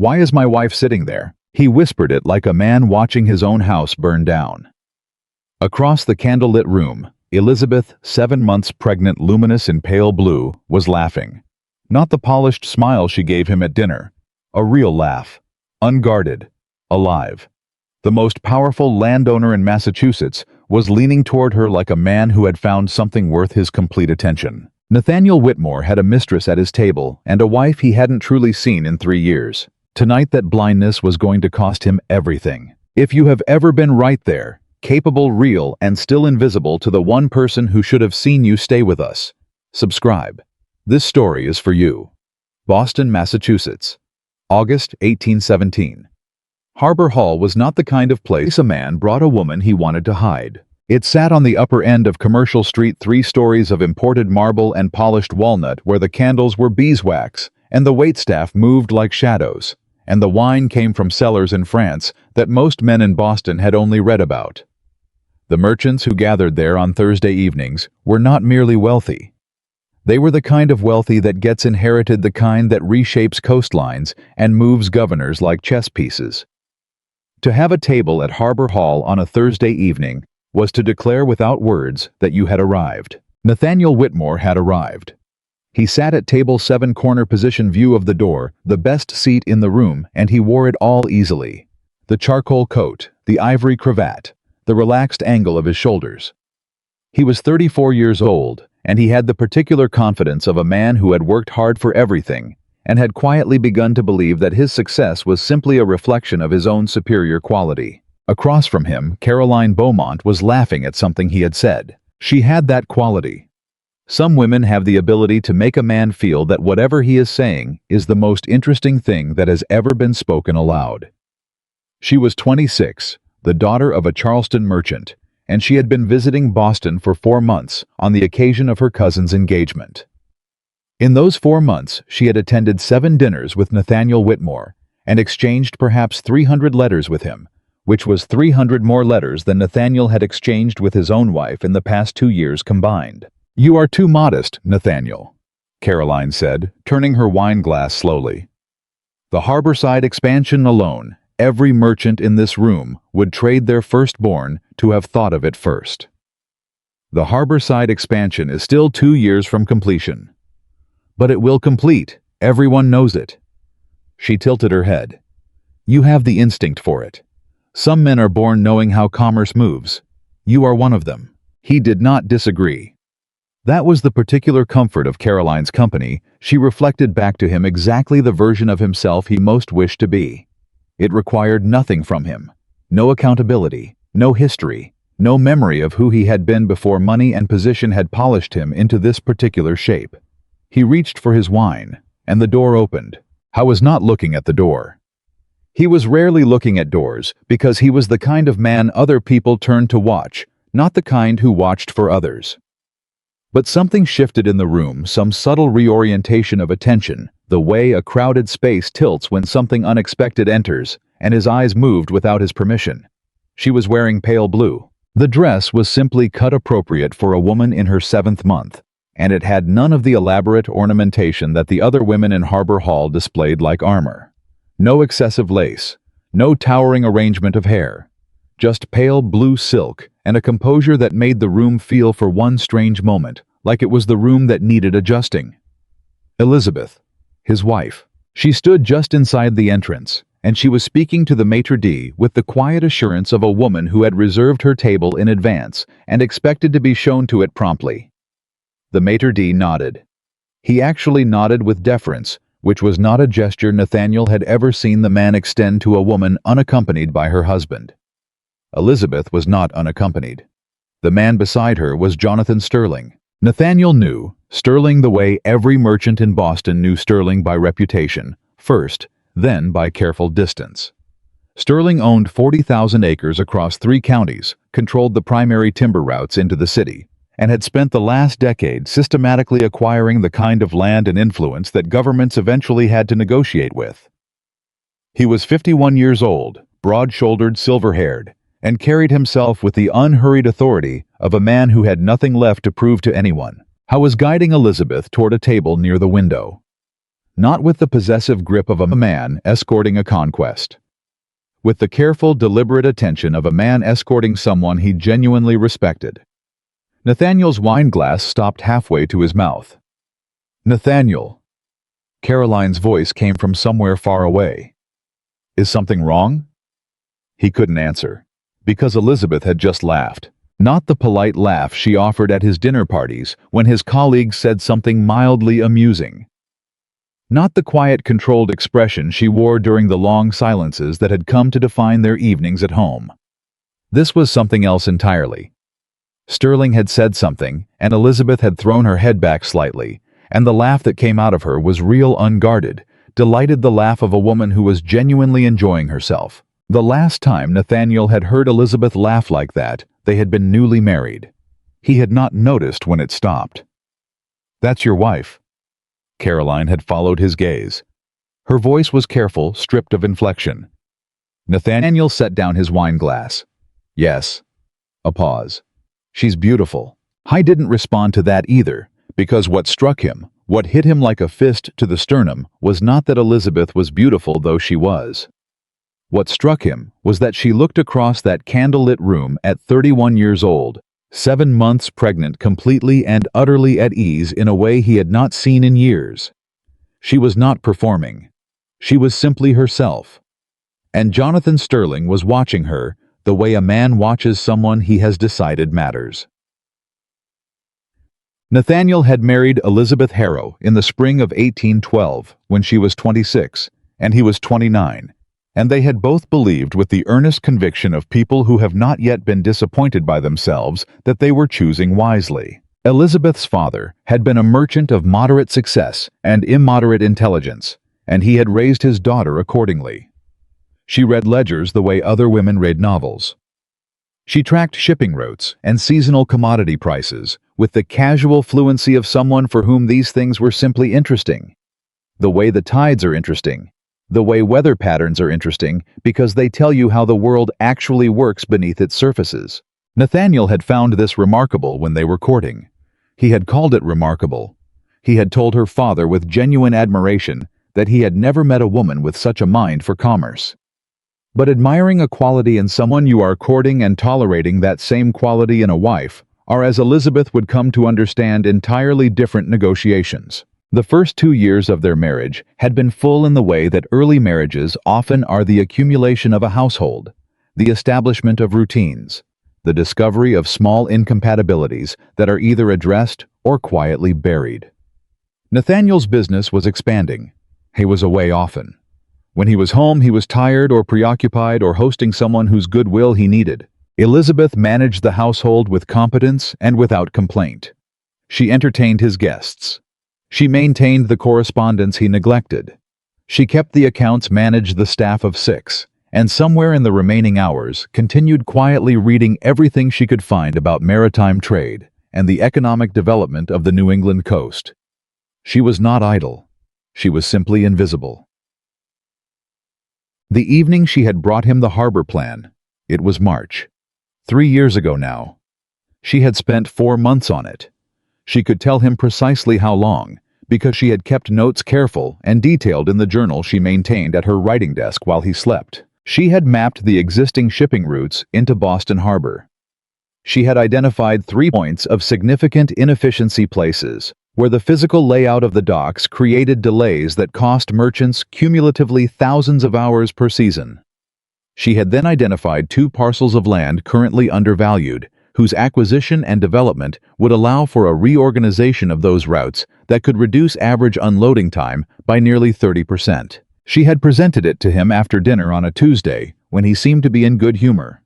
"Why is my wife sitting there?" He whispered it like a man watching his own house burn down. Across the candlelit room, Elizabeth, 7 months pregnant, luminous in pale blue, was laughing. Not the polished smile she gave him at dinner. A real laugh. Unguarded. Alive. The most powerful landowner in Massachusetts was leaning toward her like a man who had found something worth his complete attention. Nathaniel Whitmore had a mistress at his table and a wife he hadn't truly seen in 3 years. Tonight that blindness was going to cost him everything. If you have ever been right there, capable, real, and still invisible to the one person who should have seen you, stay with us. Subscribe. This story is for you. Boston, Massachusetts. August 1817. Harbor Hall was not the kind of place a man brought a woman he wanted to hide. It sat on the upper end of Commercial Street, 3 stories of imported marble and polished walnut, where the candles were beeswax, and the waitstaff moved like shadows, and the wine came from cellars in France that most men in Boston had only read about. The merchants who gathered there on Thursday evenings were not merely wealthy. They were the kind of wealthy that gets inherited, the kind that reshapes coastlines and moves governors like chess pieces. To have a table at Harbor Hall on a Thursday evening was to declare without words that you had arrived. Nathaniel Whitmore had arrived. He sat at table 7, corner position, view of the door, the best seat in the room, and he wore it all easily. The charcoal coat, the ivory cravat, the relaxed angle of his shoulders. He was 34 years old, and he had the particular confidence of a man who had worked hard for everything and had quietly begun to believe that his success was simply a reflection of his own superior quality. Across from him, Caroline Beaumont was laughing at something he had said. She had that quality. Some women have the ability to make a man feel that whatever he is saying is the most interesting thing that has ever been spoken aloud. She was 26, the daughter of a Charleston merchant, and she had been visiting Boston for 4 months on the occasion of her cousin's engagement. In those 4 months, she had attended 7 dinners with Nathaniel Whitmore and exchanged perhaps 300 letters with him, which was 300 more letters than Nathaniel had exchanged with his own wife in the past 2 years combined. "You are too modest, Nathaniel," Caroline said, turning her wine glass slowly. The harborside expansion alone, every merchant in this room would trade their firstborn to have thought of it first. The harborside expansion is still 2 years from completion. But it will complete. Everyone knows it. She tilted her head. "You have the instinct for it. Some men are born knowing how commerce moves. You are one of them." He did not disagree. That was the particular comfort of Caroline's company. She reflected back to him exactly the version of himself he most wished to be. It required nothing from him. No accountability, no history, no memory of who he had been before money and position had polished him into this particular shape. He reached for his wine, and the door opened. Howe was not looking at the door. He was rarely looking at doors because he was the kind of man other people turned to watch, not the kind who watched for others. But something shifted in the room, some subtle reorientation of attention, the way a crowded space tilts when something unexpected enters, and his eyes moved without his permission. She was wearing pale blue. The dress was simply cut appropriate for a woman in her 7th month, and it had none of the elaborate ornamentation that the other women in Harbor Hall displayed like armor. No excessive lace, no towering arrangement of hair, just pale blue silk and a composure that made the room feel for one strange moment like it was the room that needed adjusting. Elizabeth, his wife. She stood just inside the entrance, and she was speaking to the maitre d' with the quiet assurance of a woman who had reserved her table in advance and expected to be shown to it promptly. The maitre d' nodded. He actually nodded with deference, which was not a gesture Nathaniel had ever seen the man extend to a woman unaccompanied by her husband. Elizabeth was not unaccompanied. The man beside her was Jonathan Sterling. Nathaniel knew Sterling the way every merchant in Boston knew Sterling, by reputation, first, then by careful distance. Sterling owned 40,000 acres across 3 counties, controlled the primary timber routes into the city, and had spent the last decade systematically acquiring the kind of land and influence that governments eventually had to negotiate with. He was 51 years old, broad-shouldered, silver-haired, and carried himself with the unhurried authority of a man who had nothing left to prove to anyone. Howe was guiding Elizabeth toward a table near the window. not with the possessive grip of a man escorting a conquest. With the careful, deliberate attention of a man escorting someone he genuinely respected. Nathaniel's wine glass stopped halfway to his mouth. "Nathaniel." Caroline's voice came from somewhere far away. "Is something wrong?" He couldn't answer, because Elizabeth had just laughed. Not the polite laugh she offered at his dinner parties when his colleagues said something mildly amusing. Not the quiet, controlled expression she wore during the long silences that had come to define their evenings at home. This was something else entirely. Sterling had said something, and Elizabeth had thrown her head back slightly, and the laugh that came out of her was real, unguarded, delighted, the laugh of a woman who was genuinely enjoying herself. The last time Nathaniel had heard Elizabeth laugh like that, they had been newly married. He had not noticed when it stopped. "That's your wife." Caroline had followed his gaze. Her voice was careful, stripped of inflection. Nathaniel set down his wine glass. "Yes." A pause. "She's beautiful." I didn't respond to that either, because what struck him, what hit him like a fist to the sternum, was not that Elizabeth was beautiful, though she was. What struck him was that she looked across that candlelit room at 31 years old, 7 months pregnant, completely and utterly at ease in a way he had not seen in years. She was not performing. She was simply herself. And Jonathan Sterling was watching her the way a man watches someone he has decided matters. Nathaniel had married Elizabeth Harrow in the spring of 1812 when she was 26 and he was 29, and they had both believed with the earnest conviction of people who have not yet been disappointed by themselves that they were choosing wisely. Elizabeth's father had been a merchant of moderate success and immoderate intelligence, and he had raised his daughter accordingly. She read ledgers the way other women read novels. She tracked shipping routes and seasonal commodity prices with the casual fluency of someone for whom these things were simply interesting. The way the tides are interesting, the way weather patterns are interesting, because they tell you how the world actually works beneath its surfaces. Nathaniel had found this remarkable when they were courting. He had called it remarkable. He had told her father with genuine admiration that he had never met a woman with such a mind for commerce. But admiring a quality in someone you are courting and tolerating that same quality in a wife are, as Elizabeth would come to understand, entirely different negotiations. The first 2 years of their marriage had been full in the way that early marriages often are: the accumulation of a household, the establishment of routines, the discovery of small incompatibilities that are either addressed or quietly buried. Nathaniel's business was expanding. He was away often. When he was home, he was tired or preoccupied or hosting someone whose goodwill he needed. Elizabeth managed the household with competence and without complaint. She entertained his guests. She maintained the correspondence he neglected. She kept the accounts, managed the staff of 6, and somewhere in the remaining hours continued quietly reading everything she could find about maritime trade and the economic development of the New England coast. She was not idle. She was simply invisible. The evening she had brought him the harbor plan. It was March. 3 years ago now. She had spent 4 months on it. She could tell him precisely how long, because she had kept notes careful and detailed in the journal she maintained at her writing desk while he slept. She had mapped the existing shipping routes into Boston Harbor. She had identified 3 points of significant inefficiency, places where the physical layout of the docks created delays that cost merchants cumulatively thousands of hours per season. She had then identified 2 parcels of land currently undervalued, whose acquisition and development would allow for a reorganization of those routes that could reduce average unloading time by nearly 30%. She had presented it to him after dinner on a Tuesday, when he seemed to be in good humor.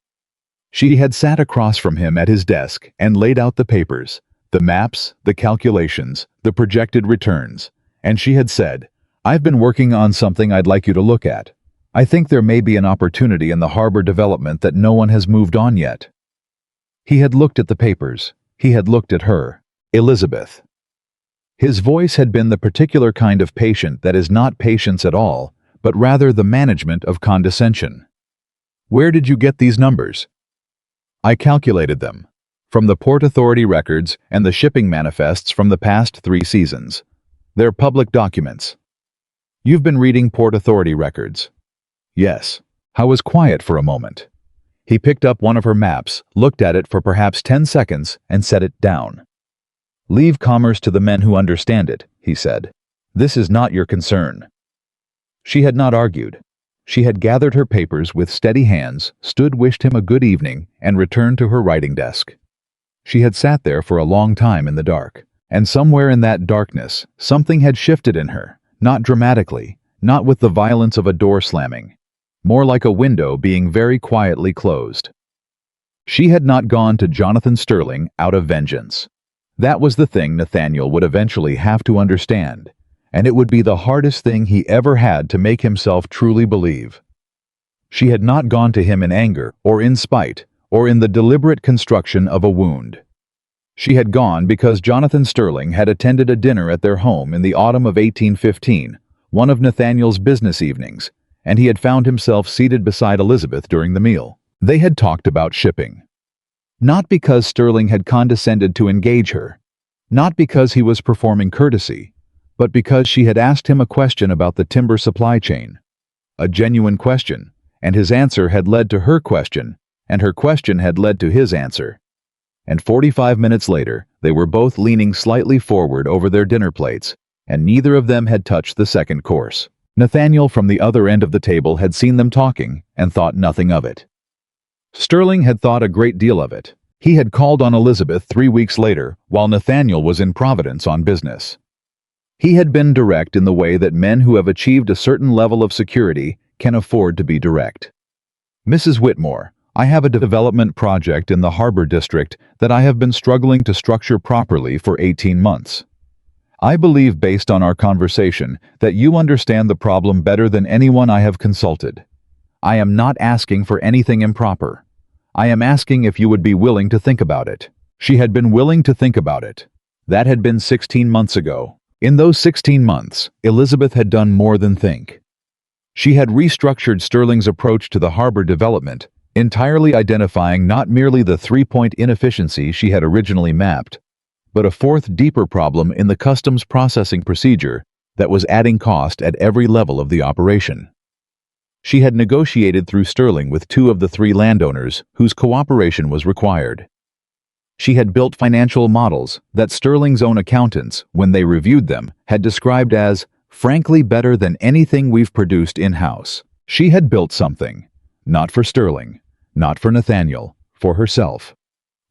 She had sat across from him at his desk and laid out the papers, the maps, the calculations, the projected returns, and she had said, "I've been working on something I'd like you to look at. I think there may be an opportunity in the harbor development that no one has moved on yet." He had looked at the papers. He had looked at her, Elizabeth. His voice had been the particular kind of patient that is not patience at all, but rather the management of condescension. "Where did you get these numbers?" "I calculated them from the Port Authority records and the shipping manifests from the past 3 seasons. They're public documents." You've been reading Port Authority records. Yes. Howe was quiet for a moment. He picked up one of her maps, looked at it for perhaps 10 seconds, and set it down. Leave commerce to the men who understand it, he said. This is not your concern. She had not argued. She had gathered her papers with steady hands, wished him a good evening, and returned to her writing desk. She had sat there for a long time in the dark, and somewhere in that darkness, something had shifted in her, not dramatically, not with the violence of a door slamming, more like a window being very quietly closed. She had not gone to Jonathan Sterling out of vengeance. That was the thing Nathaniel would eventually have to understand, and it would be the hardest thing he ever had to make himself truly believe. She had not gone to him in anger, or in spite, or in the deliberate construction of a wound. She had gone because Jonathan Sterling had attended a dinner at their home in the autumn of 1815, one of Nathaniel's business evenings, and he had found himself seated beside Elizabeth during the meal. They had talked about shipping. Not because Sterling had condescended to engage her, not because he was performing courtesy, but because she had asked him a question about the timber supply chain. A genuine question, and his answer had led to her question, and her question had led to his answer. And 45 minutes later, they were both leaning slightly forward over their dinner plates, and neither of them had touched the second course. Nathaniel from the other end of the table had seen them talking and thought nothing of it. Sterling had thought a great deal of it. He had called on Elizabeth 3 weeks later, while Nathaniel was in Providence on business. He had been direct in the way that men who have achieved a certain level of security can afford to be direct. Mrs. Whitmore, I have a development project in the Harbor District that I have been struggling to structure properly for 18 months. I believe, based on our conversation, that you understand the problem better than anyone I have consulted. I am not asking for anything improper. I am asking if you would be willing to think about it. She had been willing to think about it. That had been 16 months ago. In those 16 months, Elizabeth had done more than think. She had restructured Sterling's approach to the harbor development, entirely identifying not merely the three-point inefficiency she had originally mapped, but a fourth deeper problem in the customs processing procedure that was adding cost at every level of the operation. She had negotiated through Sterling with 2 of the 3 landowners whose cooperation was required. She had built financial models that Sterling's own accountants, when they reviewed them, had described as, frankly, better than anything we've produced in-house. She had built something, not for Sterling, not for Nathaniel, for herself.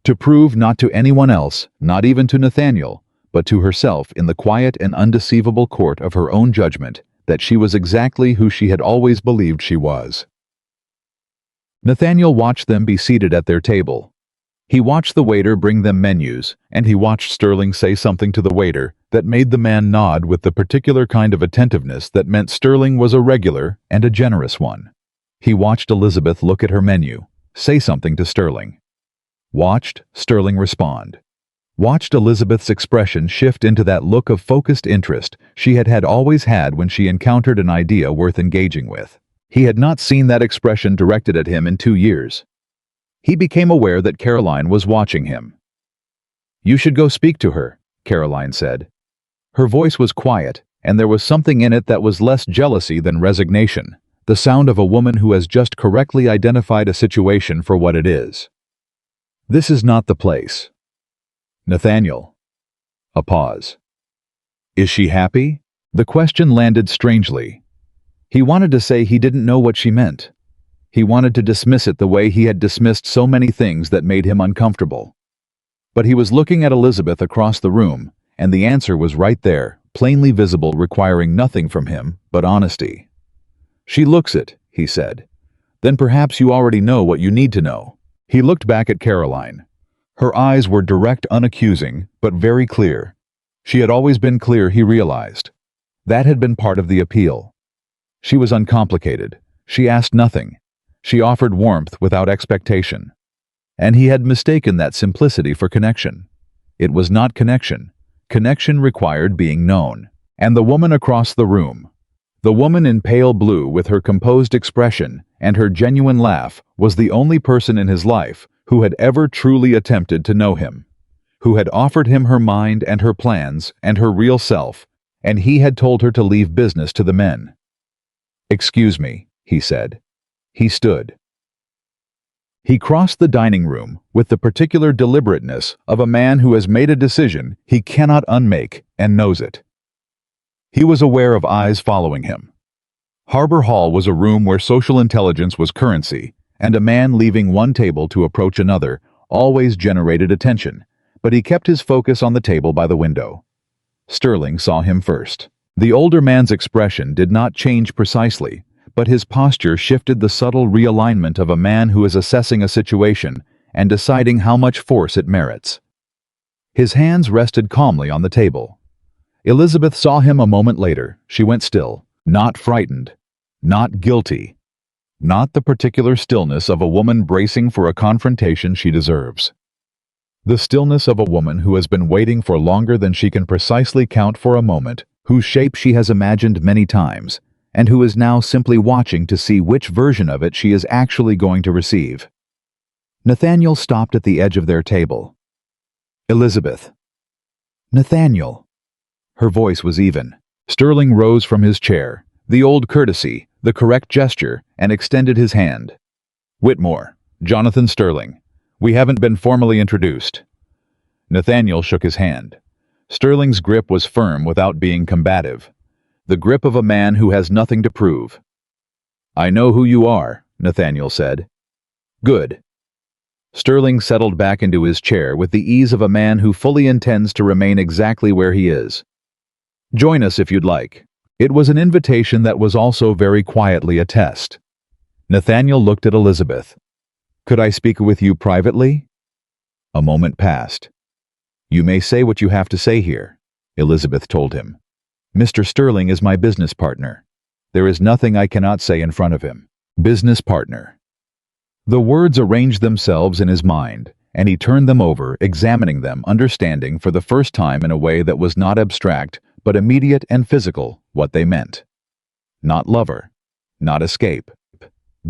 To prove not to anyone else, not even to Nathaniel, but to herself in the quiet and undeceivable court of her own judgment, that she was exactly who she had always believed she was. Nathaniel watched them be seated at their table. He watched the waiter bring them menus, and he watched Sterling say something to the waiter that made the man nod with the particular kind of attentiveness that meant Sterling was a regular and a generous one. He watched Elizabeth look at her menu, say something to Sterling. Watched Sterling respond. Watched Elizabeth's expression shift into that look of focused interest she had always had when she encountered an idea worth engaging with. He had not seen that expression directed at him in 2 years. He became aware that Caroline was watching him. "You should go speak to her," Caroline said. Her voice was quiet, and there was something in it that was less jealousy than resignation, the sound of a woman who has just correctly identified a situation for what it is. "This is not the place." "Nathaniel." A pause. "Is she happy?" The question landed strangely. He wanted to say he didn't know what she meant. He wanted to dismiss it the way he had dismissed so many things that made him uncomfortable. But he was looking at Elizabeth across the room, and the answer was right there, plainly visible, requiring nothing from him but honesty. "She looks it," he said. "Then perhaps you already know what you need to know." He looked back at Caroline. Her eyes were direct, unaccusing, but very clear. She had always been clear, he realized. That had been part of the appeal. She was uncomplicated. She asked nothing. She offered warmth without expectation. And he had mistaken that simplicity for connection. It was not connection. Connection required being known. And the woman across the room, the woman in pale blue with her composed expression and her genuine laugh, was the only person in his life who had ever truly attempted to know him, who had offered him her mind and her plans and her real self, and he had told her to leave business to the men. "Excuse me," he said. He stood. He crossed the dining room with the particular deliberateness of a man who has made a decision he cannot unmake and knows it. He was aware of eyes following him. Harbor Hall was a room where social intelligence was currency, and a man leaving one table to approach another always generated attention, but he kept his focus on the table by the window. Sterling saw him first. The older man's expression did not change precisely, but his posture shifted the subtle realignment of a man who is assessing a situation and deciding how much force it merits. His hands rested calmly on the table. Elizabeth saw him a moment later. She went still, not frightened, not guilty, not the particular stillness of a woman bracing for a confrontation she deserves. The stillness of a woman who has been waiting for longer than she can precisely count for a moment, whose shape she has imagined many times, and who is now simply watching to see which version of it she is actually going to receive. Nathaniel stopped at the edge of their table. "Elizabeth." "Nathaniel." Her voice was even. Sterling rose from his chair, the old courtesy, the correct gesture, and extended his hand. "Whitmore, Jonathan Sterling. We haven't been formally introduced." Nathaniel shook his hand. Sterling's grip was firm without being combative. The grip of a man who has nothing to prove. "I know who you are," Nathaniel said. "Good." Sterling settled back into his chair with the ease of a man who fully intends to remain exactly where he is. "Join us if you'd like." It was an invitation that was also very quietly a test. Nathaniel looked at Elizabeth. "Could I speak with you privately?" A moment passed. "You may say what you have to say here," Elizabeth told him. "Mr. Sterling is my business partner. There is nothing I cannot say in front of him." Business partner. The words arranged themselves in his mind, and he turned them over, examining them, understanding for the first time in a way that was not abstract, but immediate and physical, what they meant. Not lover. Not escape.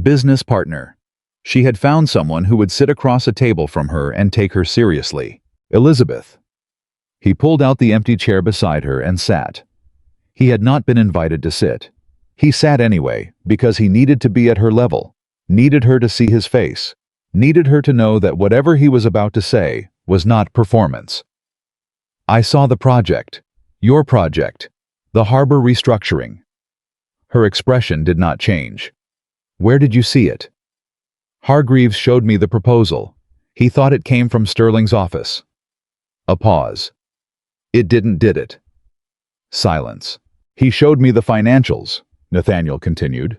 Business partner. She had found someone who would sit across a table from her and take her seriously. Elizabeth. He pulled out the empty chair beside her and sat. He had not been invited to sit. He sat anyway, because he needed to be at her level, needed her to see his face, needed her to know that whatever he was about to say was not performance. "I saw the project. Your project. The harbor restructuring." Her expression did not change. "Where did you see it?" "Hargreaves showed me the proposal. He thought it came from Sterling's office." A pause. "It did it?" Silence. "He showed me the financials," Nathaniel continued.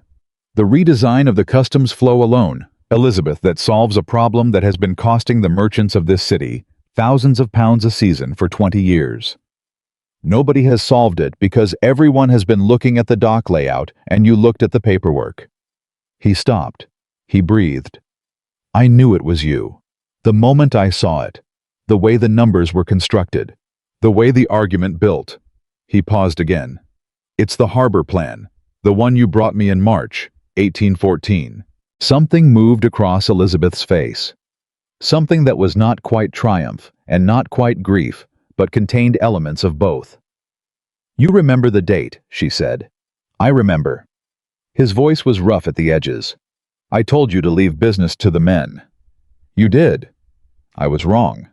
"The redesign of the customs flow alone, Elizabeth, that solves a problem that has been costing the merchants of this city thousands of pounds a season for 20 years. Nobody has solved it because everyone has been looking at the dock layout and you looked at the paperwork." He stopped. He breathed. "I knew it was you. The moment I saw it. The way the numbers were constructed. The way the argument built." He paused again. "It's the harbor plan. The one you brought me in March, 1814. Something moved across Elizabeth's face. Something that was not quite triumph and not quite grief, but contained elements of both. "You remember the date," she said. "I remember." His voice was rough at the edges. "I told you to leave business to the men." "You did." "I was wrong."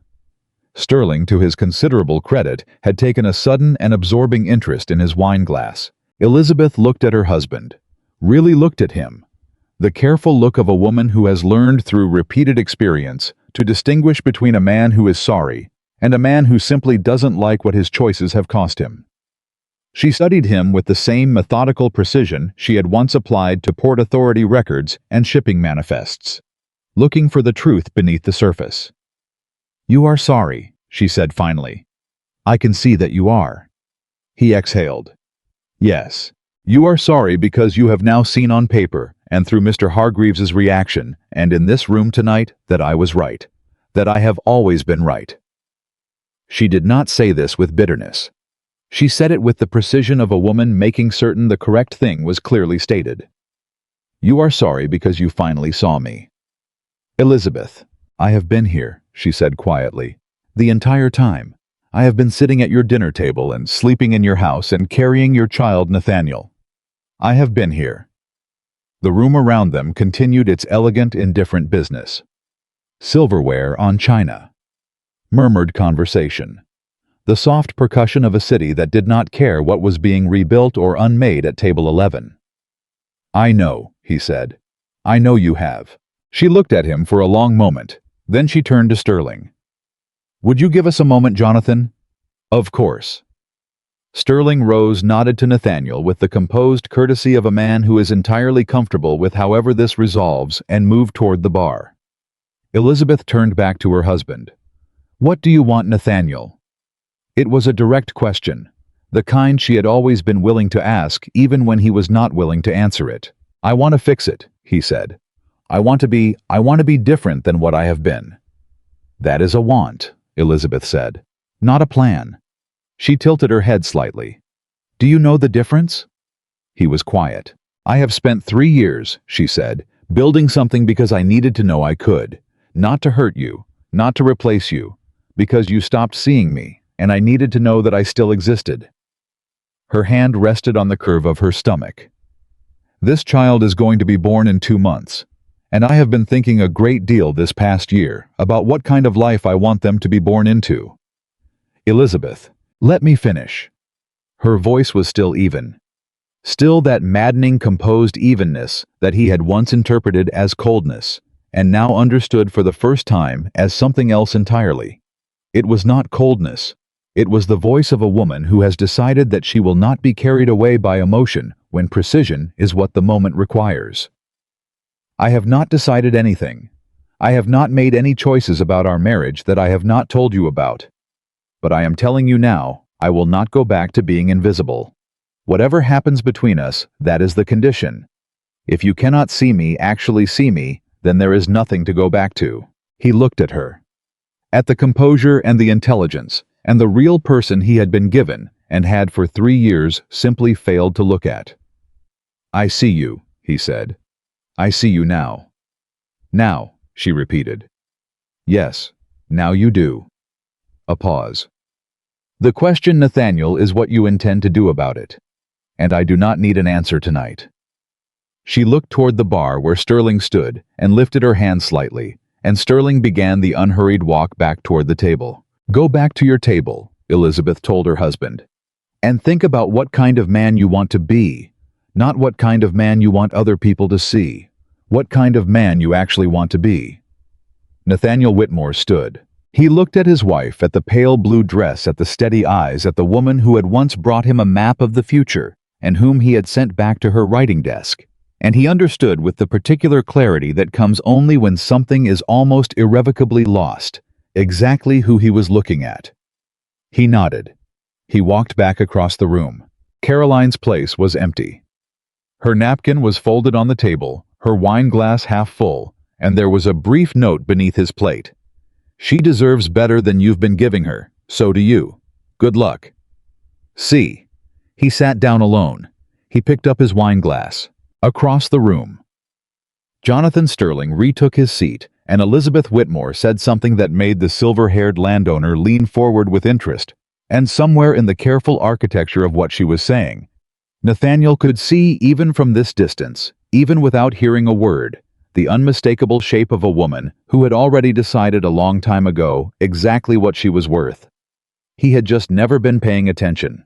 Sterling, to his considerable credit, had taken a sudden and absorbing interest in his wine glass. Elizabeth looked at her husband. Really looked at him. The careful look of a woman who has learned through repeated experience to distinguish between a man who is sorry and a man who simply doesn't like what his choices have cost him. She studied him with the same methodical precision she had once applied to Port Authority records and shipping manifests, looking for the truth beneath the surface. "You are sorry," she said finally. "I can see that you are." He exhaled. "Yes, you are sorry because you have now seen on paper and through Mr. Hargreaves's reaction and in this room tonight that I was right, that I have always been right." She did not say this with bitterness. She said it with the precision of a woman making certain the correct thing was clearly stated. "You are sorry because you finally saw me." "Elizabeth, I have been here," she said quietly. "The entire time. I have been sitting at your dinner table and sleeping in your house and carrying your child, Nathaniel. I have been here." The room around them continued its elegant, indifferent business. Silverware on china. Murmured conversation. The soft percussion of a city that did not care what was being rebuilt or unmade at table 11. "I know," he said. "I know you have." She looked at him for a long moment. Then she turned to Sterling. "Would you give us a moment, Jonathan?" "Of course." Sterling rose, nodded to Nathaniel with the composed courtesy of a man who is entirely comfortable with however this resolves, and moved toward the bar. Elizabeth turned back to her husband. "What do you want, Nathaniel?" It was a direct question, the kind she had always been willing to ask even when he was not willing to answer it. "I want to fix it," he said. I want to be different than what I have been." "That is a want," Elizabeth said, "not a plan." She tilted her head slightly. "Do you know the difference?" He was quiet. "I have spent 3 years," she said, "building something because I needed to know I could. Not to hurt you, not to replace you, because you stopped seeing me, and I needed to know that I still existed." Her hand rested on the curve of her stomach. "This child is going to be born in 2 months, and I have been thinking a great deal this past year about what kind of life I want them to be born into." "Elizabeth, let me finish." Her voice was still even. Still that maddening composed evenness that he had once interpreted as coldness, and now understood for the first time as something else entirely. It was not coldness. It was the voice of a woman who has decided that she will not be carried away by emotion when precision is what the moment requires. "I have not decided anything. I have not made any choices about our marriage that I have not told you about. But I am telling you now, I will not go back to being invisible. Whatever happens between us, that is the condition. If you cannot actually see me, then there is nothing to go back to." He looked at her. At the composure and the intelligence, and the real person he had been given, and had for 3 years simply failed to look at. "I see you," he said. "I see you now." "Now," she repeated. "Yes, now you do." A pause. "The question, Nathaniel, is what you intend to do about it. And I do not need an answer tonight." She looked toward the bar where Sterling stood and lifted her hand slightly, and Sterling began the unhurried walk back toward the table. "Go back to your table," Elizabeth told her husband, "and think about what kind of man you want to be, not what kind of man you want other people to see, what kind of man you actually want to be." Nathaniel Whitmore stood. He looked at his wife, at the pale blue dress, at the steady eyes, at the woman who had once brought him a map of the future, and whom he had sent back to her writing desk. And he understood with the particular clarity that comes only when something is almost irrevocably lost, exactly who he was looking at. He nodded. He walked back across the room. Caroline's place was empty. Her napkin was folded on the table, her wine glass half full, and there was a brief note beneath his plate. "She deserves better than you've been giving her, so do you. Good luck." "See." He sat down alone. He picked up his wine glass. Across the room. Jonathan Sterling retook his seat, and Elizabeth Whitmore said something that made the silver-haired landowner lean forward with interest, and somewhere in the careful architecture of what she was saying, Nathaniel could see even from this distance, even without hearing a word, the unmistakable shape of a woman who had already decided a long time ago exactly what she was worth. He had just never been paying attention.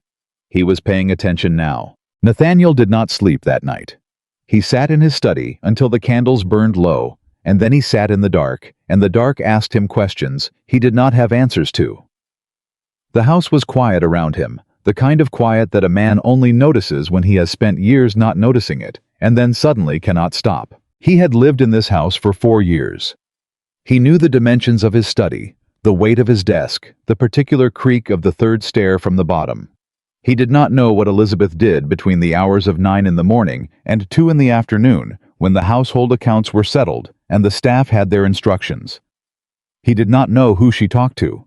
He was paying attention now. Nathaniel did not sleep that night. He sat in his study until the candles burned low, and then he sat in the dark, and the dark asked him questions he did not have answers to. The house was quiet around him, the kind of quiet that a man only notices when he has spent years not noticing it, and then suddenly cannot stop. He had lived in this house for 4 years. He knew the dimensions of his study, the weight of his desk, the particular creak of the third stair from the bottom. He did not know what Elizabeth did between the hours of 9 in the morning and 2 in the afternoon, when the household accounts were settled and the staff had their instructions. He did not know who she talked to.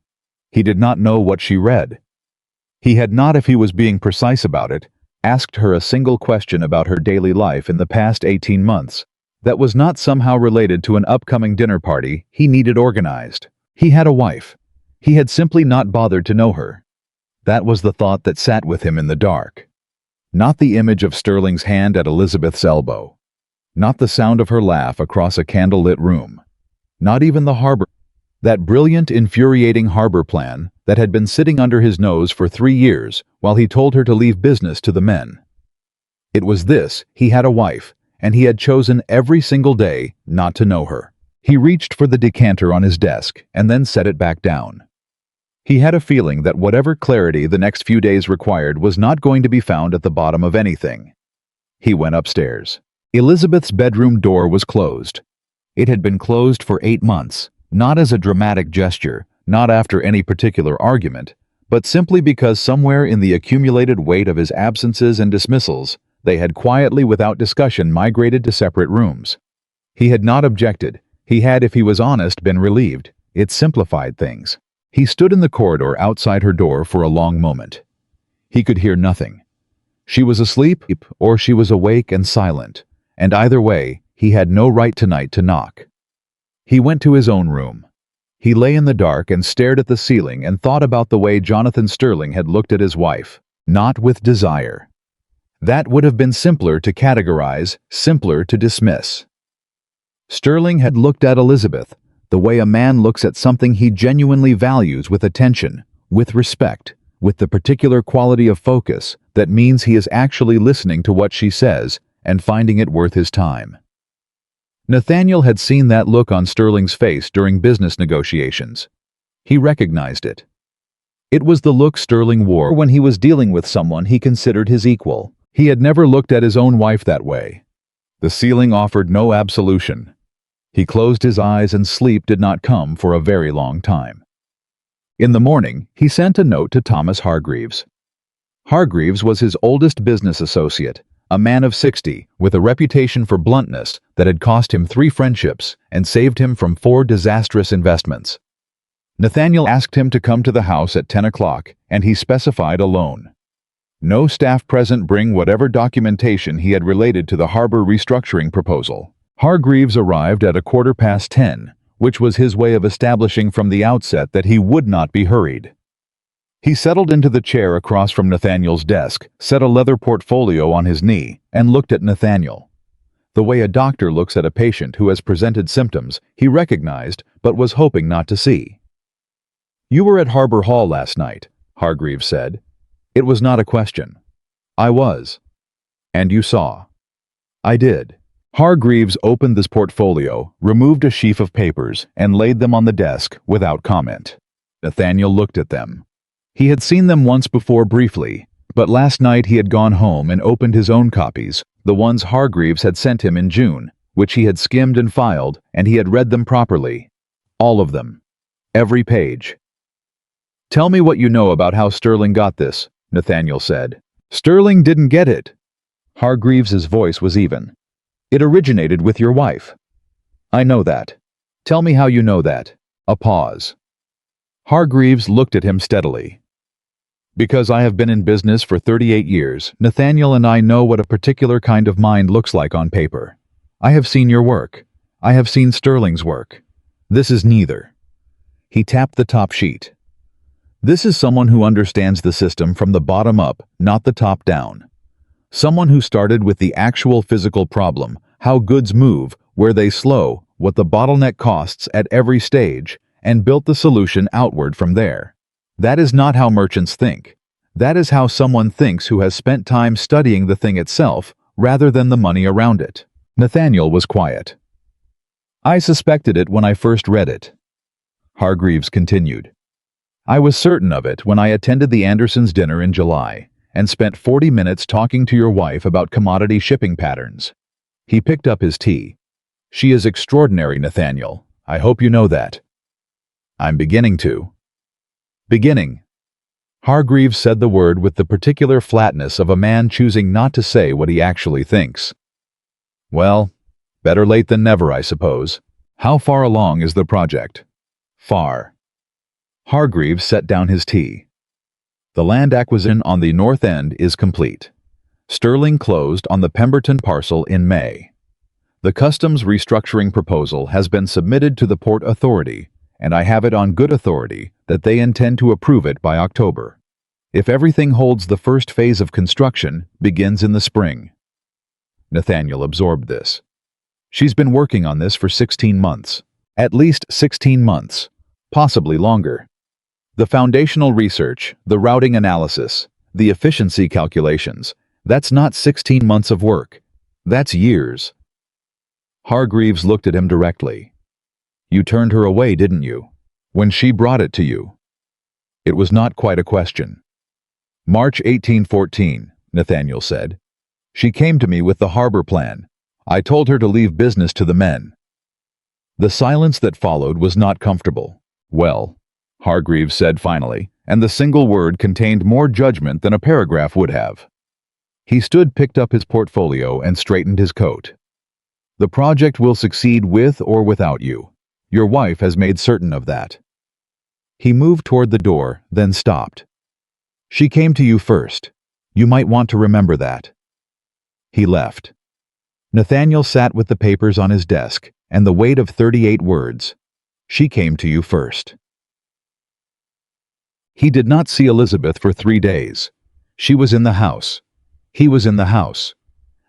He did not know what she read. He had not, if he was being precise about it, asked her a single question about her daily life in the past 18 months that was not somehow related to an upcoming dinner party he needed organized. He had a wife. He had simply not bothered to know her. That was the thought that sat with him in the dark. Not the image of Sterling's hand at Elizabeth's elbow. Not the sound of her laugh across a candlelit room. Not even the harbor. That brilliant, infuriating harbor plan that had been sitting under his nose for 3 years while he told her to leave business to the men. It was this: he had a wife, and he had chosen every single day not to know her. He reached for the decanter on his desk and then set it back down. He had a feeling that whatever clarity the next few days required was not going to be found at the bottom of anything. He went upstairs. Elizabeth's bedroom door was closed. It had been closed for 8 months, not as a dramatic gesture, not after any particular argument, but simply because somewhere in the accumulated weight of his absences and dismissals, they had quietly, without discussion, migrated to separate rooms. He had not objected. He had, if he was honest, been relieved. It simplified things. He stood in the corridor outside her door for a long moment. He could hear nothing. She was asleep, or she was awake and silent, and either way, he had no right tonight to knock. He went to his own room. He lay in the dark and stared at the ceiling and thought about the way Jonathan Sterling had looked at his wife, not with desire. That would have been simpler to categorize, simpler to dismiss. Sterling had looked at Elizabeth the way a man looks at something he genuinely values, with attention, with respect, with the particular quality of focus that means he is actually listening to what she says and finding it worth his time. Nathaniel had seen that look on Sterling's face during business negotiations. He recognized it. It was the look Sterling wore when he was dealing with someone he considered his equal. He had never looked at his own wife that way. The ceiling offered no absolution. He closed his eyes and sleep did not come for a very long time. In the morning, he sent a note to Thomas Hargreaves. Hargreaves was his oldest business associate, a man of 60 with a reputation for bluntness that had cost him 3 friendships and saved him from 4 disastrous investments. Nathaniel asked him to come to the house at 10 o'clock, and he specified alone. No staff present. Bring whatever documentation he had related to the harbor restructuring proposal. Hargreaves arrived at 10:15, which was his way of establishing from the outset that he would not be hurried. He settled into the chair across from Nathaniel's desk, set a leather portfolio on his knee, and looked at Nathaniel. The way a doctor looks at a patient who has presented symptoms he recognized but was hoping not to see. "You were at Harbor Hall last night," Hargreaves said. It was not a question. "I was." "And you saw?" "I did." Hargreaves opened this portfolio, removed a sheaf of papers, and laid them on the desk without comment. Nathaniel looked at them. He had seen them once before briefly, but last night he had gone home and opened his own copies, the ones Hargreaves had sent him in June, which he had skimmed and filed, and he had read them properly. All of them. Every page. "Tell me what you know about how Sterling got this," Nathaniel said. "Sterling didn't get it." Hargreaves's voice was even. "It originated with your wife." "I know that." "Tell me how you know that." A pause. Hargreaves looked at him steadily. "Because I have been in business for 38 years, Nathaniel, and I know what a particular kind of mind looks like on paper. I have seen your work. I have seen Sterling's work. This is neither." He tapped the top sheet. "This is someone who understands the system from the bottom up, not the top down. Someone who started with the actual physical problem, how goods move, where they slow, what the bottleneck costs at every stage, and built the solution outward from there. That is not how merchants think. That is how someone thinks who has spent time studying the thing itself, rather than the money around it." Nathaniel was quiet. "I suspected it when I first read it." Hargreaves continued. "I was certain of it when I attended the Andersons' dinner in July, and spent 40 minutes talking to your wife about commodity shipping patterns." He picked up his tea. "She is extraordinary, Nathaniel. I hope you know that." "I'm beginning to." "Beginning." Hargreaves said the word with the particular flatness of a man choosing not to say what he actually thinks. "Well, better late than never, I suppose. How far along is the project?" "Far." Hargreaves set down his tea. "The land acquisition on the north end is complete. Sterling closed on the Pemberton parcel in May. The customs restructuring proposal has been submitted to the Port Authority, and I have it on good authority that they intend to approve it by October. If everything holds, the first phase of construction begins in the spring. Nathaniel absorbed this. She's been working on this for 16 months. At least 16 months. Possibly longer. The foundational research, the routing analysis, the efficiency calculations, that's not 16 months of work. That's years. Hargreaves looked at him directly. You turned her away, didn't you? When she brought it to you. It was not quite a question. March 1814, Nathaniel said. She came to me with the harbor plan. I told her to leave business to the men. The silence that followed was not comfortable. Well, Hargreaves said finally, and the single word contained more judgment than a paragraph would have. He stood, picked up his portfolio, and straightened his coat. The project will succeed with or without you. Your wife has made certain of that. He moved toward the door, then stopped. She came to you first. You might want to remember that. He left. Nathaniel sat with the papers on his desk and the weight of 38 words. She came to you first. He did not see Elizabeth for 3 days. She was in the house. He was in the house.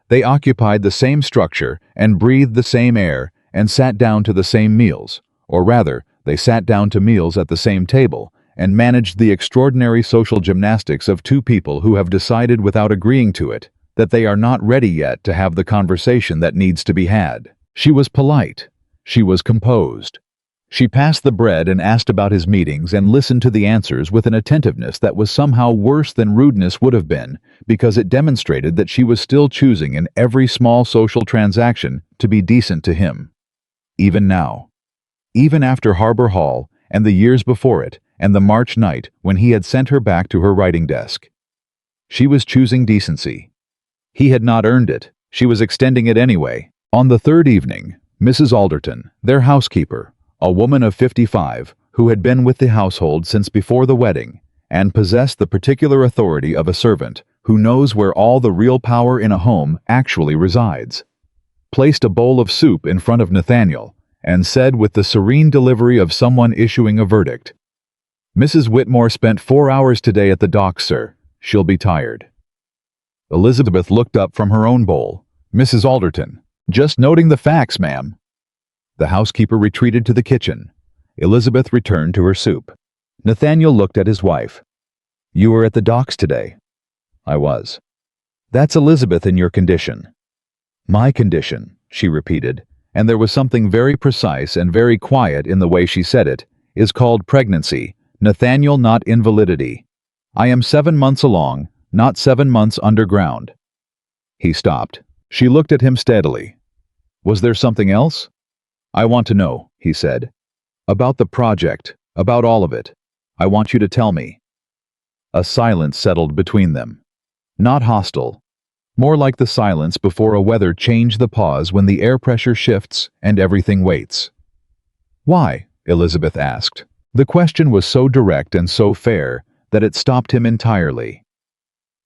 They occupied the same structure and breathed the same air and sat down to the same meals, or rather, they sat down to meals at the same table and managed the extraordinary social gymnastics of two people who have decided without agreeing to it that they are not ready yet to have the conversation that needs to be had. She was polite. She was composed. She passed the bread and asked about his meetings and listened to the answers with an attentiveness that was somehow worse than rudeness would have been, because it demonstrated that she was still choosing in every small social transaction to be decent to him. Even now. Even after Harbor Hall, and the years before it, and the March night when he had sent her back to her writing desk. She was choosing decency. He had not earned it. She was extending it anyway. On the third evening, Mrs. Alderton, their housekeeper, a woman of 55, who had been with the household since before the wedding, and possessed the particular authority of a servant who knows where all the real power in a home actually resides, placed a bowl of soup in front of Nathaniel, and said with the serene delivery of someone issuing a verdict, "Mrs. Whitmore spent 4 hours today at the docks, sir. She'll be tired." Elizabeth looked up from her own bowl. "Mrs. Alderton, just noting the facts, ma'am." The housekeeper retreated to the kitchen. Elizabeth returned to her soup. Nathaniel looked at his wife. "You were at the docks today." "I was." "That's Elizabeth in your condition." "My condition," she repeated, and there was something very precise and very quiet in the way she said it, "is called pregnancy, Nathaniel, not invalidity. I am 7 months along, not 7 months underground." He stopped. She looked at him steadily. "Was there something else?" "I want to know," he said. "About the project, about all of it. I want you to tell me." A silence settled between them. Not hostile. More like the silence before a weather change, the pause when the air pressure shifts and everything waits. "Why?" Elizabeth asked. The question was so direct and so fair that it stopped him entirely.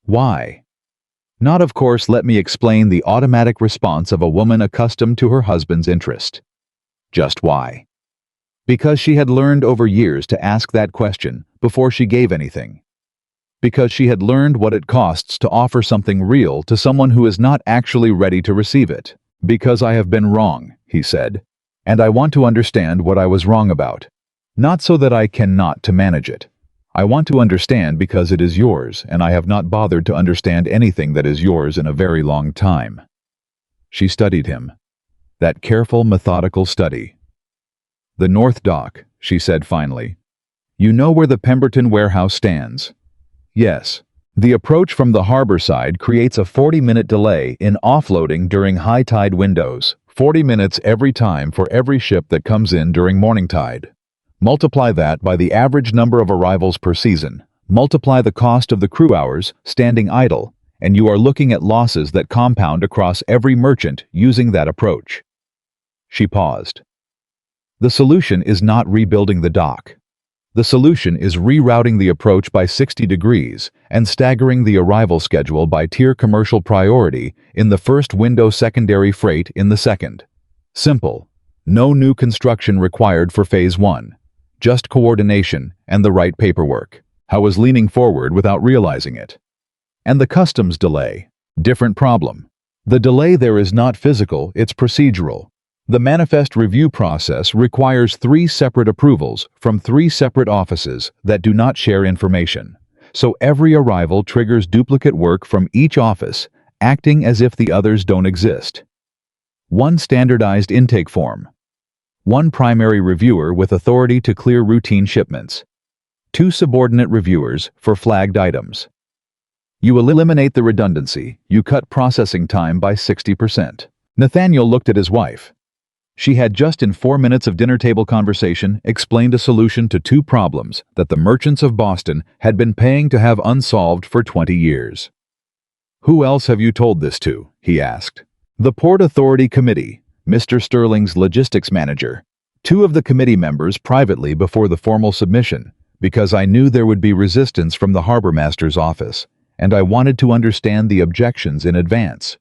Why? Not, of course, let me explain the automatic response of a woman accustomed to her husband's interest. Just why? Because she had learned over years to ask that question before she gave anything. Because she had learned what it costs to offer something real to someone who is not actually ready to receive it. "Because I have been wrong," he said, "and I want to understand what I was wrong about. Not so that I cannot to manage it. I want to understand because it is yours, and I have not bothered to understand anything that is yours in a very long time." She studied him. That careful, methodical study. "The North Dock," she said finally. "You know where the Pemberton warehouse stands?" "Yes." "The approach from the harbor side creates a 40-minute delay in offloading during high tide windows, 40 minutes every time for every ship that comes in during morning tide. Multiply that by the average number of arrivals per season, multiply the cost of the crew hours standing idle, and you are looking at losses that compound across every merchant using that approach." She paused. "The solution is not rebuilding the dock. The solution is rerouting the approach by 60 degrees and staggering the arrival schedule by tier commercial priority in the first window, secondary freight in the second. Simple. No new construction required for Phase 1. just coordination and the right paperwork. I was leaning forward without realizing it. And the customs delay. Different problem. The delay there is not physical, it's procedural. The manifest review process requires 3 separate approvals from 3 separate offices that do not share information. So every arrival triggers duplicate work from each office, acting as if the others don't exist. 1 standardized intake form. 1 primary reviewer with authority to clear routine shipments. 2 subordinate reviewers for flagged items. You eliminate the redundancy, you cut processing time by 60%. Nathaniel looked at his wife. She had just in 4 minutes of dinner table conversation explained a solution to 2 problems that the merchants of Boston had been paying to have unsolved for 20 years. Who else have you told this to? He asked. The Port Authority Committee, Mr. Sterling's logistics manager. 2 of the committee members privately before the formal submission, because I knew there would be resistance from the harbor master's office, and I wanted to understand the objections in advance.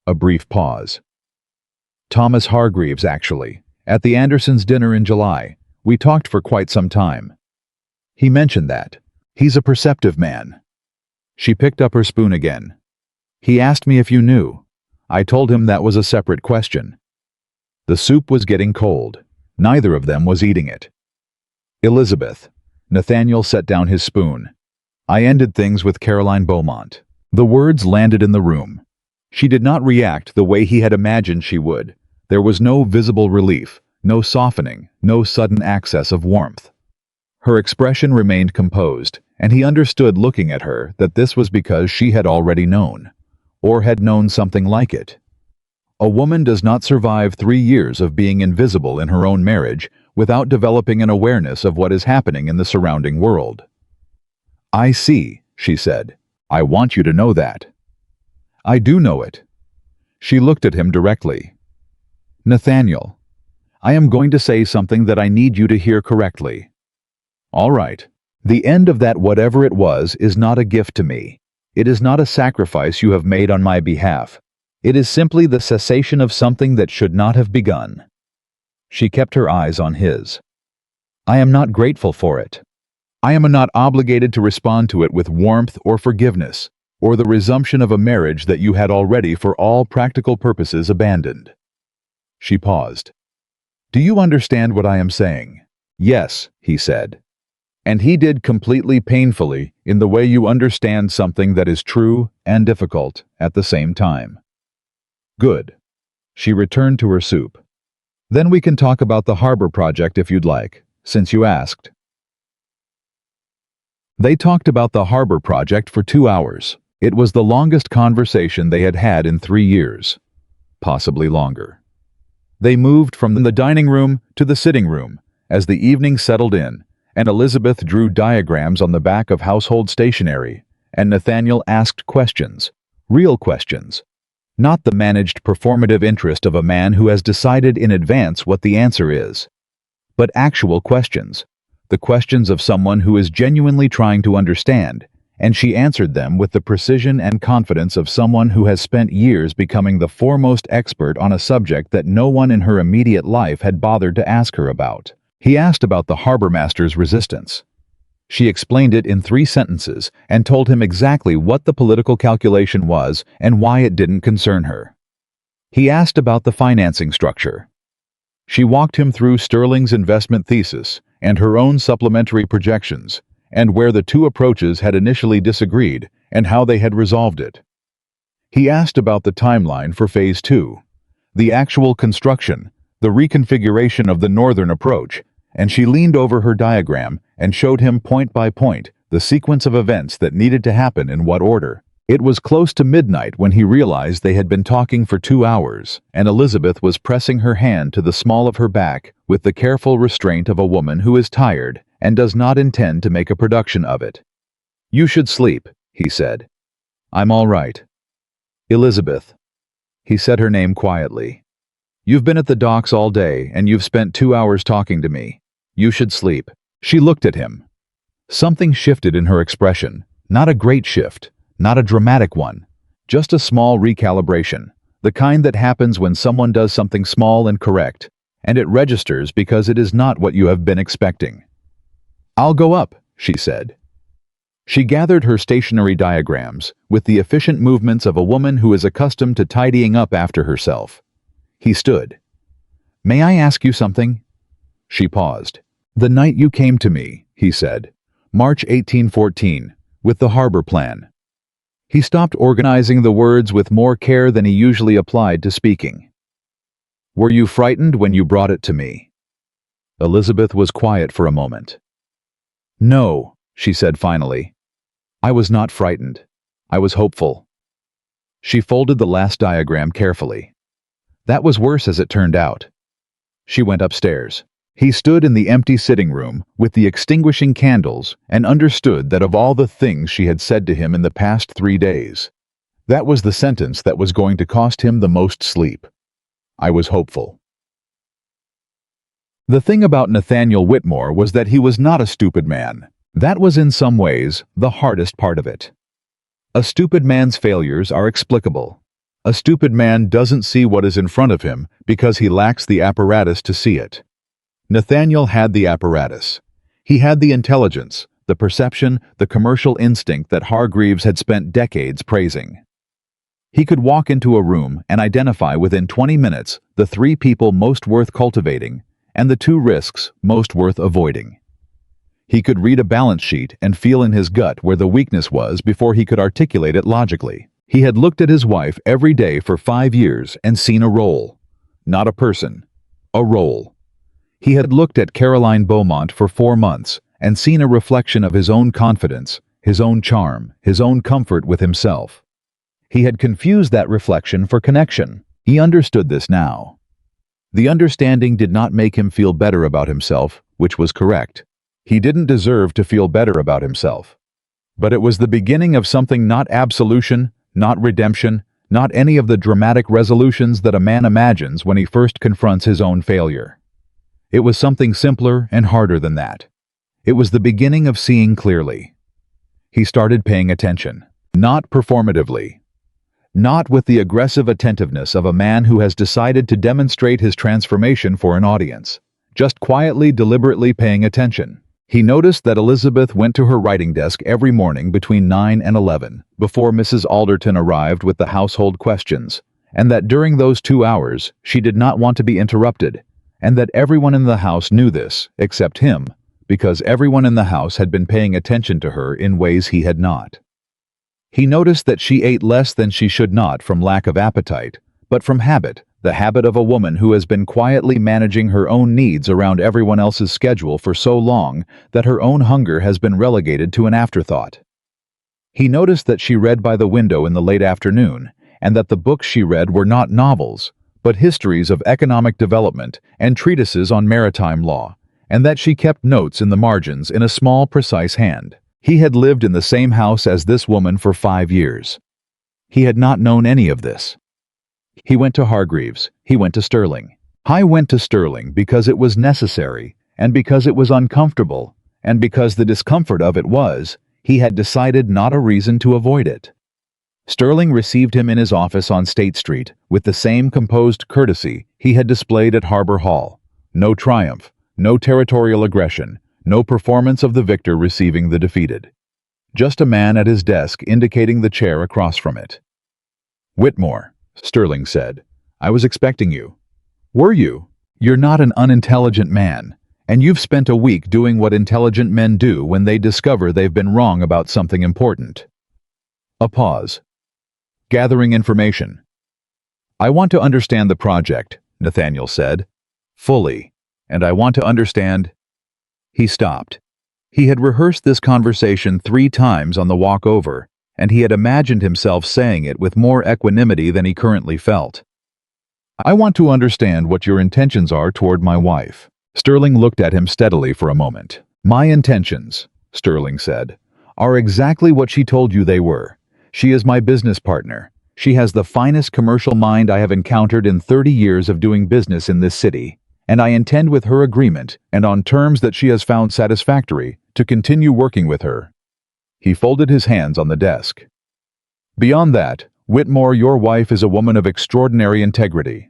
A brief pause. Thomas Hargreaves, actually. At the Andersons' dinner in July, we talked for quite some time. He mentioned that. He's a perceptive man. She picked up her spoon again. He asked me if you knew. I told him that was a separate question. The soup was getting cold. Neither of them was eating it. Elizabeth. Nathaniel set down his spoon. I ended things with Caroline Beaumont. The words landed in the room. She did not react the way he had imagined she would. There was no visible relief, no softening, no sudden access of warmth. Her expression remained composed, and he understood looking at her that this was because she had already known, or had known something like it. A woman does not survive 3 years of being invisible in her own marriage without developing an awareness of what is happening in the surrounding world. I see, she said. I want you to know that. I do know it. She looked at him directly. Nathaniel, I am going to say something that I need you to hear correctly. All right. The end of that whatever it was is not a gift to me. It is not a sacrifice you have made on my behalf. It is simply the cessation of something that should not have begun. She kept her eyes on his. I am not grateful for it. I am not obligated to respond to it with warmth or forgiveness, or the resumption of a marriage that you had already for all practical purposes abandoned. She paused. Do you understand what I am saying? Yes, he said. And he did completely painfully in the way you understand something that is true and difficult at the same time. Good. She returned to her soup. Then we can talk about the harbor project if you'd like, since you asked. They talked about the harbor project for 2 hours. It was the longest conversation they had had in 3 years, possibly longer. They moved from the dining room to the sitting room as the evening settled in, and Elizabeth drew diagrams on the back of household stationery, and Nathaniel asked questions, real questions, not the managed performative interest of a man who has decided in advance what the answer is, but actual questions, the questions of someone who is genuinely trying to understand, and she answered them with the precision and confidence of someone who has spent years becoming the foremost expert on a subject that no one in her immediate life had bothered to ask her about. He asked about the harbor master's resistance. She explained it in 3 sentences and told him exactly what the political calculation was and why it didn't concern her. He asked about the financing structure. She walked him through Sterling's investment thesis and her own supplementary projections, and where the 2 approaches had initially disagreed and how they had resolved it. He asked about the timeline for Phase 2, the actual construction, the reconfiguration of the northern approach, and she leaned over her diagram and showed him point by point the sequence of events that needed to happen in what order. It was close to midnight when he realized they had been talking for 2 hours, and Elizabeth was pressing her hand to the small of her back with the careful restraint of a woman who is tired and does not intend to make a production of it. You should sleep, he said. I'm all right. Elizabeth. He said her name quietly. You've been at the docks all day and you've spent 2 hours talking to me. You should sleep. She looked at him. Something shifted in her expression, not a great shift. Not a dramatic one, just a small recalibration, the kind that happens when someone does something small and correct, and it registers because it is not what you have been expecting. "I'll go up," she said. She gathered her stationary diagrams with the efficient movements of a woman who is accustomed to tidying up after herself. He stood. "May I ask you something?" She paused. "The night you came to me," he said, "March 1814, with the harbor plan." He stopped organizing the words with more care than he usually applied to speaking. "Were you frightened when you brought it to me?" Elizabeth was quiet for a moment. "No," she said finally. "I was not frightened. I was hopeful." She folded the last diagram carefully. That was worse as it turned out. She went upstairs. He stood in the empty sitting room with the extinguishing candles and understood that of all the things she had said to him in the past 3 days, that was the sentence that was going to cost him the most sleep. I was hopeful. The thing about Nathaniel Whitmore was that he was not a stupid man. That was in some ways the hardest part of it. A stupid man's failures are explicable. A stupid man doesn't see what is in front of him because he lacks the apparatus to see it. Nathaniel had the apparatus. He had the intelligence, the perception, the commercial instinct that Hargreaves had spent decades praising. He could walk into a room and identify within 20 minutes the 3 people most worth cultivating and the 2 risks most worth avoiding. He could read a balance sheet and feel in his gut where the weakness was before he could articulate it logically. He had looked at his wife every day for 5 years and seen a role. Not a person. A role. He had looked at Caroline Beaumont for 4 months and seen a reflection of his own confidence, his own charm, his own comfort with himself. He had confused that reflection for connection. He understood this now. The understanding did not make him feel better about himself, which was correct. He didn't deserve to feel better about himself. But it was the beginning of something, not absolution, not redemption, not any of the dramatic resolutions that a man imagines when he first confronts his own failure. It was something simpler and harder than that. It was the beginning of seeing clearly. He started paying attention, not performatively, not with the aggressive attentiveness of a man who has decided to demonstrate his transformation for an audience, just quietly, deliberately paying attention. He noticed that Elizabeth went to her writing desk every morning between 9 and 11, before Mrs. Alderton arrived with the household questions, and that during those 2 hours she did not want to be interrupted, and that everyone in the house knew this, except him, because everyone in the house had been paying attention to her in ways he had not. He noticed that she ate less than she should not from lack of appetite, but from habit, the habit of a woman who has been quietly managing her own needs around everyone else's schedule for so long that her own hunger has been relegated to an afterthought. He noticed that she read by the window in the late afternoon, and that the books she read were not novels, but histories of economic development and treatises on maritime law, and that she kept notes in the margins in a small, precise hand. He had lived in the same house as this woman for 5 years. He had not known any of this. He went to Hargreaves. He went to Sterling. I went to Sterling because it was necessary, and because it was uncomfortable, and because the discomfort of it was, he had decided, not a reason to avoid it. Sterling received him in his office on State Street with the same composed courtesy he had displayed at Harbor Hall. No triumph, no territorial aggression, no performance of the victor receiving the defeated. Just a man at his desk indicating the chair across from it. "Whitmore," Sterling said, "I was expecting you." "Were you? You're not an unintelligent man, and you've spent a week doing what intelligent men do when they discover they've been wrong about something important." A pause. "Gathering information." "I want to understand the project," Nathaniel said, "fully, and I want to understand—" He stopped. He had rehearsed this conversation 3 times on the walk over, and he had imagined himself saying it with more equanimity than he currently felt. "I want to understand what your intentions are toward my wife." Sterling looked at him steadily for a moment. "My intentions," Sterling said, "are exactly what she told you they were. She is my business partner. She has the finest commercial mind I have encountered in 30 years of doing business in this city, and I intend, with her agreement and on terms that she has found satisfactory, to continue working with her." He folded his hands on the desk. "Beyond that, Whitmore, your wife is a woman of extraordinary integrity."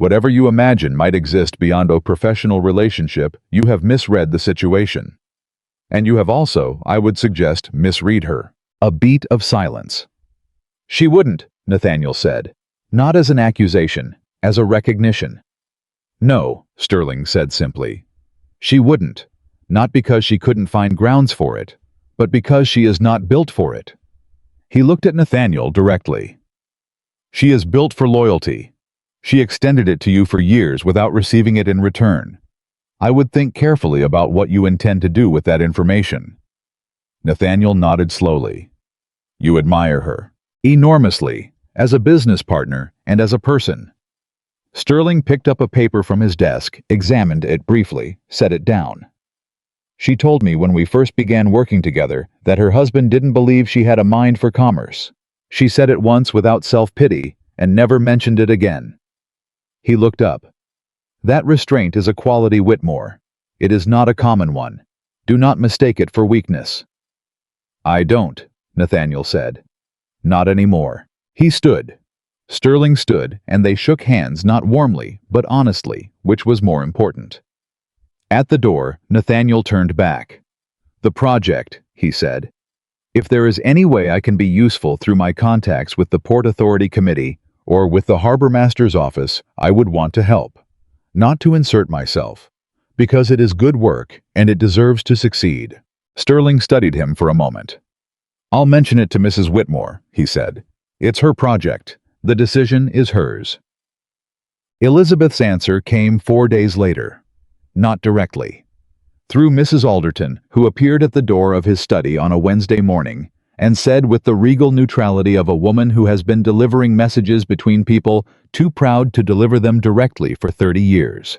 Whatever you imagine might exist beyond a professional relationship, you have misread the situation. And you have also, I would suggest, misread her. A beat of silence. She wouldn't, Nathaniel said. Not as an accusation, as a recognition. No, Sterling said simply. She wouldn't. Not because she couldn't find grounds for it, but because she is not built for it. He looked at Nathaniel directly. She is built for loyalty. She extended it to you for years without receiving it in return. I would think carefully about what you intend to do with that information. Nathaniel nodded slowly. You admire her. Enormously, as a business partner and as a person. Sterling picked up a paper from his desk, examined it briefly, set it down. She told me when we first began working together that her husband didn't believe she had a mind for commerce. She said it once without self-pity and never mentioned it again. He looked up. That restraint is a quality, Whitmore. It is not a common one. Do not mistake it for weakness. I don't, Nathaniel said. Not anymore. He stood. Sterling stood, and they shook hands not warmly, but honestly, which was more important. At the door, Nathaniel turned back. The project, he said. If there is any way I can be useful through my contacts with the Port Authority Committee or with the Harbor Master's office, I would want to help. Not to insert myself, because it is good work and it deserves to succeed. Sterling studied him for a moment. I'll mention it to Mrs. Whitmore, he said. It's her project. The decision is hers. Elizabeth's answer came 4 days later. Not directly. Through Mrs. Alderton, who appeared at the door of his study on a Wednesday morning, and said with the regal neutrality of a woman who has been delivering messages between people too proud to deliver them directly for 30 years.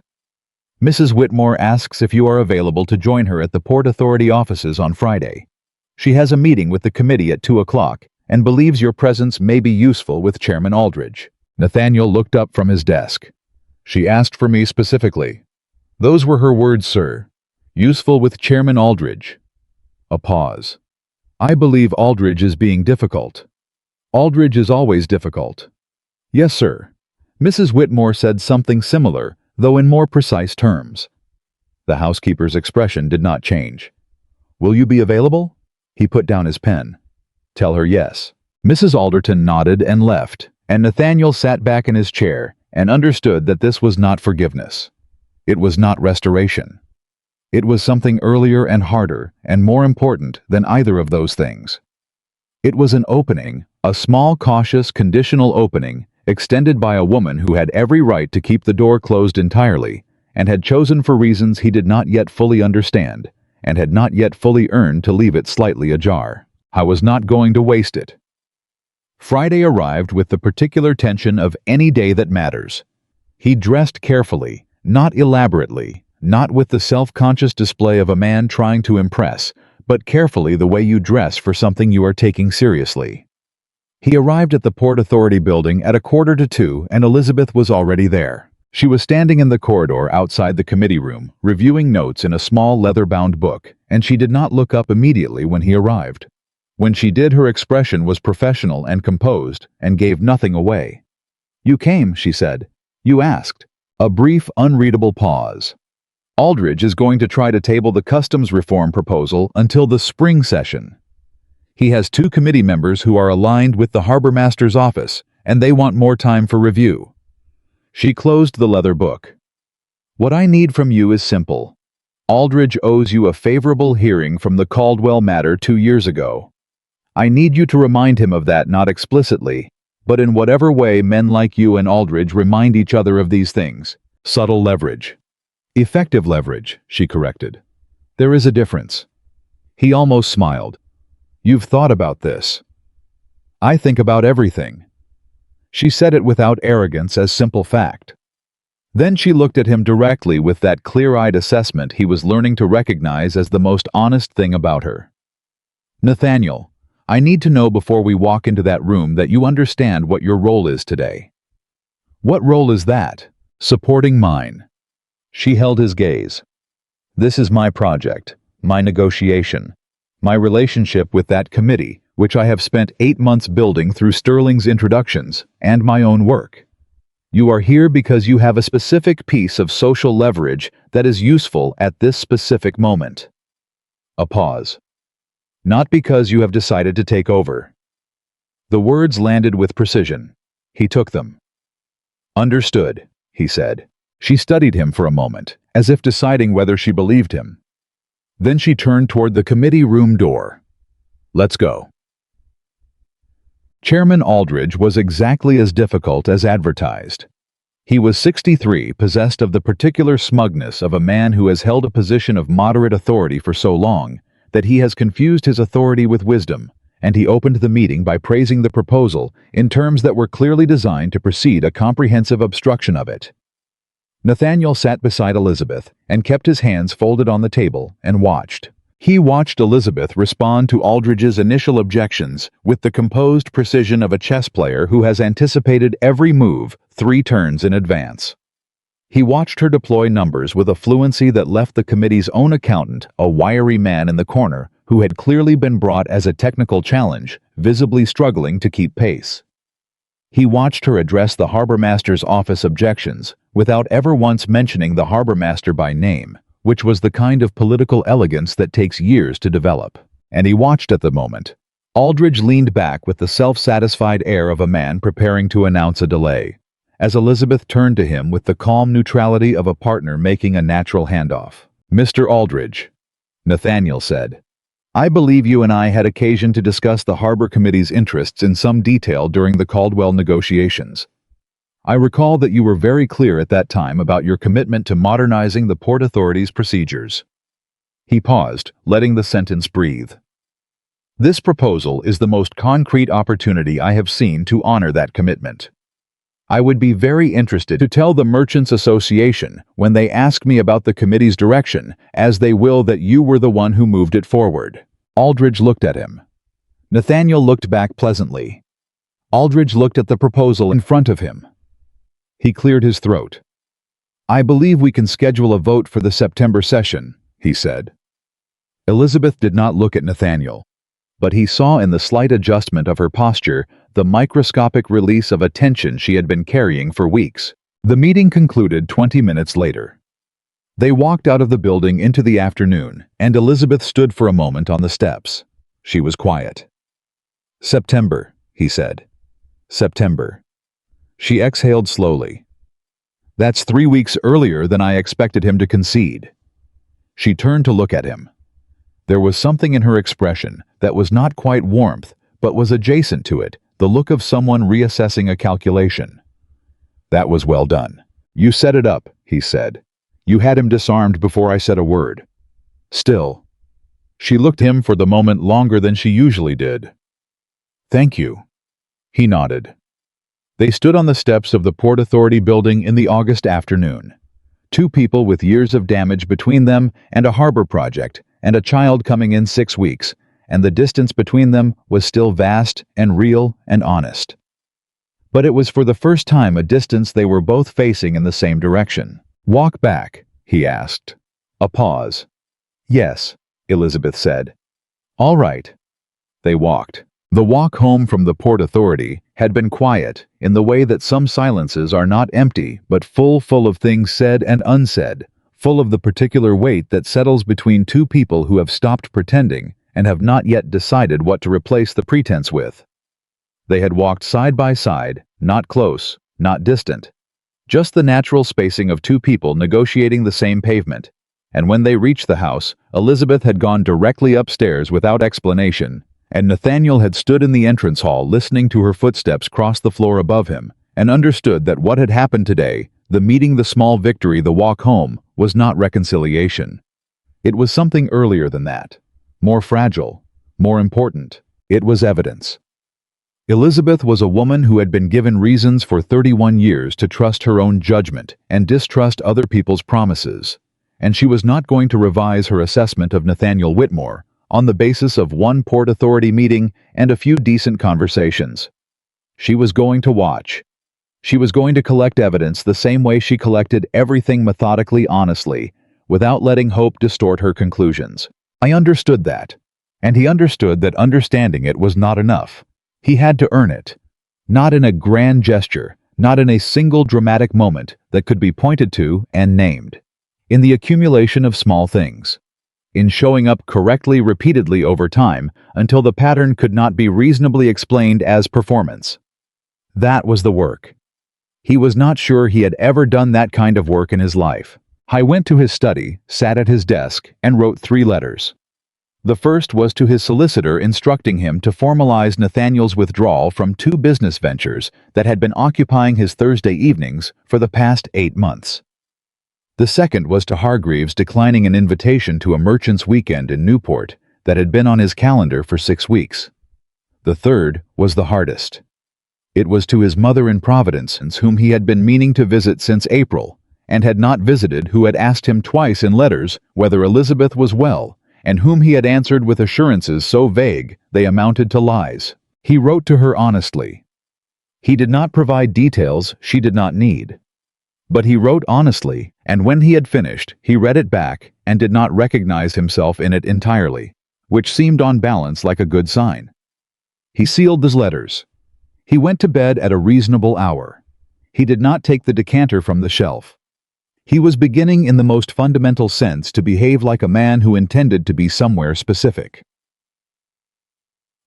Mrs. Whitmore asks if you are available to join her at the Port Authority offices on Friday. She has a meeting with the committee at 2 o'clock and believes your presence may be useful with Chairman Aldridge. Nathaniel looked up from his desk. She asked for me specifically. Those were her words, sir. Useful with Chairman Aldridge. A pause. I believe Aldridge is being difficult. Aldridge is always difficult. Yes, sir. Mrs. Whitmore said something similar, though in more precise terms. The housekeeper's expression did not change. Will you be available? He put down his pen. Tell her yes. Mrs. Alderton nodded and left, and Nathaniel sat back in his chair and understood that this was not forgiveness. It was not restoration. It was something earlier and harder and more important than either of those things. It was an opening, a small, cautious, conditional opening, extended by a woman who had every right to keep the door closed entirely, and had chosen for reasons he did not yet fully understand, and had not yet fully earned to leave it slightly ajar. I was not going to waste it. Friday arrived with the particular tension of any day that matters. He dressed carefully, not elaborately, not with the self-conscious display of a man trying to impress, but carefully the way you dress for something you are taking seriously. He arrived at the Port Authority building at 1:45, and Elizabeth was already there. She was standing in the corridor outside the committee room, reviewing notes in a small leather-bound book, and she did not look up immediately when he arrived. When she did, her expression was professional and composed, and gave nothing away. You came, she said. You asked. A brief, unreadable pause. Aldridge is going to try to table the customs reform proposal until the spring session. He has 2 committee members who are aligned with the Harbor Master's office, and they want more time for review. She closed the leather book. What I need from you is simple. Aldridge owes you a favorable hearing from the Caldwell matter 2 years ago. I need you to remind him of that, not explicitly, but in whatever way men like you and Aldridge remind each other of these things. Subtle leverage. Effective leverage, she corrected. There is a difference. He almost smiled. You've thought about this. I think about everything. She said it without arrogance, as simple fact. Then she looked at him directly with that clear-eyed assessment he was learning to recognize as the most honest thing about her. Nathaniel, I need to know before we walk into that room that you understand what your role is today. What role is that? Supporting mine. She held his gaze. This is my project, my negotiation, my relationship with that committee, which I have spent 8 months building through Sterling's introductions and my own work. You are here because you have a specific piece of social leverage that is useful at this specific moment. A pause. Not because you have decided to take over. The words landed with precision. He took them. Understood, he said. She studied him for a moment, as if deciding whether she believed him. Then she turned toward the committee room door. Let's go. Chairman Aldridge was exactly as difficult as advertised. He was 63, possessed of the particular smugness of a man who has held a position of moderate authority for so long that he has confused his authority with wisdom, and he opened the meeting by praising the proposal in terms that were clearly designed to precede a comprehensive obstruction of it. Nathaniel sat beside Elizabeth and kept his hands folded on the table and watched. He watched Elizabeth respond to Aldridge's initial objections with the composed precision of a chess player who has anticipated every move 3 turns in advance. He watched her deploy numbers with a fluency that left the committee's own accountant, a wiry man in the corner who had clearly been brought as a technical challenge, visibly struggling to keep pace. He watched her address the harbormaster's office objections without ever once mentioning the harbormaster by name, which was the kind of political elegance that takes years to develop. And he watched at the moment. Aldridge leaned back with the self-satisfied air of a man preparing to announce a delay, as Elizabeth turned to him with the calm neutrality of a partner making a natural handoff. "Mr. Aldridge," Nathaniel said, "I believe you and I had occasion to discuss the Harbor Committee's interests in some detail during the Caldwell negotiations. I recall that you were very clear at that time about your commitment to modernizing the Port Authority's procedures." He paused, letting the sentence breathe. "This proposal is the most concrete opportunity I have seen to honor that commitment. I would be very interested to tell the Merchants Association when they ask me about the committee's direction, as they will, that you were the one who moved it forward." Aldridge looked at him. Nathaniel looked back pleasantly. Aldridge looked at the proposal in front of him. He cleared his throat. "I believe we can schedule a vote for the September session," he said. Elizabeth did not look at Nathaniel, but he saw in the slight adjustment of her posture the microscopic release of a tension she had been carrying for weeks. The meeting concluded 20 minutes later. They walked out of the building into the afternoon, and Elizabeth stood for a moment on the steps. She was quiet. "September," he said. "September." She exhaled slowly. "That's 3 weeks earlier than I expected him to concede." She turned to look at him. There was something in her expression that was not quite warmth, but was adjacent to it, the look of someone reassessing a calculation. "That was well done. You set it up," he said. "You had him disarmed before I said a word." Still, she looked at him for the moment longer than she usually did. "Thank you." He nodded. They stood on the steps of the Port Authority building in the August afternoon. 2 people with years of damage between them and a harbor project, and a child coming in 6 weeks, and the distance between them was still vast and real and honest. But it was for the first time a distance they were both facing in the same direction. "Walk back," he asked. A pause. "Yes," Elizabeth said. "All right." They walked. The walk home from the Port Authority had been quiet, in the way that some silences are not empty but full of things said and unsaid, full of the particular weight that settles between 2 people who have stopped pretending and have not yet decided what to replace the pretense with. They had walked side by side, not close, not distant, just the natural spacing of 2 people negotiating the same pavement, and when they reached the house, Elizabeth had gone directly upstairs without explanation, and Nathaniel had stood in the entrance hall listening to her footsteps cross the floor above him, and understood that what had happened today, the meeting, the small victory, the walk home, was not reconciliation. It was something earlier than that. More fragile, more important. It was evidence. Elizabeth was a woman who had been given reasons for 31 years to trust her own judgment and distrust other people's promises, and she was not going to revise her assessment of Nathaniel Whitmore on the basis of one Port Authority meeting and a few decent conversations. She was going to watch. She was going to collect evidence the same way she collected everything, methodically, honestly, without letting hope distort her conclusions. I understood that, and he understood that understanding it was not enough. He had to earn it. Not in a grand gesture, not in a single dramatic moment that could be pointed to and named. In the accumulation of small things. In showing up correctly repeatedly over time until the pattern could not be reasonably explained as performance. That was the work. He was not sure he had ever done that kind of work in his life. I went to his study, sat at his desk, and wrote 3 letters. The first was to his solicitor instructing him to formalize Nathaniel's withdrawal from 2 business ventures that had been occupying his Thursday evenings for the past 8 months. The second was to Hargreaves declining an invitation to a merchant's weekend in Newport that had been on his calendar for 6 weeks. The third was the hardest. It was to his mother in Providence, whom he had been meaning to visit since April, and had not visited, who had asked him twice in letters whether Elizabeth was well, and whom he had answered with assurances so vague they amounted to lies. He wrote to her honestly. He did not provide details she did not need. But he wrote honestly, and when he had finished, he read it back and did not recognize himself in it entirely, which seemed on balance like a good sign. He sealed his letters. He went to bed at a reasonable hour. He did not take the decanter from the shelf. He was beginning in the most fundamental sense to behave like a man who intended to be somewhere specific.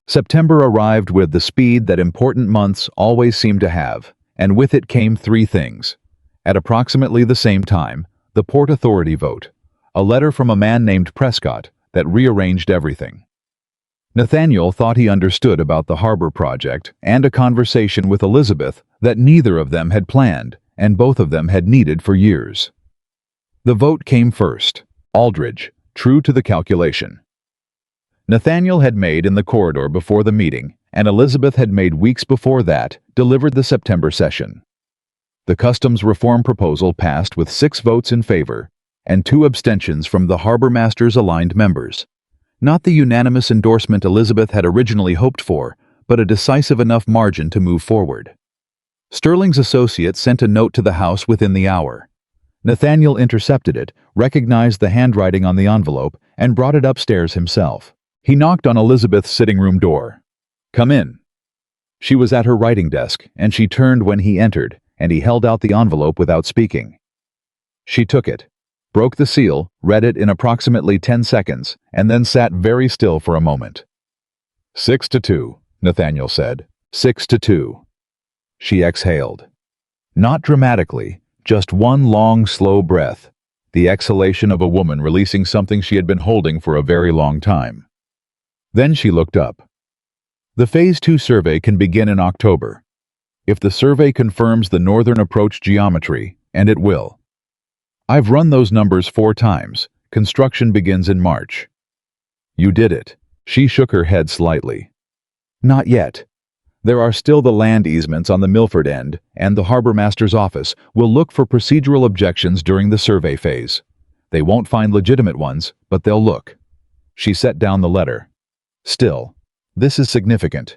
September arrived with the speed that important months always seem to have, and with it came 3 things. At approximately the same time, the Port Authority vote, a letter from a man named Prescott that rearranged everything. Nathaniel thought he understood about the harbor project and a conversation with Elizabeth that neither of them had planned and both of them had needed for years. The vote came first. Aldridge, true to the calculation. Nathaniel had made in the corridor before the meeting, and Elizabeth had made weeks before that, delivered the September session. The customs reform proposal passed with 6 votes in favor and 2 abstentions from the harbor masters aligned members. Not the unanimous endorsement Elizabeth had originally hoped for, but a decisive enough margin to move forward. Sterling's associate sent a note to the house within the hour. Nathaniel intercepted it, recognized the handwriting on the envelope, and brought it upstairs himself. He knocked on Elizabeth's sitting room door. "Come in." She was at her writing desk, and she turned when he entered, and he held out the envelope without speaking. She took it, broke the seal, read it in approximately 10 seconds, and then sat very still for a moment. 6-2, Nathaniel said. 6-2. She exhaled. Not dramatically, just one long, slow breath, the exhalation of a woman releasing something she had been holding for a very long time. Then she looked up. The Phase 2 survey can begin in October. If the survey confirms the northern approach geometry, and it will. I've run those numbers 4 times. Construction begins in March. You did it. She shook her head slightly. Not yet. There are still the land easements on the Milford end, and the harbor master's office will look for procedural objections during the survey phase. They won't find legitimate ones, but they'll look. She set down the letter. Still, this is significant.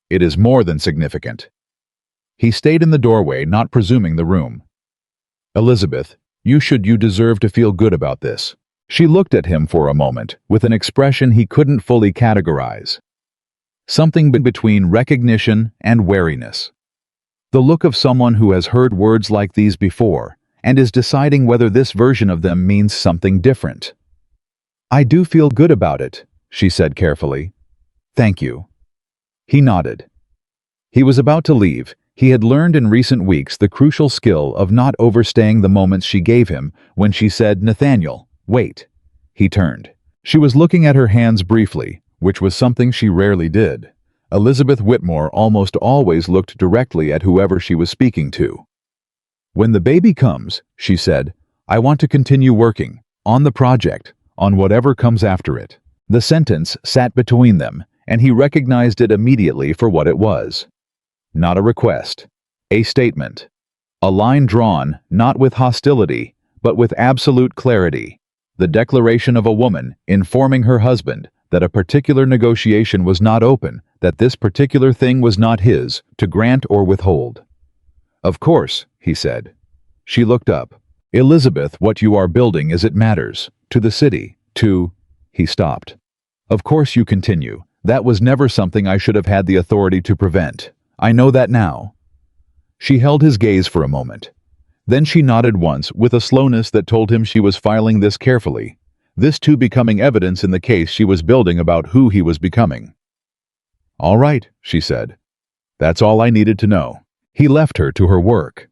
It is more than significant. He stayed in the doorway, not presuming the room. Elizabeth, you deserve to feel good about this. She looked at him for a moment, with an expression he couldn't fully categorize. Something between recognition and wariness. The look of someone who has heard words like these before, and is deciding whether this version of them means something different. I do feel good about it, she said carefully. Thank you. He nodded. He was about to leave. He had learned in recent weeks the crucial skill of not overstaying the moments she gave him when she said, Nathaniel, wait. He turned. She was looking at her hands briefly, which was something she rarely did. Elizabeth Whitmore almost always looked directly at whoever she was speaking to. When the baby comes, she said, I want to continue working, on the project, on whatever comes after it. The sentence sat between them, and he recognized it immediately for what it was. Not a request, a statement. A line drawn, not with hostility, but with absolute clarity. The declaration of a woman informing her husband that a particular negotiation was not open, that this particular thing was not his, to grant or withhold. Of course, he said. She looked up. Elizabeth, what you are building is it matters. To the city, to... He stopped. Of course you continue. That was never something I should have had the authority to prevent. I know that now. She held his gaze for a moment. Then she nodded once with a slowness that told him she was filing this carefully, this too becoming evidence in the case she was building about who he was becoming. "All right," she said. "That's all I needed to know." He left her to her work.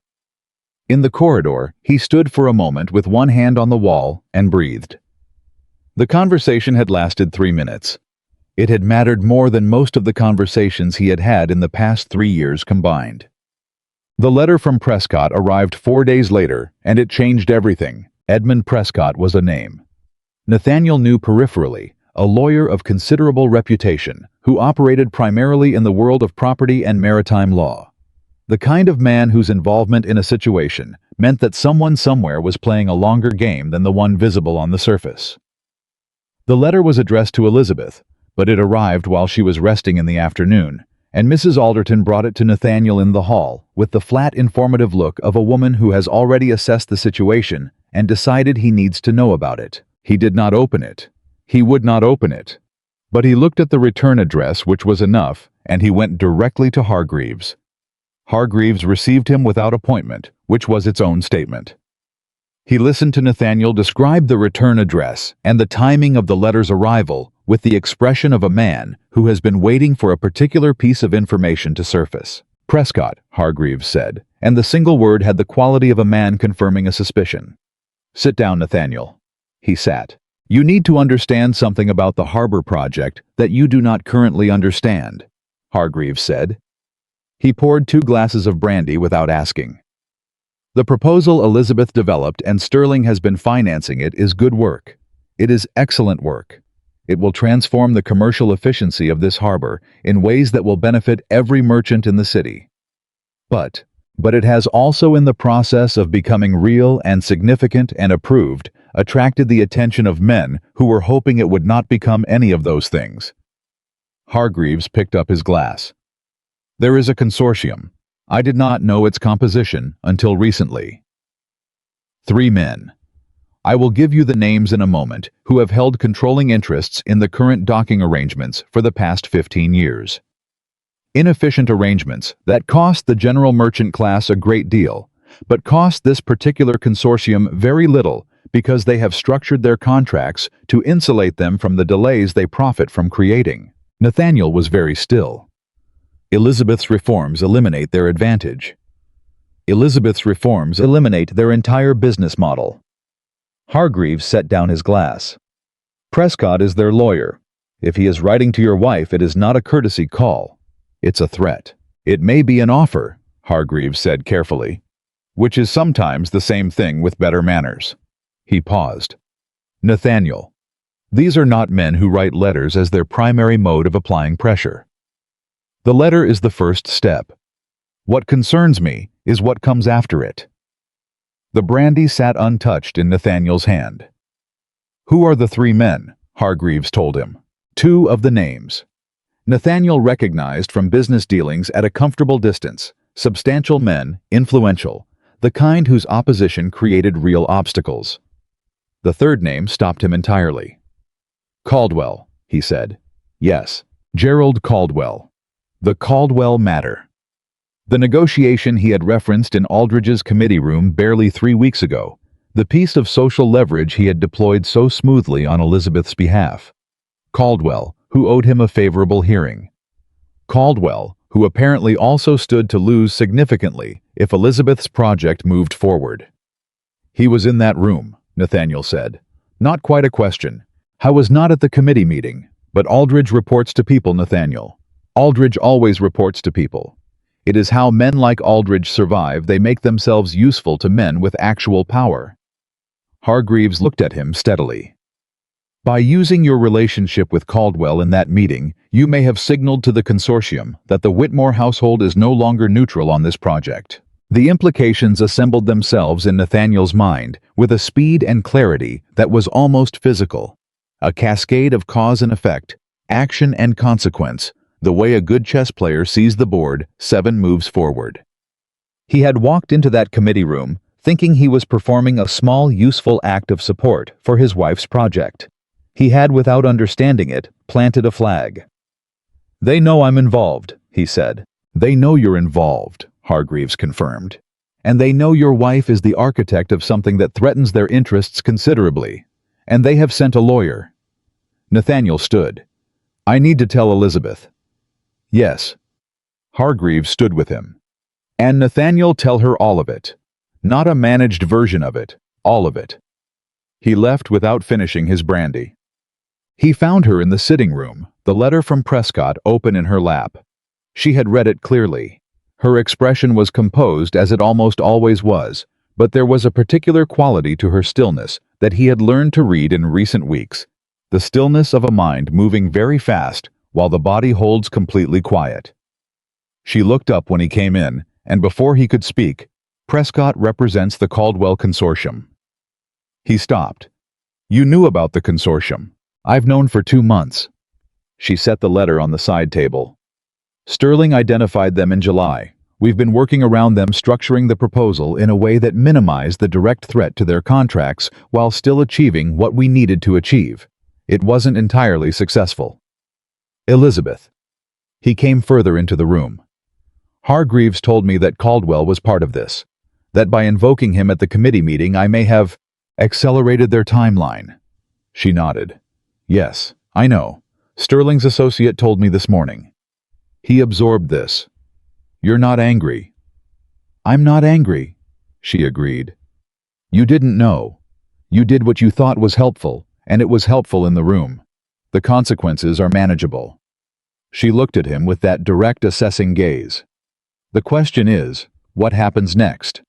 In the corridor, he stood for a moment with one hand on the wall and breathed. The conversation had lasted 3 minutes. It had mattered more than most of the conversations he had had in the past 3 years combined. The letter from Prescott arrived 4 days later, and it changed everything. Edmund Prescott was a name. Nathaniel knew peripherally, a lawyer of considerable reputation, who operated primarily in the world of property and maritime law. The kind of man whose involvement in a situation meant that someone somewhere was playing a longer game than the one visible on the surface. The letter was addressed to Elizabeth, but it arrived while she was resting in the afternoon, and Mrs. Alderton brought it to Nathaniel in the hall with the flat, informative look of a woman who has already assessed the situation and decided he needs to know about it. He did not open it. He would not open it. But he looked at the return address, which was enough, and he went directly to Hargreaves. Hargreaves received him without appointment, which was its own statement. He listened to Nathaniel describe the return address and the timing of the letter's arrival with the expression of a man who has been waiting for a particular piece of information to surface. "Prescott," Hargreaves said, and the single word had the quality of a man confirming a suspicion. "Sit down, Nathaniel." He sat. "You need to understand something about the harbor project that you do not currently understand," Hargreaves said. He poured 2 glasses of brandy without asking. "The proposal Elizabeth developed and Sterling has been financing it is good work. It is excellent work. It will transform the commercial efficiency of this harbor in ways that will benefit every merchant in the city. But it has also, in the process of becoming real and significant and approved, attracted the attention of men who were hoping it would not become any of those things." Hargreaves picked up his glass. "There is a consortium. I did not know its composition until recently. 3 men. I will give you the names in a moment, who have held controlling interests in the current docking arrangements for the past 15 years. Inefficient arrangements that cost the general merchant class a great deal, but cost this particular consortium very little because they have structured their contracts to insulate them from the delays they profit from creating." Nathaniel was very still. "Elizabeth's reforms eliminate their advantage. Elizabeth's reforms eliminate their entire business model." Hargreaves set down his glass. "Prescott is their lawyer. If he is writing to your wife, it is not a courtesy call. It's a threat. It may be an offer," Hargreaves said carefully, "which is sometimes the same thing with better manners." He paused. "Nathaniel, these are not men who write letters as their primary mode of applying pressure. The letter is the first step. What concerns me is what comes after it." The brandy sat untouched in Nathaniel's hand. "Who are the 3 men?" Hargreaves told him. 2 of the names. Nathaniel recognized from business dealings at a comfortable distance, substantial men, influential, the kind whose opposition created real obstacles. The 3rd name stopped him entirely. "Caldwell," he said. "Yes, Gerald Caldwell. The Caldwell matter." The negotiation he had referenced in Aldridge's committee room barely 3 weeks ago, the piece of social leverage he had deployed so smoothly on Elizabeth's behalf. Caldwell, who owed him a favorable hearing. Caldwell, who apparently also stood to lose significantly if Elizabeth's project moved forward. "He was in that room," Nathaniel said. "Not quite a question. I was not at the committee meeting, but Aldridge reports to people, Nathaniel. Aldridge always reports to people. It is how men like Aldridge survive. They make themselves useful to men with actual power." Hargreaves looked at him steadily. "By using your relationship with Caldwell in that meeting, you may have signaled to the consortium that the Whitmore household is no longer neutral on this project." The implications assembled themselves in Nathaniel's mind with a speed and clarity that was almost physical. A cascade of cause and effect, action and consequence, the way a good chess player sees the board 7 moves forward. He had walked into that committee room thinking he was performing a small, useful act of support for his wife's project. He had, without understanding it, planted a flag. "They know I'm involved," he said. "They know you're involved," Hargreaves confirmed. And they know your wife is the architect of something that threatens their interests considerably. And they have sent a lawyer. Nathaniel stood. I need to tell Elizabeth. Yes. Hargreaves stood with him. And Nathaniel, tell her all of it. Not a managed version of it, all of it. He left without finishing his brandy. He found her in the sitting room, the letter from Prescott open in her lap. She had read it clearly. Her expression was composed as it almost always was, but there was a particular quality to her stillness that he had learned to read in recent weeks, the stillness of a mind moving very fast while the body holds completely quiet. She looked up when he came in, and before he could speak, Prescott represents the Caldwell Consortium. He stopped. You knew about the consortium. I've known for 2 months. She set the letter on the side table. Sterling identified them in July. We've been working around them, structuring the proposal in a way that minimized the direct threat to their contracts while still achieving what we needed to achieve. It wasn't entirely successful. Elizabeth. He came further into the room. Hargreaves told me that Caldwell was part of this, that by invoking him at the committee meeting I may have accelerated their timeline. She nodded. Yes, I know. Sterling's associate told me this morning. He absorbed this. You're not angry. I'm not angry, she agreed. You didn't know. You did what you thought was helpful, and it was helpful in the room. The consequences are manageable. She looked at him with that direct, assessing gaze. The question is, what happens next?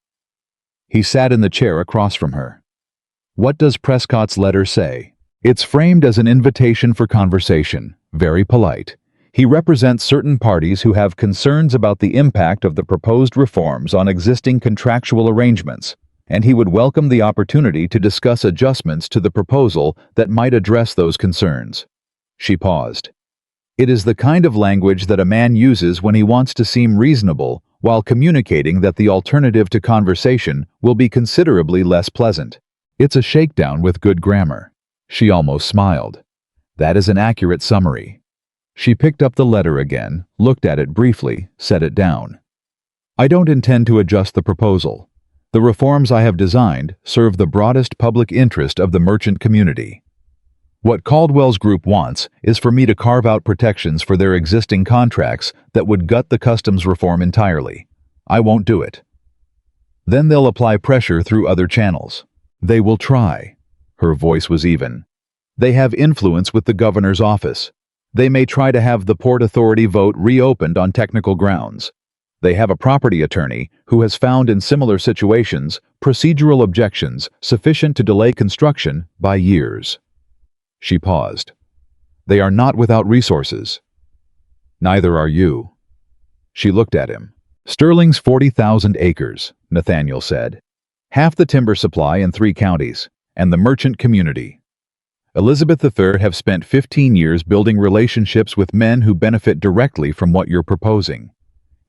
He sat in the chair across from her. What does Prescott's letter say? It's framed as an invitation for conversation, very polite. He represents certain parties who have concerns about the impact of the proposed reforms on existing contractual arrangements, and he would welcome the opportunity to discuss adjustments to the proposal that might address those concerns. She paused. It is the kind of language that a man uses when he wants to seem reasonable while communicating that the alternative to conversation will be considerably less pleasant. It's a shakedown with good grammar. She almost smiled. That is an accurate summary. She picked up the letter again, looked at it briefly, set it down. I don't intend to adjust the proposal. The reforms I have designed serve the broadest public interest of the merchant community. What Caldwell's group wants is for me to carve out protections for their existing contracts that would gut the customs reform entirely. I won't do it. Then they'll apply pressure through other channels. They will try. Her voice was even. They have influence with the governor's office. They may try to have the Port Authority vote reopened on technical grounds. They have a property attorney who has found in similar situations procedural objections sufficient to delay construction by years. She paused. They are not without resources. Neither are you. She looked at him. Sterling's 40,000 acres, Nathaniel said. Half the timber supply in 3 counties, and the merchant community. Elizabeth III have spent 15 years building relationships with men who benefit directly from what you're proposing.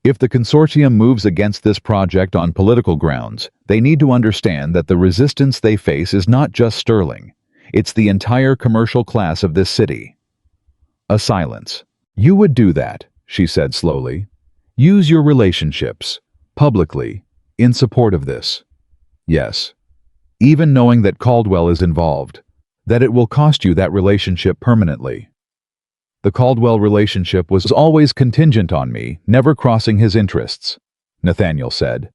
If the consortium moves against this project on political grounds, they need to understand that the resistance they face is not just Sterling. It's the entire commercial class of this city. A silence. You would do that, she said slowly. Use your relationships, publicly, in support of this. Yes. Even knowing that Caldwell is involved, that it will cost you that relationship permanently. The Caldwell relationship was always contingent on me never crossing his interests, Nathaniel said.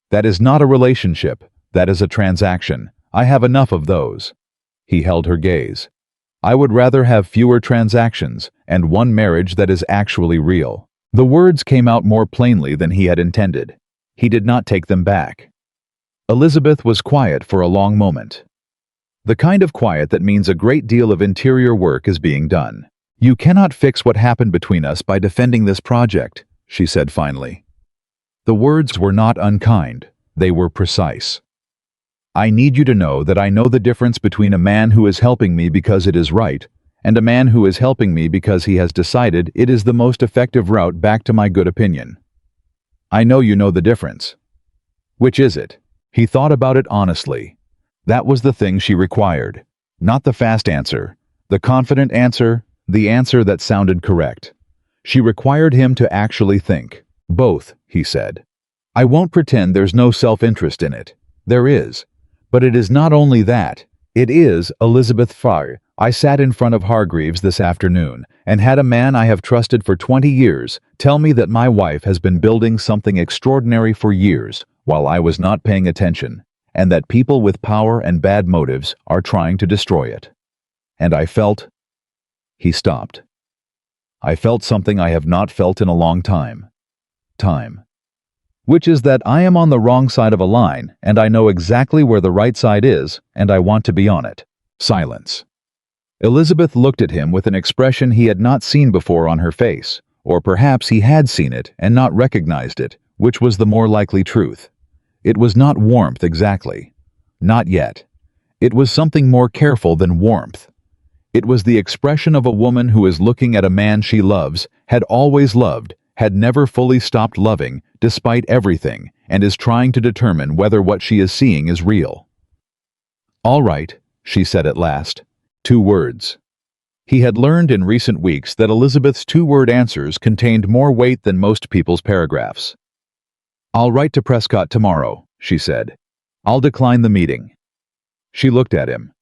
That is not a relationship, that is a transaction. I have enough of those. He held her gaze. I would rather have fewer transactions and one marriage that is actually real. The words came out more plainly than he had intended. He did not take them back. Elizabeth was quiet for a long moment. The kind of quiet that means a great deal of interior work is being done. You cannot fix what happened between us by defending this project, she said finally. The words were not unkind. They were precise. I need you to know that I know the difference between a man who is helping me because it is right and a man who is helping me because he has decided it is the most effective route back to my good opinion. I know you know the difference. Which is it? He thought about it honestly. That was the thing she required. Not the fast answer, the confident answer, the answer that sounded correct. She required him to actually think. Both, he said. I won't pretend there's no self-interest in it. There is. But it is not only that. It is Elizabeth Farr. I sat in front of Hargreaves this afternoon and had a man I have trusted for 20 years tell me that my wife has been building something extraordinary for years while I was not paying attention, and that people with power and bad motives are trying to destroy it. And I felt... He stopped. I felt something I have not felt in a long time. Which is that I am on the wrong side of a line, and I know exactly where the right side is, and I want to be on it. Silence. Elizabeth looked at him with an expression he had not seen before on her face, or perhaps he had seen it and not recognized it, which was the more likely truth. It was not warmth exactly. Not yet. It was something more careful than warmth. It was the expression of a woman who is looking at a man she loves, had always loved, had never fully stopped loving, despite everything, and is trying to determine whether what she is seeing is real. "All right," she said at last. 2 words. He had learned in recent weeks that Elizabeth's 2-word answers contained more weight than most people's paragraphs. "I'll write to Prescott tomorrow," she said. "I'll decline the meeting." She looked at him.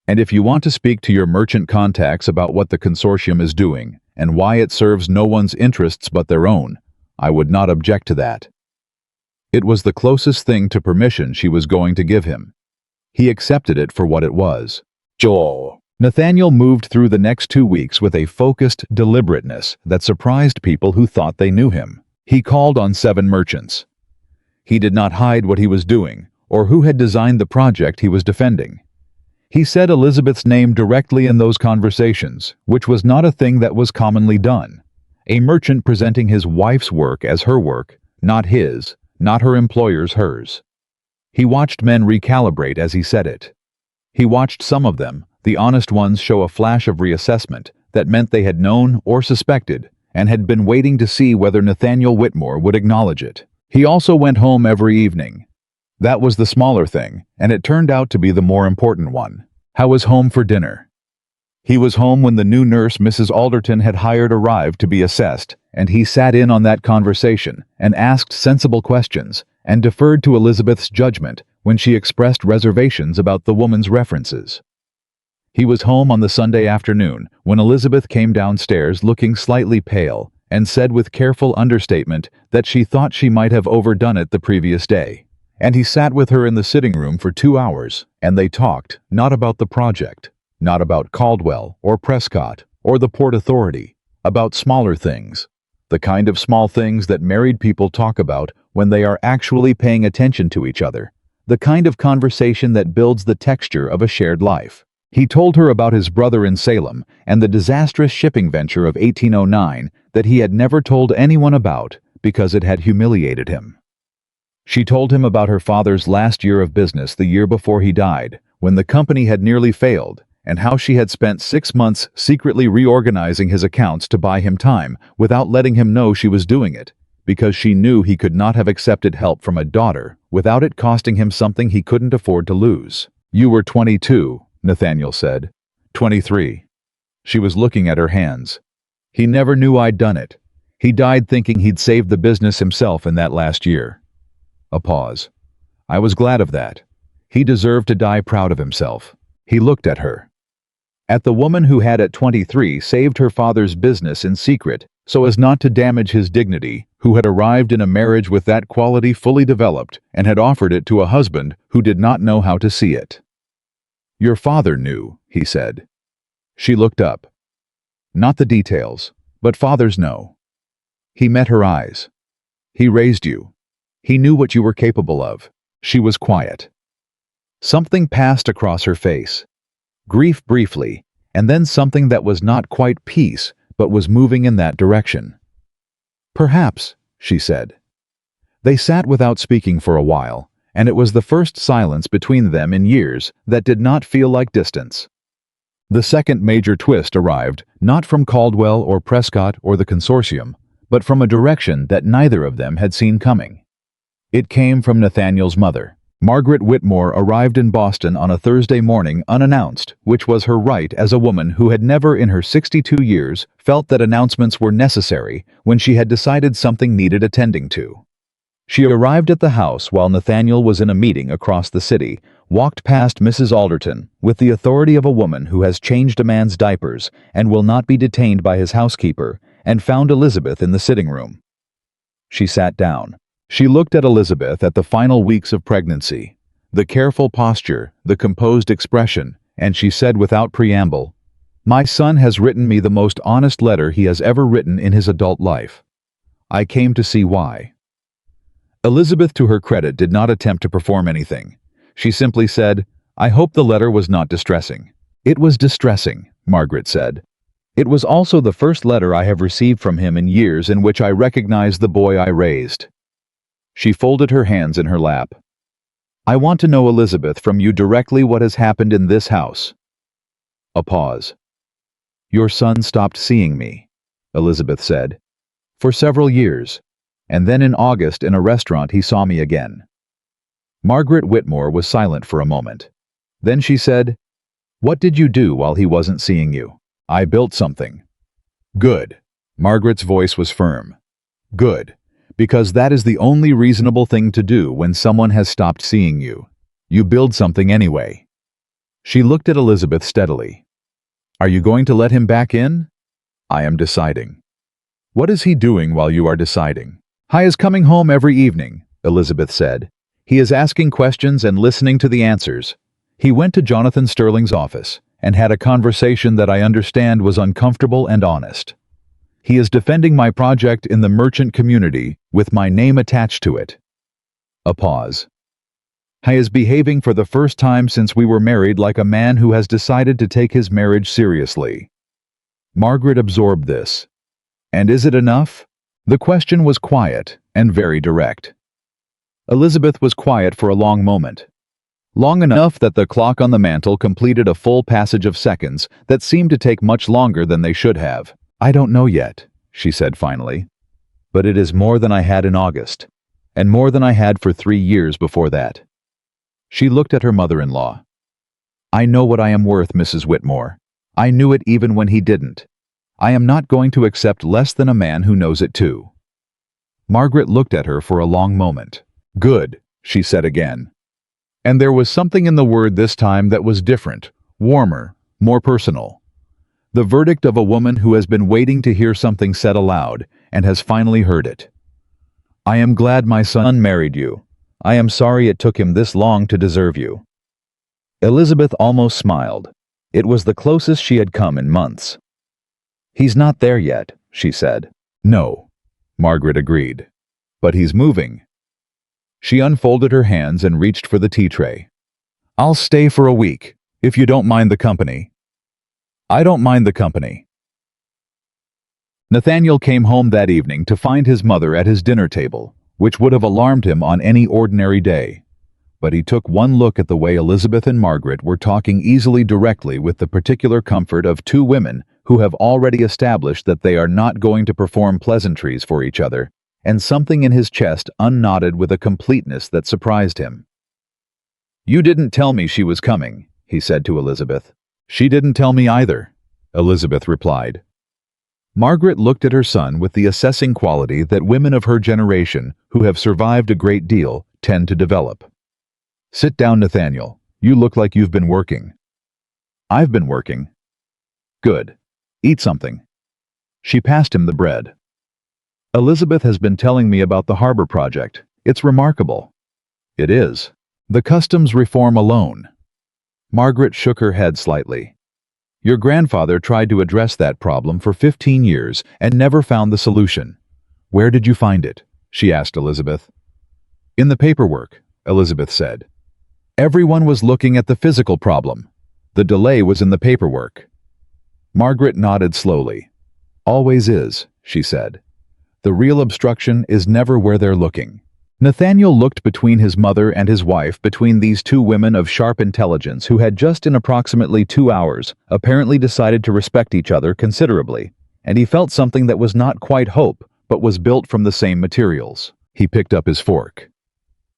"And if you want to speak to your merchant contacts about what the consortium is doing, and why it serves no one's interests but their own, I would not object to that." It was the closest thing to permission she was going to give him. He accepted it for what it was. Joel. Nathaniel moved through the next 2 weeks with a focused deliberateness that surprised people who thought they knew him. He called on 7 merchants. He did not hide what he was doing, or who had designed the project he was defending. He said Elizabeth's name directly in those conversations, which was not a thing that was commonly done. A merchant presenting his wife's work as her work, not his, not her employer's hers. He watched men recalibrate as he said it. He watched some of them, the honest ones, show a flash of reassessment that meant they had known or suspected and had been waiting to see whether Nathaniel Whitmore would acknowledge it. He also went home every evening. That was the smaller thing, and it turned out to be the more important one. How was home for dinner? He was home when the new nurse Mrs. Alderton had hired arrived to be assessed, and he sat in on that conversation and asked sensible questions and deferred to Elizabeth's judgment when she expressed reservations about the woman's references. He was home on the Sunday afternoon when Elizabeth came downstairs looking slightly pale and said with careful understatement that she thought she might have overdone it the previous day. And he sat with her in the sitting room for 2 hours, and they talked not about the project, not about Caldwell or Prescott or the Port Authority, about smaller things, the kind of small things that married people talk about when they are actually paying attention to each other, the kind of conversation that builds the texture of a shared life. He told her about his brother in Salem and the disastrous shipping venture of 1809 that he had never told anyone about because it had humiliated him. She told him about her father's last year of business the year before he died, when the company had nearly failed, and how she had spent 6 months secretly reorganizing his accounts to buy him time without letting him know she was doing it, because she knew he could not have accepted help from a daughter without it costing him something he couldn't afford to lose. "You were 22, Nathaniel said. 23. She was looking at her hands. "He never knew I'd done it. He died thinking he'd saved the business himself in that last year." A pause. "I was glad of that. He deserved to die proud of himself." He looked at her. At the woman who had at 23 saved her father's business in secret so as not to damage his dignity, who had arrived in a marriage with that quality fully developed and had offered it to a husband who did not know how to see it. "Your father knew," he said. She looked up. "Not the details, but fathers know." He met her eyes. "He raised you. He knew what you were capable of." She was quiet. Something passed across her face. Grief briefly, and then something that was not quite peace, but was moving in that direction. "Perhaps," she said. They sat without speaking for a while, and it was the first silence between them in years that did not feel like distance. The second major twist arrived, not from Caldwell or Prescott or the consortium, but from a direction that neither of them had seen coming. It came from Nathaniel's mother. Margaret Whitmore arrived in Boston on a Thursday morning unannounced, which was her right as a woman who had never in her 62 years felt that announcements were necessary when she had decided something needed attending to. She arrived at the house while Nathaniel was in a meeting across the city, walked past Mrs. Alderton with the authority of a woman who has changed a man's diapers and will not be detained by his housekeeper, and found Elizabeth in the sitting room. She sat down. She looked at Elizabeth at the final weeks of pregnancy, the careful posture, the composed expression, and she said without preamble, "My son has written me the most honest letter he has ever written in his adult life. I came to see why." Elizabeth, to her credit, did not attempt to perform anything. She simply said, "I hope the letter was not distressing." "It was distressing," Margaret said. "It was also the first letter I have received from him in years in which I recognized the boy I raised." She folded her hands in her lap. "I want to know, Elizabeth, from you directly what has happened in this house." A pause. "Your son stopped seeing me," Elizabeth said, "for several years, and then in August in a restaurant he saw me again." Margaret Whitmore was silent for a moment. Then she said, "What did you do while he wasn't seeing you?" "I built something." "Good." Margaret's voice was firm. "Good. Because that is the only reasonable thing to do when someone has stopped seeing you. You build something anyway." She looked at Elizabeth steadily. "Are you going to let him back in?" "I am deciding." "What is he doing while you are deciding?" "He is coming home every evening," Elizabeth said. "He is asking questions and listening to the answers. He went to Jonathan Sterling's office and had a conversation that I understand was uncomfortable and honest. He is defending my project in the merchant community with my name attached to it." A pause. "He is behaving for the first time since we were married like a man who has decided to take his marriage seriously." Margaret absorbed this. "And is it enough?" The question was quiet and very direct. Elizabeth was quiet for a long moment. Long enough that the clock on the mantel completed a full passage of seconds that seemed to take much longer than they should have. "I don't know yet," she said finally. "But it is more than I had in August, and more than I had for 3 years before that." She looked at her mother-in-law. "I know what I am worth, Mrs. Whitmore. I knew it even when he didn't. I am not going to accept less than a man who knows it too." Margaret looked at her for a long moment. "Good," she said again. And there was something in the word this time that was different, warmer, more personal. The verdict of a woman who has been waiting to hear something said aloud and has finally heard it. "I am glad my son married you. I am sorry it took him this long to deserve you." Elizabeth almost smiled. It was the closest she had come in months. "He's not there yet," she said. "No," Margaret agreed. "But he's moving." She unfolded her hands and reached for the tea tray. "I'll stay for a week, if you don't mind the company." "I don't mind the company." Nathaniel came home that evening to find his mother at his dinner table, which would have alarmed him on any ordinary day. But he took one look at the way Elizabeth and Margaret were talking easily directly with the particular comfort of two women who have already established that they are not going to perform pleasantries for each other, and something in his chest unknotted with a completeness that surprised him. "You didn't tell me she was coming," he said to Elizabeth. "She didn't tell me either," Elizabeth replied. Margaret looked at her son with the assessing quality that women of her generation who have survived a great deal tend to develop. "Sit down, Nathaniel. You look like you've been working." "I've been working." "Good. Eat something." She passed him the bread. "Elizabeth has been telling me about the harbor project. It's remarkable." "It is. The customs reform alone." Margaret shook her head slightly. "Your grandfather tried to address that problem for 15 years and never found the solution." "Where did you find it?" she asked Elizabeth. "In the paperwork," Elizabeth said. "Everyone was looking at the physical problem. The delay was in the paperwork." Margaret nodded slowly. "Always is," she said. "The real obstruction is never where they're looking." Nathaniel looked between his mother and his wife, between these two women of sharp intelligence who had just in approximately 2 hours apparently decided to respect each other considerably, and he felt something that was not quite hope, but was built from the same materials. He picked up his fork.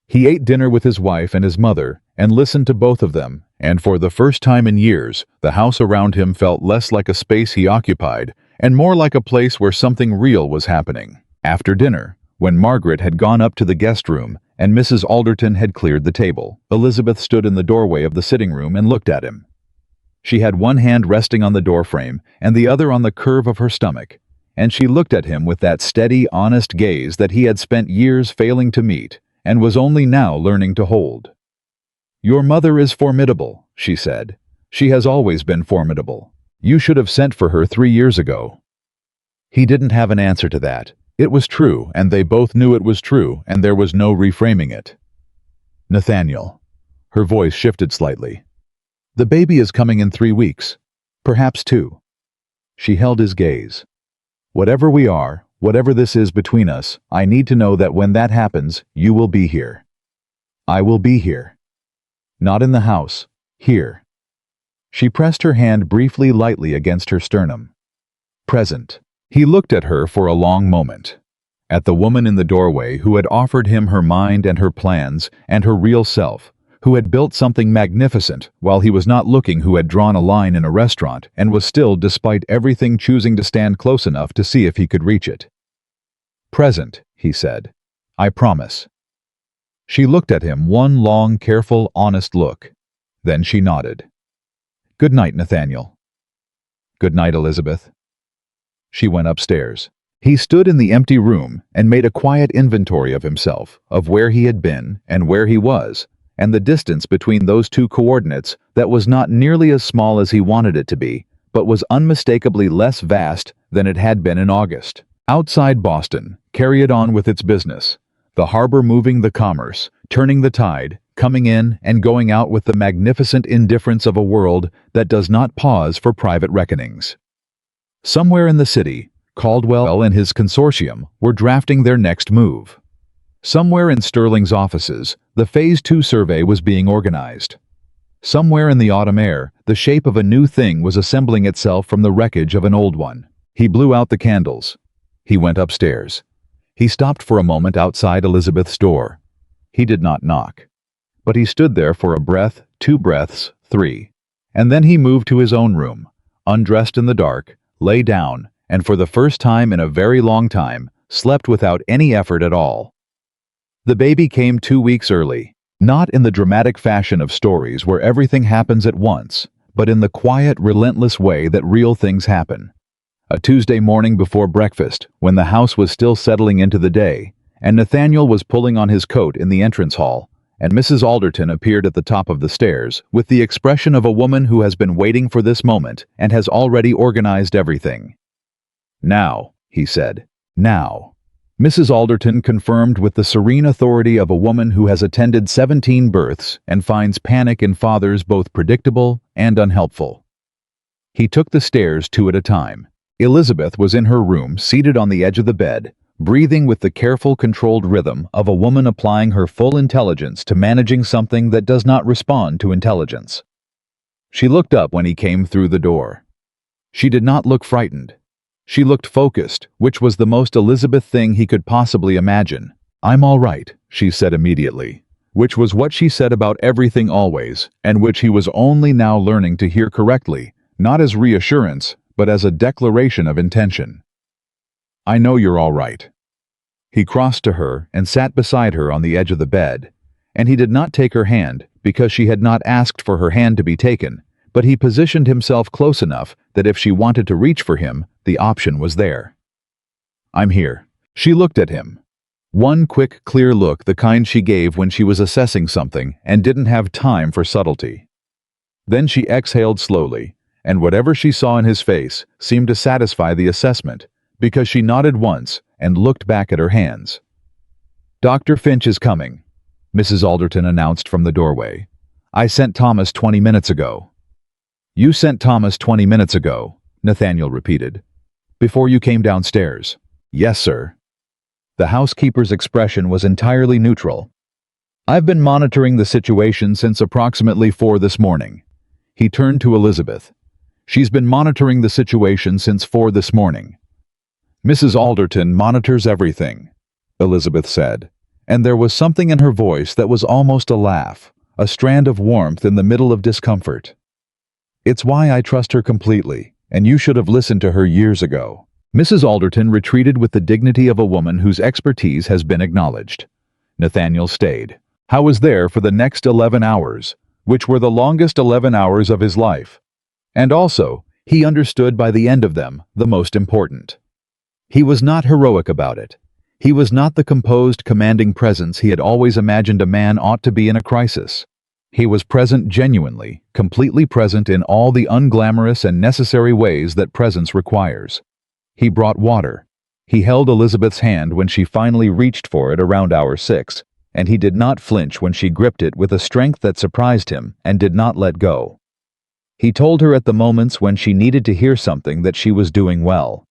He ate dinner with his wife and his mother and listened to both of them, and for the first time in years, the house around him felt less like a space he occupied and more like a place where something real was happening. After dinner, When Margaret had gone up to the guest room and Mrs. Alderton had cleared the table, Elizabeth stood in the doorway of the sitting room and looked at him. She had one hand resting on the doorframe and the other on the curve of her stomach, and she looked at him with that steady, honest gaze that he had spent years failing to meet and was only now learning to hold. "Your mother is formidable," she said. "She has always been formidable. You should have sent for her 3 years ago." He didn't have an answer to that. It was true, and they both knew it was true, and there was no reframing it. "Nathaniel." Her voice shifted slightly. "The baby is coming in 3 weeks. Perhaps 2. She held his gaze. "Whatever we are, whatever this is between us, I need to know that when that happens, you will be here. I will be here. Not in the house, here." She pressed her hand briefly lightly against her sternum. Present. He looked at her for a long moment. At the woman in the doorway who had offered him her mind and her plans and her real self, who had built something magnificent while he was not looking, who had drawn a line in a restaurant and was still, despite everything, choosing to stand close enough to see if he could reach it. "Present," he said. "I promise." She looked at him, one long, careful, honest look. Then she nodded. "Good night, Nathaniel." "Good night, Elizabeth." She went upstairs. He stood in the empty room and made a quiet inventory of himself, of where he had been and where he was, and the distance between those two coordinates that was not nearly as small as he wanted it to be, but was unmistakably less vast than it had been in August. Outside Boston, carried on with its business, the harbor moving the commerce, turning the tide, coming in and going out with the magnificent indifference of a world that does not pause for private reckonings. Somewhere in the city, Caldwell and his consortium were drafting their next move. Somewhere in Sterling's offices, the Phase 2 survey was being organized. Somewhere in the autumn air, the shape of a new thing was assembling itself from the wreckage of an old one. He blew out the candles. He went upstairs. He stopped for a moment outside Elizabeth's door. He did not knock. But he stood there for a breath, 2 breaths, 3. And then he moved to his own room, undressed in the dark, lay down, and for the first time in a very long time, slept without any effort at all. The baby came 2 weeks early, not in the dramatic fashion of stories where everything happens at once, but in the quiet, relentless way that real things happen. A Tuesday morning before breakfast, when the house was still settling into the day, and Nathaniel was pulling on his coat in the entrance hall, and Mrs. Alderton appeared at the top of the stairs with the expression of a woman who has been waiting for this moment and has already organized everything. "Now," he said. "Now." Mrs. Alderton confirmed with the serene authority of a woman who has attended 17 births and finds panic in fathers both predictable and unhelpful. He took the stairs 2 at a time. Elizabeth was in her room, seated on the edge of the bed, breathing with the careful, controlled rhythm of a woman applying her full intelligence to managing something that does not respond to intelligence. She looked up when he came through the door. She did not look frightened. She looked focused, which was the most Elizabeth thing he could possibly imagine. "I'm all right," she said immediately, which was what she said about everything always, and which he was only now learning to hear correctly, not as reassurance, but as a declaration of intention. "I know you're all right." He crossed to her and sat beside her on the edge of the bed, and he did not take her hand because she had not asked for her hand to be taken, but he positioned himself close enough that if she wanted to reach for him, the option was there. "I'm here." She looked at him. One quick, clear look, the kind she gave when she was assessing something and didn't have time for subtlety. Then she exhaled slowly, and whatever she saw in his face seemed to satisfy the assessment, because she nodded once and looked back at her hands. "Dr. Finch is coming," Mrs. Alderton announced from the doorway. "I sent Thomas 20 minutes ago." "You sent Thomas 20 minutes ago," Nathaniel repeated. "Before you came downstairs." "Yes, sir." The housekeeper's expression was entirely neutral. "I've been monitoring the situation since approximately 4 this morning." He turned to Elizabeth. "She's been monitoring the situation since 4 this morning." "Mrs. Alderton monitors everything," Elizabeth said, and there was something in her voice that was almost a laugh, a strand of warmth in the middle of discomfort. "It's why I trust her completely, and you should have listened to her years ago." Mrs. Alderton retreated with the dignity of a woman whose expertise has been acknowledged. Nathaniel stayed. How was there for the next 11 hours, which were the longest 11 hours of his life. And also, he understood by the end of them the most important. He was not heroic about it. He was not the composed, commanding presence he had always imagined a man ought to be in a crisis. He was present genuinely, completely present in all the unglamorous and necessary ways that presence requires. He brought water. He held Elizabeth's hand when she finally reached for it around hour 6, and he did not flinch when she gripped it with a strength that surprised him and did not let go. He told her at the moments when she needed to hear something that she was doing well.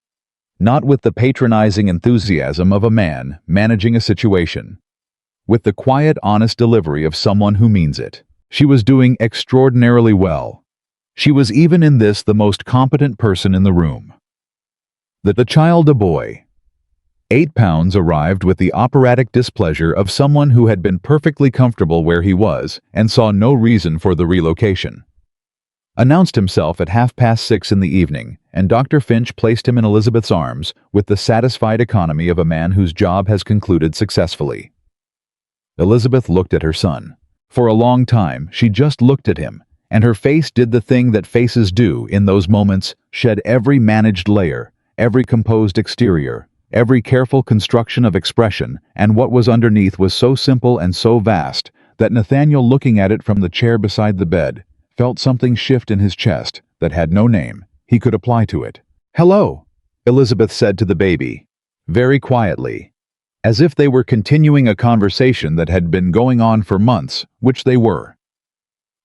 Not with the patronizing enthusiasm of a man managing a situation. With the quiet, honest delivery of someone who means it. She was doing extraordinarily well. She was even in this the most competent person in the room. The child, a boy. 8 pounds, arrived with the operatic displeasure of someone who had been perfectly comfortable where he was and saw no reason for the relocation. Announced himself at 6:30 in the evening, and Dr. Finch placed him in Elizabeth's arms with the satisfied economy of a man whose job has concluded successfully. Elizabeth looked at her son. For a long time, she just looked at him, and her face did the thing that faces do in those moments, shed every managed layer, every composed exterior, every careful construction of expression, and what was underneath was so simple and so vast that Nathaniel, looking at it from the chair beside the bed, felt something shift in his chest that had no name he could apply to it. "Hello," Elizabeth said to the baby, very quietly, as if they were continuing a conversation that had been going on for months, which they were.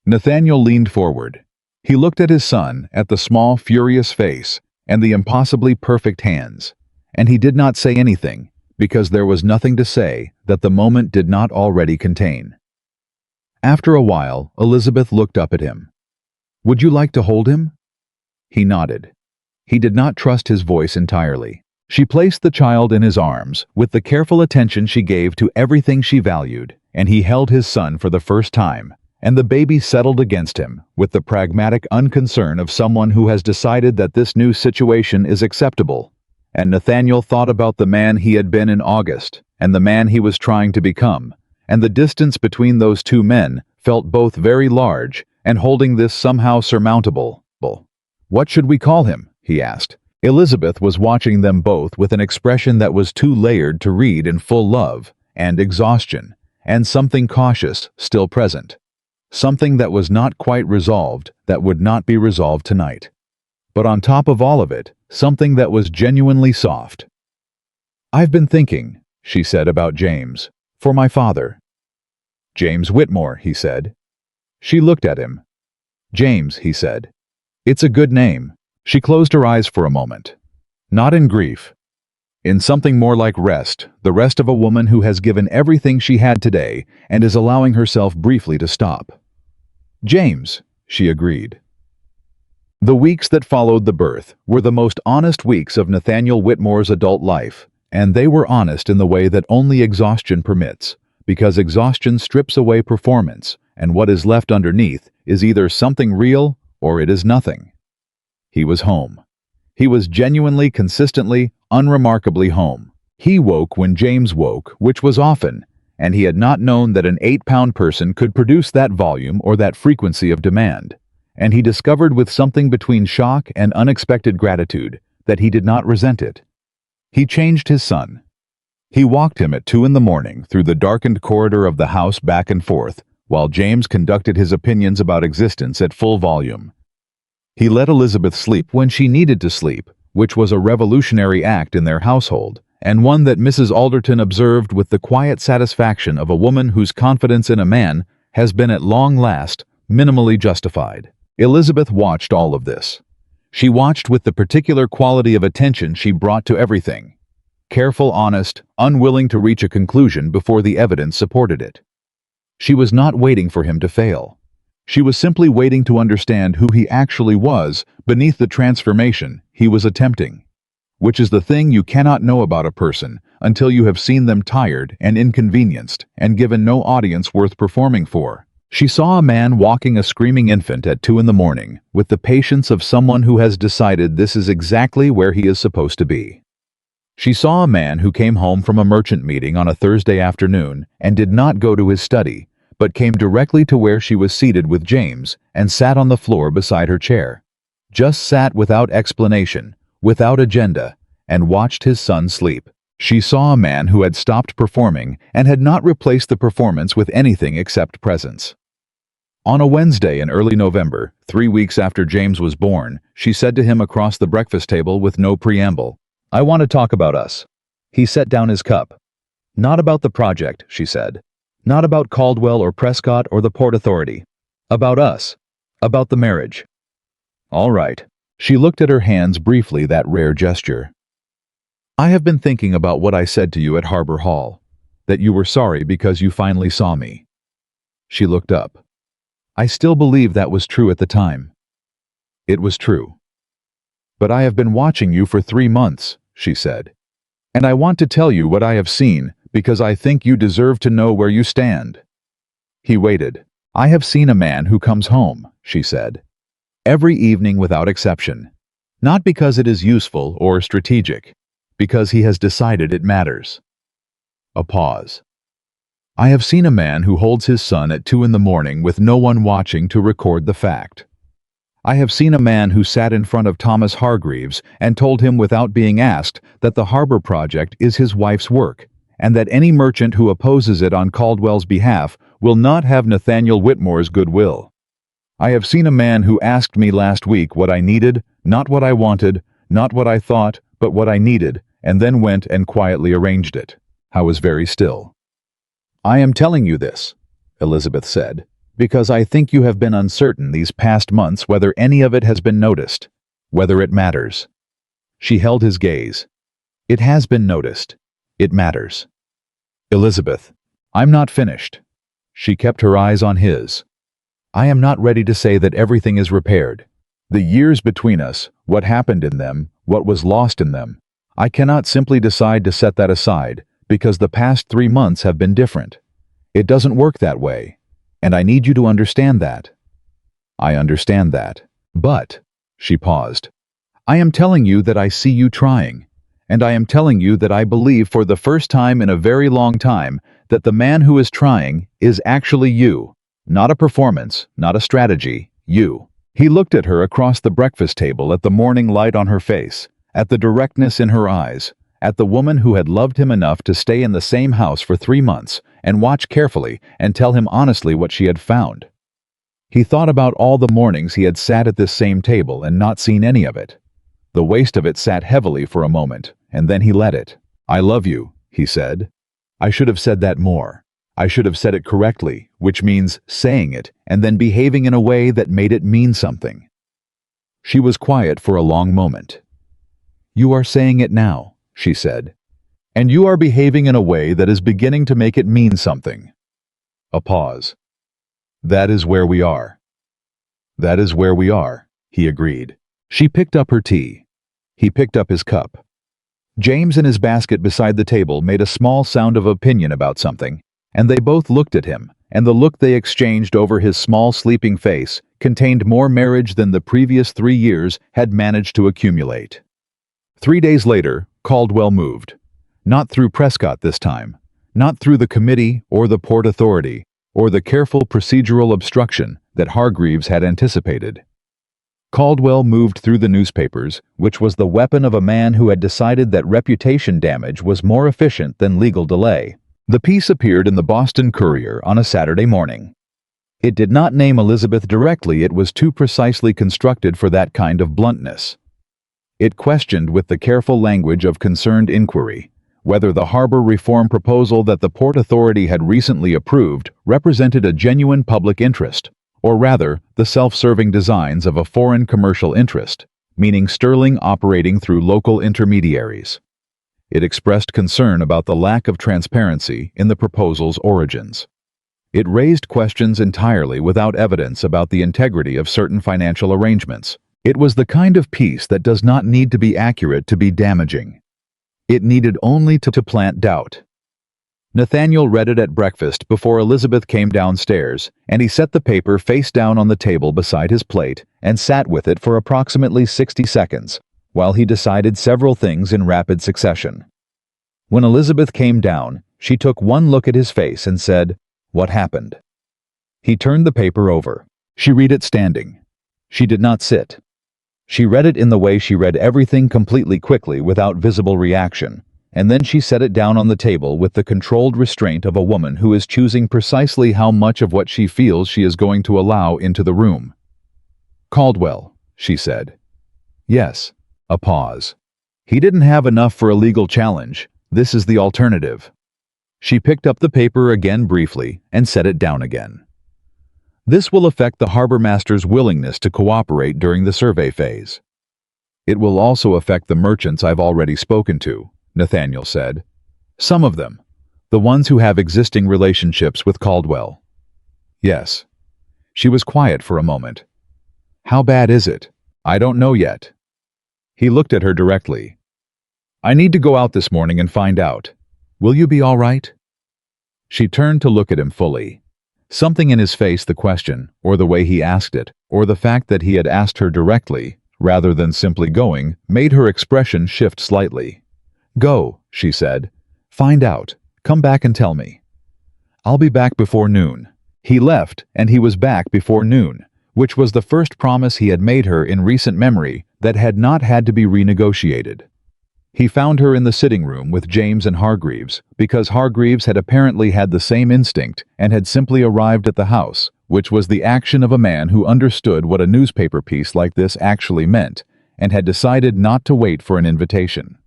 Nathaniel leaned forward. He looked at his son, at the small, furious face, and the impossibly perfect hands, and he did not say anything, because there was nothing to say that the moment did not already contain. After a while, Elizabeth looked up at him. "Would you like to hold him?" He nodded. He did not trust his voice entirely. She placed the child in his arms with the careful attention she gave to everything she valued, and he held his son for the first time, and the baby settled against him with the pragmatic unconcern of someone who has decided that this new situation is acceptable. And Nathaniel thought about the man he had been in August and the man he was trying to become, and the distance between those two men felt both very large and holding this somehow surmountable. "What should we call him?" he asked. Elizabeth was watching them both with an expression that was too layered to read in full love and exhaustion, and something cautious still present. Something that was not quite resolved, that would not be resolved tonight. But on top of all of it, something that was genuinely soft. "I've been thinking," she said, "about James. For my father." "James Whitmore," he said. She looked at him. "James," he said. "It's a good name." She closed her eyes for a moment. Not in grief. In something more like rest, the rest of a woman who has given everything she had today and is allowing herself briefly to stop. "James," she agreed. The weeks that followed the birth were the most honest weeks of Nathaniel Whitmore's adult life, and they were honest in the way that only exhaustion permits, because exhaustion strips away performance, and what is left underneath is either something real or it is nothing. He was home. He was genuinely, consistently, unremarkably home. He woke when James woke, which was often, and he had not known that an 8-pound person could produce that volume or that frequency of demand. And he discovered with something between shock and unexpected gratitude that he did not resent it. He changed his son. He walked him at 2 in the morning through the darkened corridor of the house back and forth, while James conducted his opinions about existence at full volume. He let Elizabeth sleep when she needed to sleep, which was a revolutionary act in their household, and one that Mrs. Alderton observed with the quiet satisfaction of a woman whose confidence in a man has been at long last minimally justified. Elizabeth watched all of this. She watched with the particular quality of attention she brought to everything. Careful, honest, unwilling to reach a conclusion before the evidence supported it. She was not waiting for him to fail. She was simply waiting to understand who he actually was beneath the transformation he was attempting, which is the thing you cannot know about a person until you have seen them tired and inconvenienced and given no audience worth performing for. She saw a man walking a screaming infant at 2 in the morning with the patience of someone who has decided this is exactly where he is supposed to be. She saw a man who came home from a merchant meeting on a Thursday afternoon and did not go to his study, but came directly to where she was seated with James and sat on the floor beside her chair. Just sat without explanation, without agenda, and watched his son sleep. She saw a man who had stopped performing and had not replaced the performance with anything except presence. On a Wednesday in early November, 3 weeks after James was born, she said to him across the breakfast table with no preamble, "I want to talk about us." He set down his cup. "Not about the project," she said. "Not about Caldwell or Prescott or the Port Authority. About us. About the marriage." "All right." She looked at her hands briefly, that rare gesture. "I have been thinking about what I said to you at Harbor Hall, that you were sorry because you finally saw me." She looked up. "I still believe that was true at the time." It was true. "But I have been watching you for 3 months," she said. "And I want to tell you what I have seen, because I think you deserve to know where you stand." He waited. "I have seen a man who comes home," she said. "Every evening without exception. Not because it is useful or strategic, because he has decided it matters." A pause. "I have seen a man who holds his son at 2 in the morning with no one watching to record the fact. I have seen a man who sat in front of Thomas Hargreaves and told him without being asked that the harbor project is his wife's work, and that any merchant who opposes it on Caldwell's behalf will not have Nathaniel Whitmore's goodwill. I have seen a man who asked me last week what I needed, not what I wanted, not what I thought, but what I needed, and then went and quietly arranged it." I was very still. "I am telling you this," Elizabeth said, "because I think you have been uncertain these past months whether any of it has been noticed, whether it matters." She held his gaze. "It has been noticed. It matters." "Elizabeth, I'm not finished." She kept her eyes on his. "I am not ready to say that everything is repaired. The years between us, what happened in them, what was lost in them, I cannot simply decide to set that aside, because the past 3 months have been different. It doesn't work that way, and I need you to understand that." "I understand that. But," she paused, "I am telling you that I see you trying, and I am telling you that I believe for the first time in a very long time that the man who is trying is actually you. Not a performance, not a strategy, you." He looked at her across the breakfast table, at the morning light on her face, at the directness in her eyes, at the woman who had loved him enough to stay in the same house for 3 months and watch carefully and tell him honestly what she had found. He thought about all the mornings he had sat at this same table and not seen any of it. The waste of it sat heavily for a moment, and then he let it. "I love you," he said. "I should have said that more. I should have said it correctly, which means saying it and then behaving in a way that made it mean something." She was quiet for a long moment. "You are saying it now," she said, "and you are behaving in a way that is beginning to make it mean something." A pause. "That is where we are." "That is where we are," he agreed. She picked up her tea. He picked up his cup. James in his basket beside the table made a small sound of opinion about something, and they both looked at him, and the look they exchanged over his small sleeping face contained more marriage than the previous 3 years had managed to accumulate. 3 days later, Caldwell moved. Not through Prescott this time. Not through the committee or the Port Authority, or the careful procedural obstruction that Hargreaves had anticipated. Caldwell moved through the newspapers, which was the weapon of a man who had decided that reputation damage was more efficient than legal delay. The piece appeared in the Boston Courier on a Saturday morning. It did not name Elizabeth directly, it was too precisely constructed for that kind of bluntness. It questioned with the careful language of concerned inquiry whether the harbor reform proposal that the Port Authority had recently approved represented a genuine public interest, or rather, the self-serving designs of a foreign commercial interest, meaning sterling operating through local intermediaries. It expressed concern about the lack of transparency in the proposal's origins. It raised questions entirely without evidence about the integrity of certain financial arrangements. It was the kind of piece that does not need to be accurate to be damaging. It needed only to plant doubt. Nathaniel read it at breakfast before Elizabeth came downstairs, and he set the paper face down on the table beside his plate and sat with it for approximately 60 seconds, while he decided several things in rapid succession. When Elizabeth came down, she took one look at his face and said, "What happened?" He turned the paper over. She read it standing. She did not sit. She read it in the way she read everything completely quickly without visible reaction, and then she set it down on the table with the controlled restraint of a woman who is choosing precisely how much of what she feels she is going to allow into the room. "Caldwell," she said. "Yes." A pause. "He didn't have enough for a legal challenge. This is the alternative." She picked up the paper again briefly and set it down again. "This will affect the harbor master's willingness to cooperate during the survey phase. It will also affect the merchants I've already spoken to," Nathaniel said. "Some of them, the ones who have existing relationships with Caldwell." "Yes." She was quiet for a moment. "How bad is it?" "I don't know yet." He looked at her directly. "I need to go out this morning and find out. Will you be all right?" She turned to look at him fully. Something in his face, the question, or the way he asked it, or the fact that he had asked her directly, rather than simply going, made her expression shift slightly. "Go," she said. "Find out. Come back and tell me." "I'll be back before noon." He left, and he was back before noon, which was the first promise he had made her in recent memory that had not had to be renegotiated. He found her in the sitting room with James and Hargreaves, because Hargreaves had apparently had the same instinct and had simply arrived at the house, which was the action of a man who understood what a newspaper piece like this actually meant, and had decided not to wait for an invitation.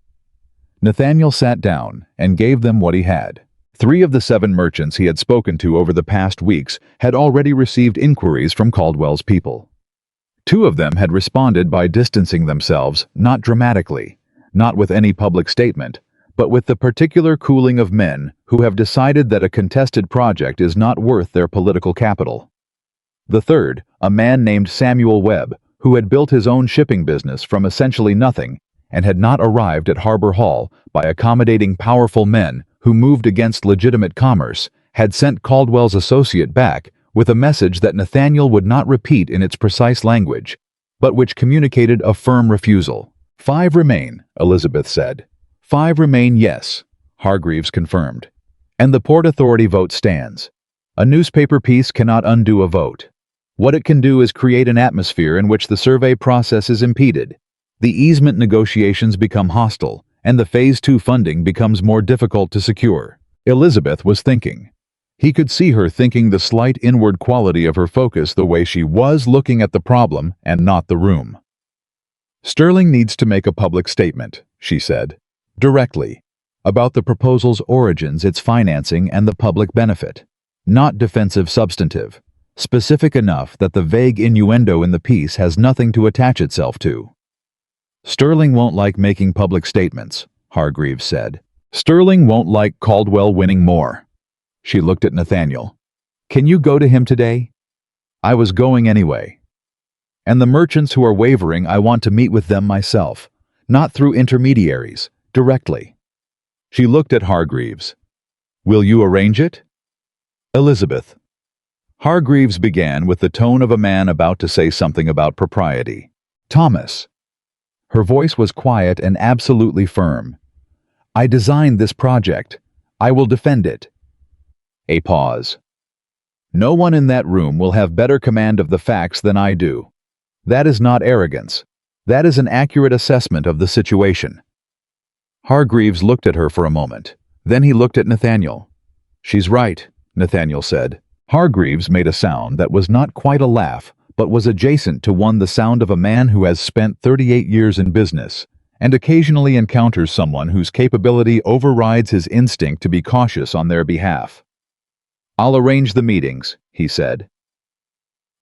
Nathaniel sat down and gave them what he had. 3 of the 7 merchants he had spoken to over the past weeks had already received inquiries from Caldwell's people. 2 of them had responded by distancing themselves, not dramatically, not with any public statement, but with the particular cooling of men who have decided that a contested project is not worth their political capital. The 3rd, a man named Samuel Webb, who had built his own shipping business from essentially nothing and had not arrived at Harbor Hall by accommodating powerful men who moved against legitimate commerce, had sent Caldwell's associate back with a message that Nathaniel would not repeat in its precise language, but which communicated a firm refusal. 5 remain, Elizabeth said. 5 remain, yes, Hargreaves confirmed. And the Port Authority vote stands. A newspaper piece cannot undo a vote. What it can do is create an atmosphere in which the survey process is impeded. The easement negotiations become hostile, and the Phase 2 funding becomes more difficult to secure. Elizabeth was thinking. He could see her thinking the slight inward quality of her focus the way she was looking at the problem and not the room. "Sterling needs to make a public statement," she said, "directly, about the proposal's origins, its financing, and the public benefit. Not defensive substantive, specific enough that the vague innuendo in the piece has nothing to attach itself to." "Sterling won't like making public statements," Hargreaves said. "Sterling won't like Caldwell winning more." She looked at Nathaniel. "Can you go to him today?" "I was going anyway. And the merchants who are wavering, I want to meet with them myself, not through intermediaries, directly." She looked at Hargreaves. "Will you arrange it?" "Elizabeth." Hargreaves began with the tone of a man about to say something about propriety. "Thomas." Her voice was quiet and absolutely firm. "I designed this project. I will defend it." A pause. "No one in that room will have better command of the facts than I do. That is not arrogance. That is an accurate assessment of the situation." Hargreaves looked at her for a moment. Then he looked at Nathaniel. "She's right," Nathaniel said. Hargreaves made a sound that was not quite a laugh, but was adjacent to the sound of a man who has spent 38 years in business, and occasionally encounters someone whose capability overrides his instinct to be cautious on their behalf. "I'll arrange the meetings," he said.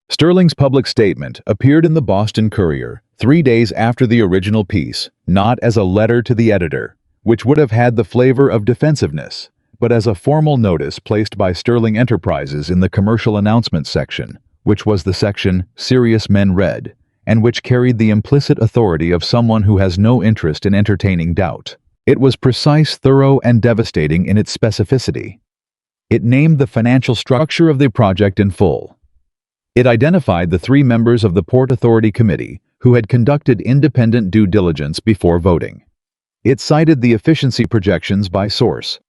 Sterling's public statement appeared in the Boston Courier 3 days after the original piece, not as a letter to the editor, which would have had the flavor of defensiveness, but as a formal notice placed by Sterling Enterprises in the commercial announcements section, which was the section serious men read, and which carried the implicit authority of someone who has no interest in entertaining doubt. It was precise, thorough, and devastating in its specificity. It named the financial structure of the project in full. It identified the 3 members of the Port Authority Committee who had conducted independent due diligence before voting. It cited the efficiency projections by source.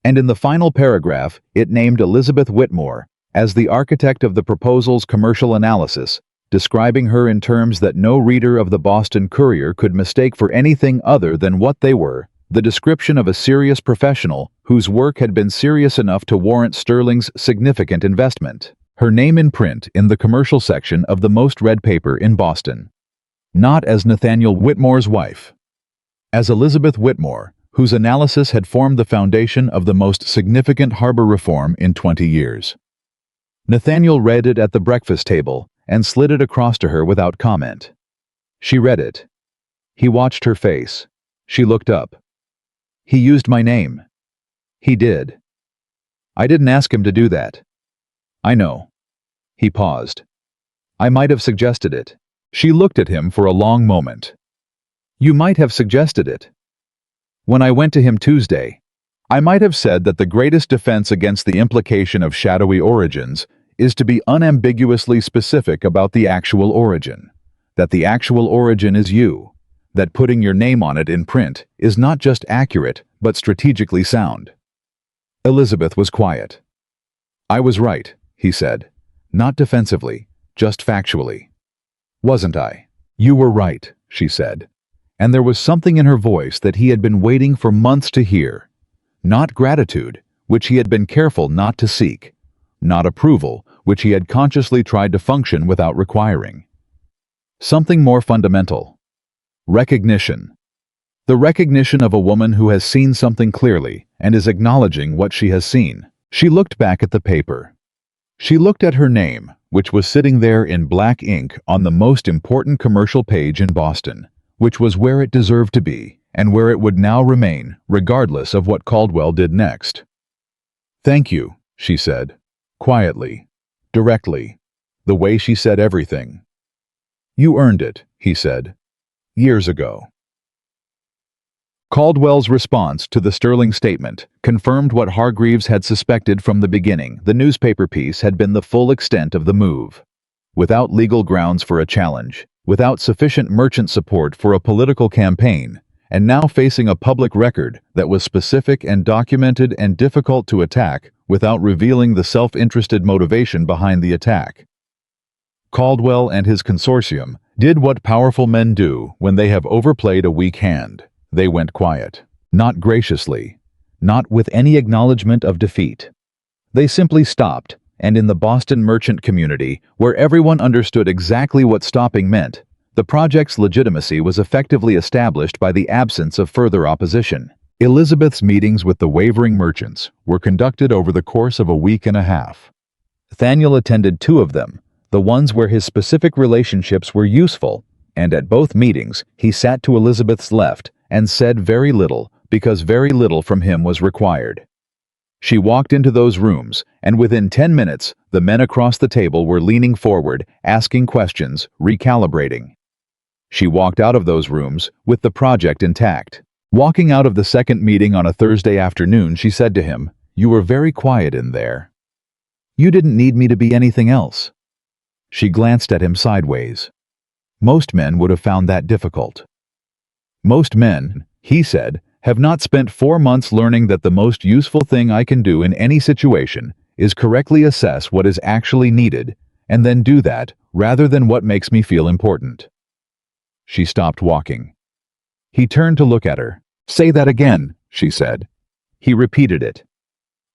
And in the final paragraph, it named Elizabeth Whitmore as the architect of the proposal's commercial analysis, describing her in terms that no reader of the Boston Courier could mistake for anything other than what they were: the description of a serious professional whose work had been serious enough to warrant Sterling's significant investment. Her name in print in the commercial section of the most read paper in Boston. Not as Nathaniel Whitmore's wife. As Elizabeth Whitmore, whose analysis had formed the foundation of the most significant harbor reform in 20 years. Nathaniel read it at the breakfast table and slid it across to her without comment. She read it. He watched her face. She looked up. He used my name. He did. I didn't ask him to do that. I know. He paused. I might have suggested it. She looked at him for a long moment. You might have suggested it. When I went to him Tuesday, I might have said that the greatest defense against the implication of shadowy origins is to be unambiguously specific about the actual origin. That the actual origin is you. That putting your name on it in print is not just accurate, but strategically sound. Elizabeth was quiet. I was right, he said. Not defensively, just factually. Wasn't I? You were right, she said. And there was something in her voice that he had been waiting for months to hear. Not gratitude, which he had been careful not to seek. Not approval, which he had consciously tried to function without requiring. Something more fundamental. Recognition. The recognition of a woman who has seen something clearly and is acknowledging what she has seen. She looked back at the paper. She looked at her name, which was sitting there in black ink on the most important commercial page in Boston, which was where it deserved to be, and where it would now remain, regardless of what Caldwell did next. Thank you, she said, quietly, directly, the way she said everything. You earned it, he said, years ago. Caldwell's response to the Sterling statement confirmed what Hargreaves had suspected from the beginning. The newspaper piece had been the full extent of the move. Without legal grounds for a challenge, without sufficient merchant support for a political campaign, and now facing a public record that was specific and documented and difficult to attack without revealing the self-interested motivation behind the attack. Caldwell and his consortium did what powerful men do when they have overplayed a weak hand. They went quiet, not graciously, not with any acknowledgement of defeat. They simply stopped, and in the Boston merchant community, where everyone understood exactly what stopping meant, the project's legitimacy was effectively established by the absence of further opposition. Elizabeth's meetings with the wavering merchants were conducted over the course of a week and a half. Nathaniel attended 2 of them, the ones where his specific relationships were useful, and at both meetings he sat to Elizabeth's left and said very little because very little from him was required. She walked into those rooms, and within 10 minutes, the men across the table were leaning forward, asking questions, recalibrating. She walked out of those rooms with the project intact. Walking out of the second meeting on a Thursday afternoon, she said to him, "You were very quiet in there. You didn't need me to be anything else." She glanced at him sideways. Most men would have found that difficult. Most men, he said, have not spent 4 months learning that the most useful thing I can do in any situation is correctly assess what is actually needed, and then do that, rather than what makes me feel important. She stopped walking. He turned to look at her. "Say that again," she said. He repeated it.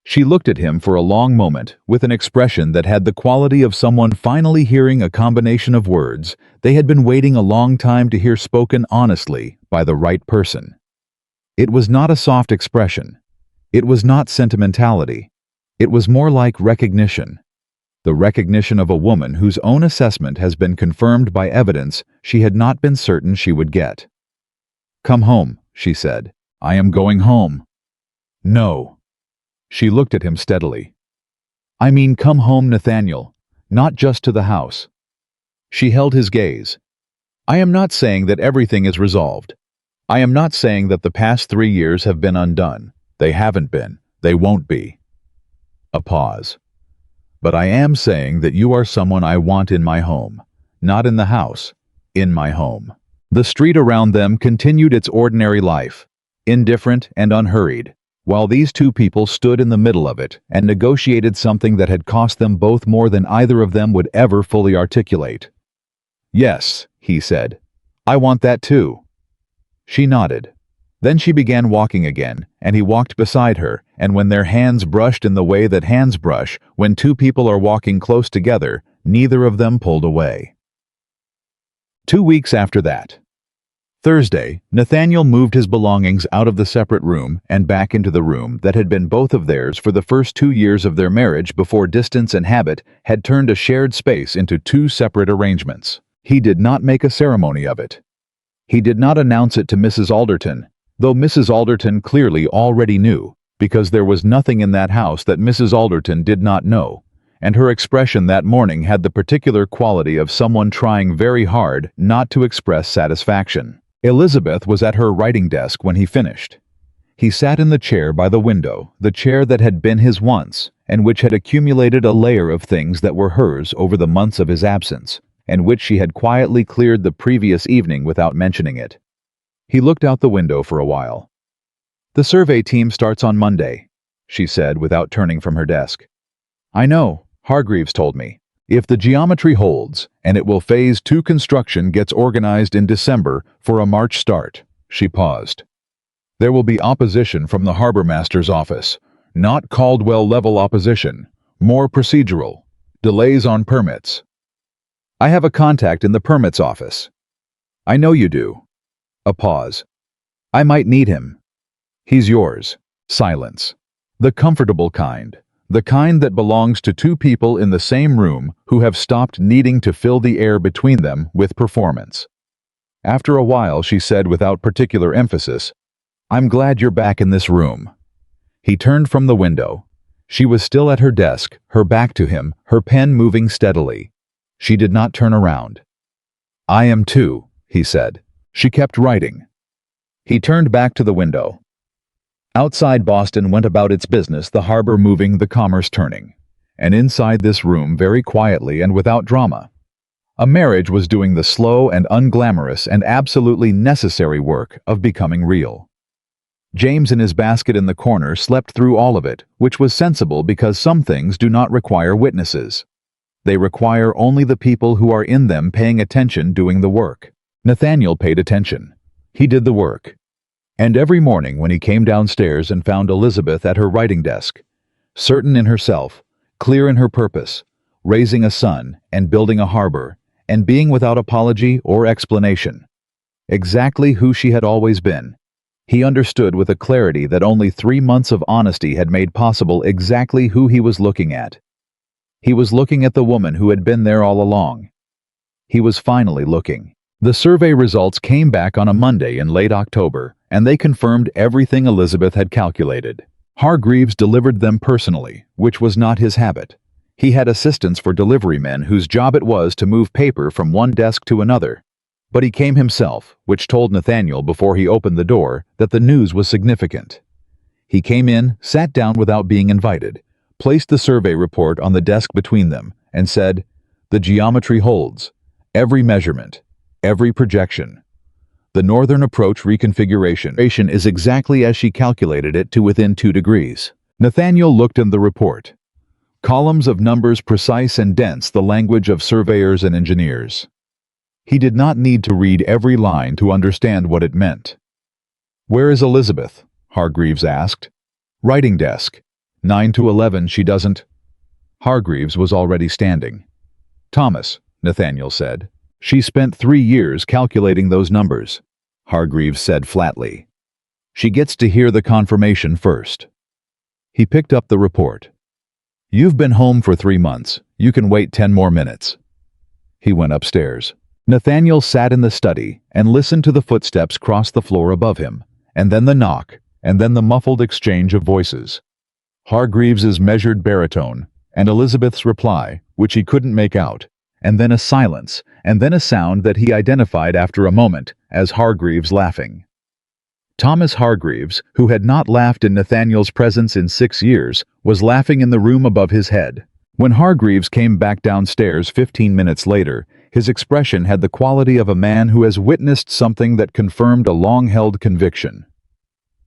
She looked at him for a long moment with an expression that had the quality of someone finally hearing a combination of words they had been waiting a long time to hear spoken honestly by the right person. It was not a soft expression. It was not sentimentality. It was more like recognition. The recognition of a woman whose own assessment has been confirmed by evidence she had not been certain she would get. "Come home," she said. "I am going home." "No." She looked at him steadily. "I mean come home, Nathaniel, not just to the house." She held his gaze. "I am not saying that everything is resolved. I am not saying that the past 3 years have been undone. They haven't been. They won't be. A pause. But I am saying that you are someone I want in my home. Not in the house. In my home. The street around them continued its ordinary life, indifferent and unhurried, while these two people stood in the middle of it and negotiated something that had cost them both more than either of them would ever fully articulate. "Yes," he said. "I want that too." She nodded. Then she began walking again, and he walked beside her, and when their hands brushed in the way that hands brush when two people are walking close together, neither of them pulled away. 2 weeks after that. Thursday, Nathaniel moved his belongings out of the separate room and back into the room that had been both of theirs for the first 2 years of their marriage before distance and habit had turned a shared space into two separate arrangements. He did not make a ceremony of it. He did not announce it to Mrs. Alderton, though Mrs. Alderton clearly already knew, because there was nothing in that house that Mrs. Alderton did not know, and her expression that morning had the particular quality of someone trying very hard not to express satisfaction. Elizabeth was at her writing desk when he finished. He sat in the chair by the window, the chair that had been his once, and which had accumulated a layer of things that were hers over the months of his absence, and which she had quietly cleared the previous evening without mentioning it. He looked out the window for a while. "The survey team starts on Monday," she said without turning from her desk. "I know, Hargreaves told me. If the geometry holds, and it will phase 2 construction gets organized in December for a March start." She paused. "There will be opposition from the harbor master's office. Not Caldwell-level opposition. More procedural. Delays on permits." "I have a contact in the permits office." "I know you do." A pause. "I might need him." "He's yours." Silence. The comfortable kind. The kind that belongs to two people in the same room who have stopped needing to fill the air between them with performance. After a while she said without particular emphasis, "I'm glad you're back in this room." He turned from the window. She was still at her desk, her back to him, her pen moving steadily. She did not turn around. "I am too," he said. She kept writing. He turned back to the window. Outside Boston went about its business, the harbor moving, the commerce turning. And inside this room, very quietly and without drama, a marriage was doing the slow and unglamorous and absolutely necessary work of becoming real. James in his basket in the corner slept through all of it, which was sensible because some things do not require witnesses. They require only the people who are in them paying attention doing the work. Nathaniel paid attention. He did the work. And every morning when he came downstairs and found Elizabeth at her writing desk, certain in herself, clear in her purpose, raising a son and building a harbor, and being without apology or explanation, exactly who she had always been, he understood with a clarity that only 3 months of honesty had made possible exactly who he was looking at. He was looking at the woman who had been there all along. He was finally looking. The survey results came back on a Monday in late October, and they confirmed everything Elizabeth had calculated. Hargreaves delivered them personally, which was not his habit. He had assistants for delivery men whose job it was to move paper from one desk to another. But he came himself, which told Nathaniel before he opened the door that the news was significant. He came in, sat down without being invited, placed the survey report on the desk between them, and said, "The geometry holds. Every measurement. Every projection. The northern approach reconfiguration is exactly as she calculated it to within 2 degrees. Nathaniel looked in the report. Columns of numbers precise and dense, the language of surveyors and engineers. He did not need to read every line to understand what it meant. "Where is Elizabeth?" Hargreaves asked. "Writing desk. 9 to 11 she doesn't." Hargreaves was already standing. "Thomas," Nathaniel said. "She spent 3 years calculating those numbers," Hargreaves said flatly. "She gets to hear the confirmation first." He picked up the report. "You've been home for 3 months. You can wait 10 more minutes." He went upstairs. Nathaniel sat in the study and listened to the footsteps cross the floor above him, and then the knock, and then the muffled exchange of voices. Hargreaves's measured baritone, and Elizabeth's reply, which he couldn't make out, and then a silence, and then a sound that he identified after a moment as Hargreaves laughing. Thomas Hargreaves, who had not laughed in Nathaniel's presence in 6 years, was laughing in the room above his head. When Hargreaves came back downstairs 15 minutes later, his expression had the quality of a man who has witnessed something that confirmed a long-held conviction.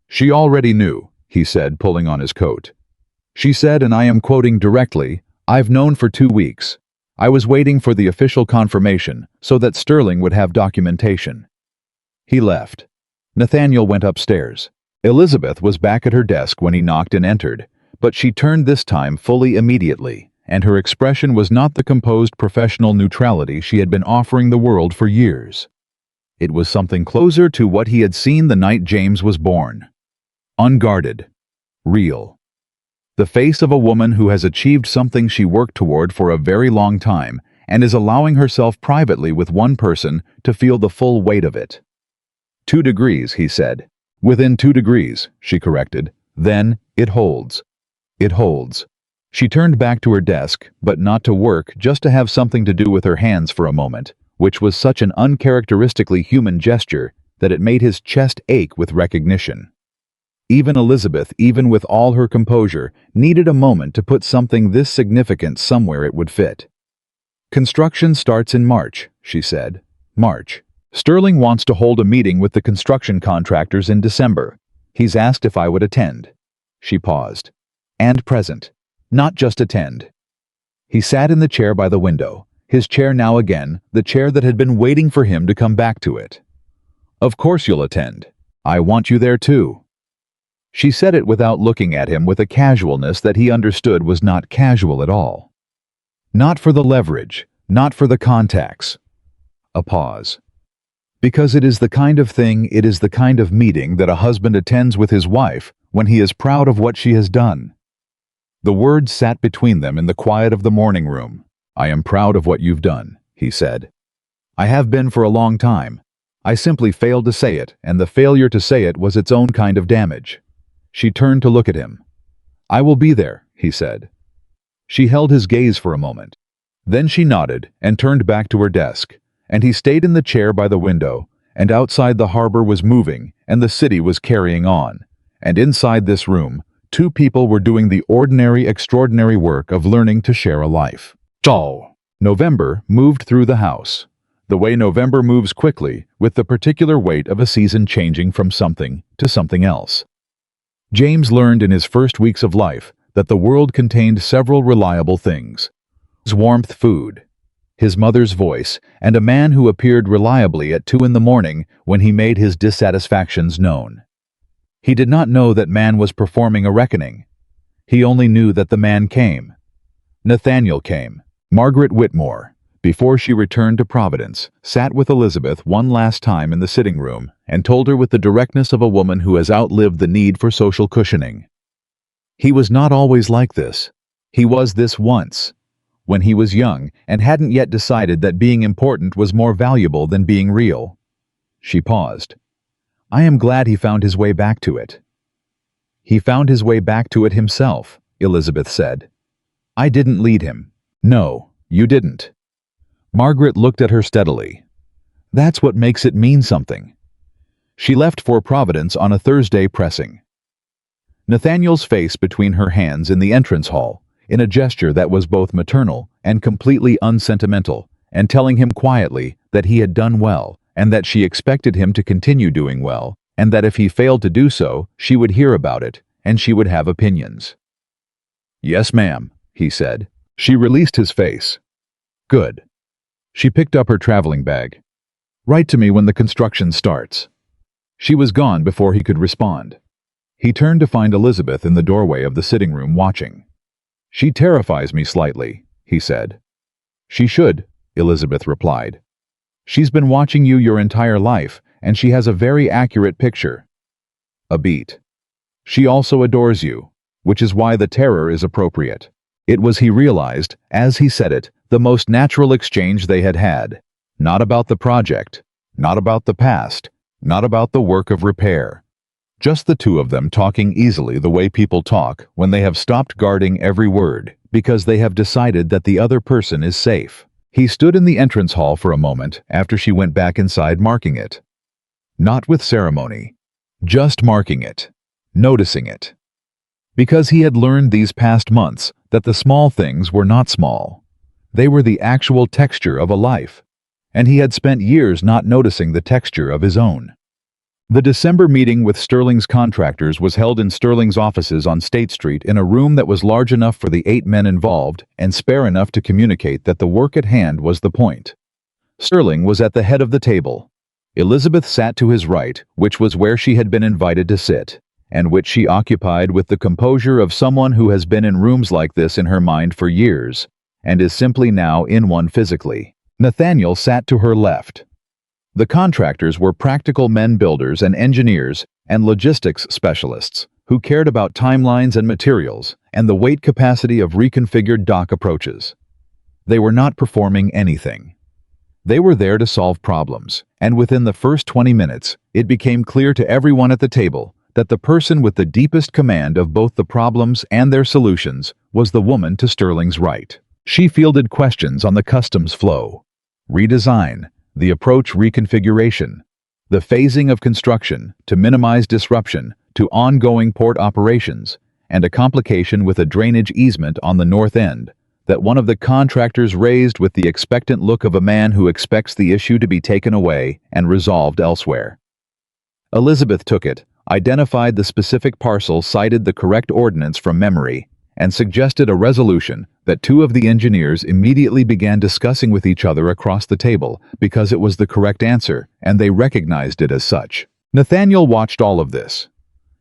"She already knew," he said, pulling on his coat. "She said, and I am quoting directly, 'I've known for 2 weeks. I was waiting for the official confirmation so that Sterling would have documentation.'" He left. Nathaniel went upstairs. Elizabeth was back at her desk when he knocked and entered, but she turned this time fully immediately, and her expression was not the composed professional neutrality she had been offering the world for years. It was something closer to what he had seen the night James was born. Unguarded. Real. The face of a woman who has achieved something she worked toward for a very long time and is allowing herself privately with one person to feel the full weight of it. 2 degrees, he said. "Within 2 degrees, she corrected. "Then, it holds. It holds." She turned back to her desk, but not to work, just to have something to do with her hands for a moment, which was such an uncharacteristically human gesture that it made his chest ache with recognition. Even Elizabeth, even with all her composure, needed a moment to put something this significant somewhere it would fit. "Construction starts in March," she said. "March. Sterling wants to hold a meeting with the construction contractors in December. He's asked if I would attend." She paused. "And present. Not just attend." He sat in the chair by the window, his chair now again, the chair that had been waiting for him to come back to it. "Of course you'll attend. I want you there too." She said it without looking at him with a casualness that he understood was not casual at all. Not for the leverage, not for the contacts. A pause. "Because it is the kind of thing, it is the kind of meeting that a husband attends with his wife when he is proud of what she has done." The words sat between them in the quiet of the morning room. "I am proud of what you've done," he said. "I have been for a long time. I simply failed to say it, and the failure to say it was its own kind of damage." She turned to look at him. "I will be there," he said. She held his gaze for a moment. Then she nodded and turned back to her desk, and he stayed in the chair by the window, and outside the harbor was moving, and the city was carrying on. And inside this room, 2 people were doing the ordinary, extraordinary work of learning to share a life. November moved through the house. The way November moves quickly, with the particular weight of a season changing from something to something else. James learned in his first weeks of life that the world contained several reliable things. His warmth, food, his mother's voice, and a man who appeared reliably at 2 in the morning when he made his dissatisfactions known. He did not know that man was performing a reckoning. He only knew that the man came. Nathaniel came. Margaret Whitmore, before she returned to Providence, sat with Elizabeth one last time in the sitting room and told her with the directness of a woman who has outlived the need for social cushioning. He was not always like this. He was this once, when he was young and hadn't yet decided that being important was more valuable than being real. She paused. "I am glad he found his way back to it." "He found his way back to it himself," Elizabeth said. "I didn't lead him." "No, you didn't." Margaret looked at her steadily. "That's what makes it mean something." She left for Providence on a Thursday pressing. Nathaniel's face between her hands in the entrance hall, in a gesture that was both maternal and completely unsentimental, and telling him quietly that he had done well, and that she expected him to continue doing well, and that if he failed to do so, she would hear about it, and she would have opinions. "Yes, ma'am," he said. She released his face. "Good." She picked up her traveling bag. "Write to me when the construction starts." She was gone before he could respond. He turned to find Elizabeth in the doorway of the sitting room watching. "She terrifies me slightly," he said. "She should," Elizabeth replied. "She's been watching you your entire life, and she has a very accurate picture." A beat. "She also adores you, which is why the terror is appropriate." It was, he realized, as he said it, the most natural exchange they had had. Not about the project, not about the past, not about the work of repair. Just the 2 of them talking easily the way people talk when they have stopped guarding every word, because they have decided that the other person is safe. He stood in the entrance hall for a moment after she went back inside, marking it. Not with ceremony, just marking it, noticing it. Because he had learned these past months that the small things were not small. They were the actual texture of a life, and he had spent years not noticing the texture of his own. The December meeting with Sterling's contractors was held in Sterling's offices on State Street in a room that was large enough for the 8 men involved and spare enough to communicate that the work at hand was the point. Sterling was at the head of the table. Elizabeth sat to his right, which was where she had been invited to sit, and which she occupied with the composure of someone who has been in rooms like this in her mind for years, and is simply now in one physically. Nathaniel sat to her left. The contractors were practical men builders and engineers and logistics specialists who cared about timelines and materials and the weight capacity of reconfigured dock approaches. They were not performing anything. They were there to solve problems, and within the first 20 minutes, it became clear to everyone at the table that the person with the deepest command of both the problems and their solutions was the woman to Sterling's right. She fielded questions on the customs flow, redesign, the approach reconfiguration, the phasing of construction to minimize disruption to ongoing port operations, and a complication with a drainage easement on the north end that one of the contractors raised with the expectant look of a man who expects the issue to be taken away and resolved elsewhere. Elizabeth took it, identified the specific parcel, cited the correct ordinance from memory, and suggested a resolution that two of the engineers immediately began discussing with each other across the table because it was the correct answer, and they recognized it as such. Nathaniel watched all of this.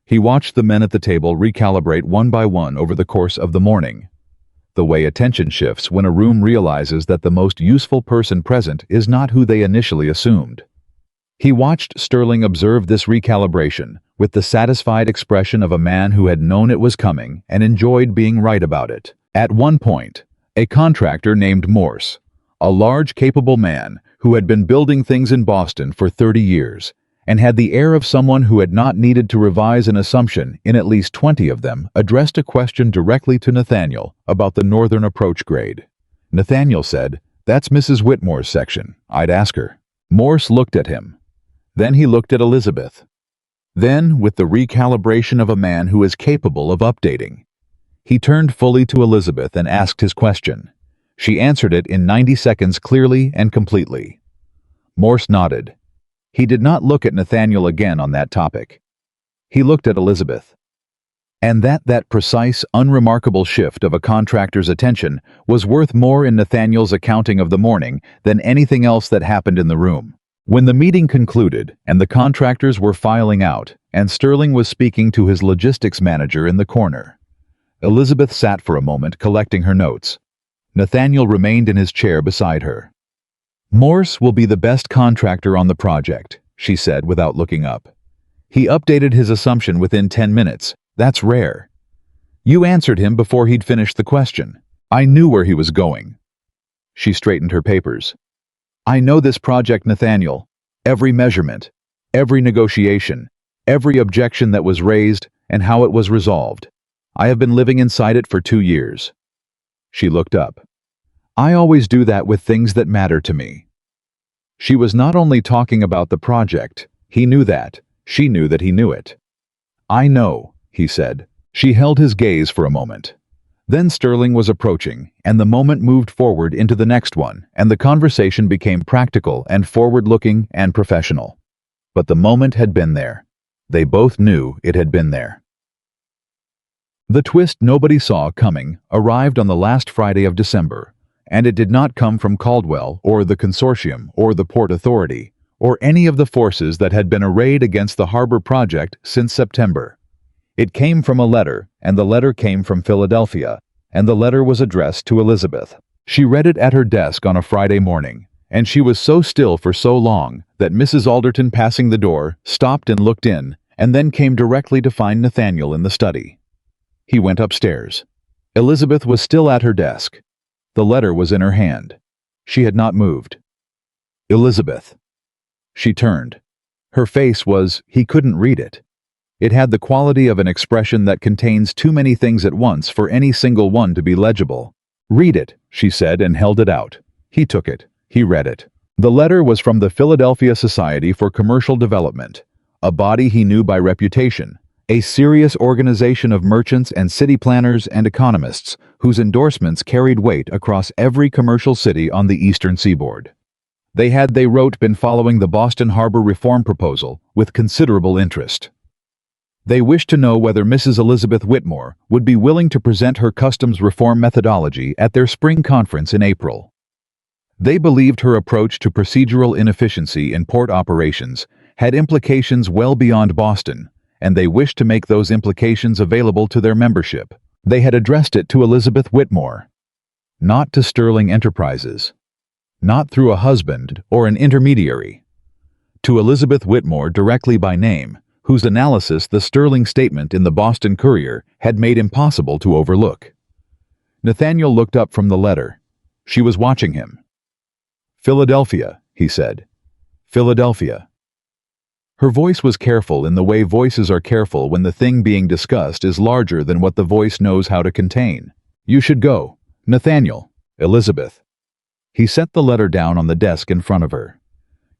He watched the men at the table recalibrate one by one over the course of the morning. The way attention shifts when a room realizes that the most useful person present is not who they initially assumed. He watched Sterling observe this recalibration with the satisfied expression of a man who had known it was coming and enjoyed being right about it. At one point, a contractor named Morse, a large, capable man who had been building things in Boston for 30 years and had the air of someone who had not needed to revise an assumption in at least 20 of them, addressed a question directly to Nathaniel about the northern approach grade. Nathaniel said, "That's Mrs. Whitmore's section. I'd ask her." Morse looked at him. Then he looked at Elizabeth. Then, with the recalibration of a man who is capable of updating, he turned fully to Elizabeth and asked his question. She answered it in 90 seconds clearly and completely. Morse nodded. He did not look at Nathaniel again on that topic. He looked at Elizabeth. And that precise, unremarkable shift of a contractor's attention was worth more in Nathaniel's accounting of the morning than anything else that happened in the room. When the meeting concluded and the contractors were filing out and Sterling was speaking to his logistics manager in the corner, Elizabeth sat for a moment collecting her notes. Nathaniel remained in his chair beside her. "Morse will be the best contractor on the project," she said without looking up. "He updated his assumption within 10 minutes. That's rare. You answered him before he'd finished the question. I knew where he was going." She straightened her papers. "I know this project, Nathaniel. Every measurement, every negotiation, every objection that was raised, and how it was resolved. I have been living inside it for 2 years." She looked up. "I always do that with things that matter to me." She was not only talking about the project. He knew that. She knew that he knew it. "I know," he said. She held his gaze for a moment. Then Sterling was approaching, and the moment moved forward into the next one, and the conversation became practical and forward-looking and professional. But the moment had been there. They both knew it had been there. The twist nobody saw coming arrived on the last Friday of December, and it did not come from Caldwell or the consortium or the Port Authority or any of the forces that had been arrayed against the harbor project since September. It came from a letter, and the letter came from Philadelphia, and the letter was addressed to Elizabeth. She read it at her desk on a Friday morning, and she was so still for so long that Mrs. Alderton, passing the door, stopped and looked in, and then came directly to find Nathaniel in the study. He went upstairs. Elizabeth was still at her desk. The letter was in her hand. She had not moved. "Elizabeth." She turned. Her face was, he couldn't read it. It had the quality of an expression that contains too many things at once for any single one to be legible. "Read it," she said and held it out. He took it. He read it. The letter was from the Philadelphia Society for Commercial Development, a body he knew by reputation, a serious organization of merchants and city planners and economists whose endorsements carried weight across every commercial city on the eastern seaboard. They wrote, been following the Boston Harbor reform proposal with considerable interest. They wished to know whether Mrs. Elizabeth Whitmore would be willing to present her customs reform methodology at their spring conference in April. They believed her approach to procedural inefficiency in port operations had implications well beyond Boston, and they wished to make those implications available to their membership. They had addressed it to Elizabeth Whitmore, not to Sterling Enterprises, not through a husband or an intermediary. To Elizabeth Whitmore directly by name, whose analysis the Sterling statement in the Boston Courier had made impossible to overlook. Nathaniel looked up from the letter. She was watching him. "Philadelphia," he said. "Philadelphia." Her voice was careful in the way voices are careful when the thing being discussed is larger than what the voice knows how to contain. "You should go, Nathaniel, Elizabeth." He set the letter down on the desk in front of her.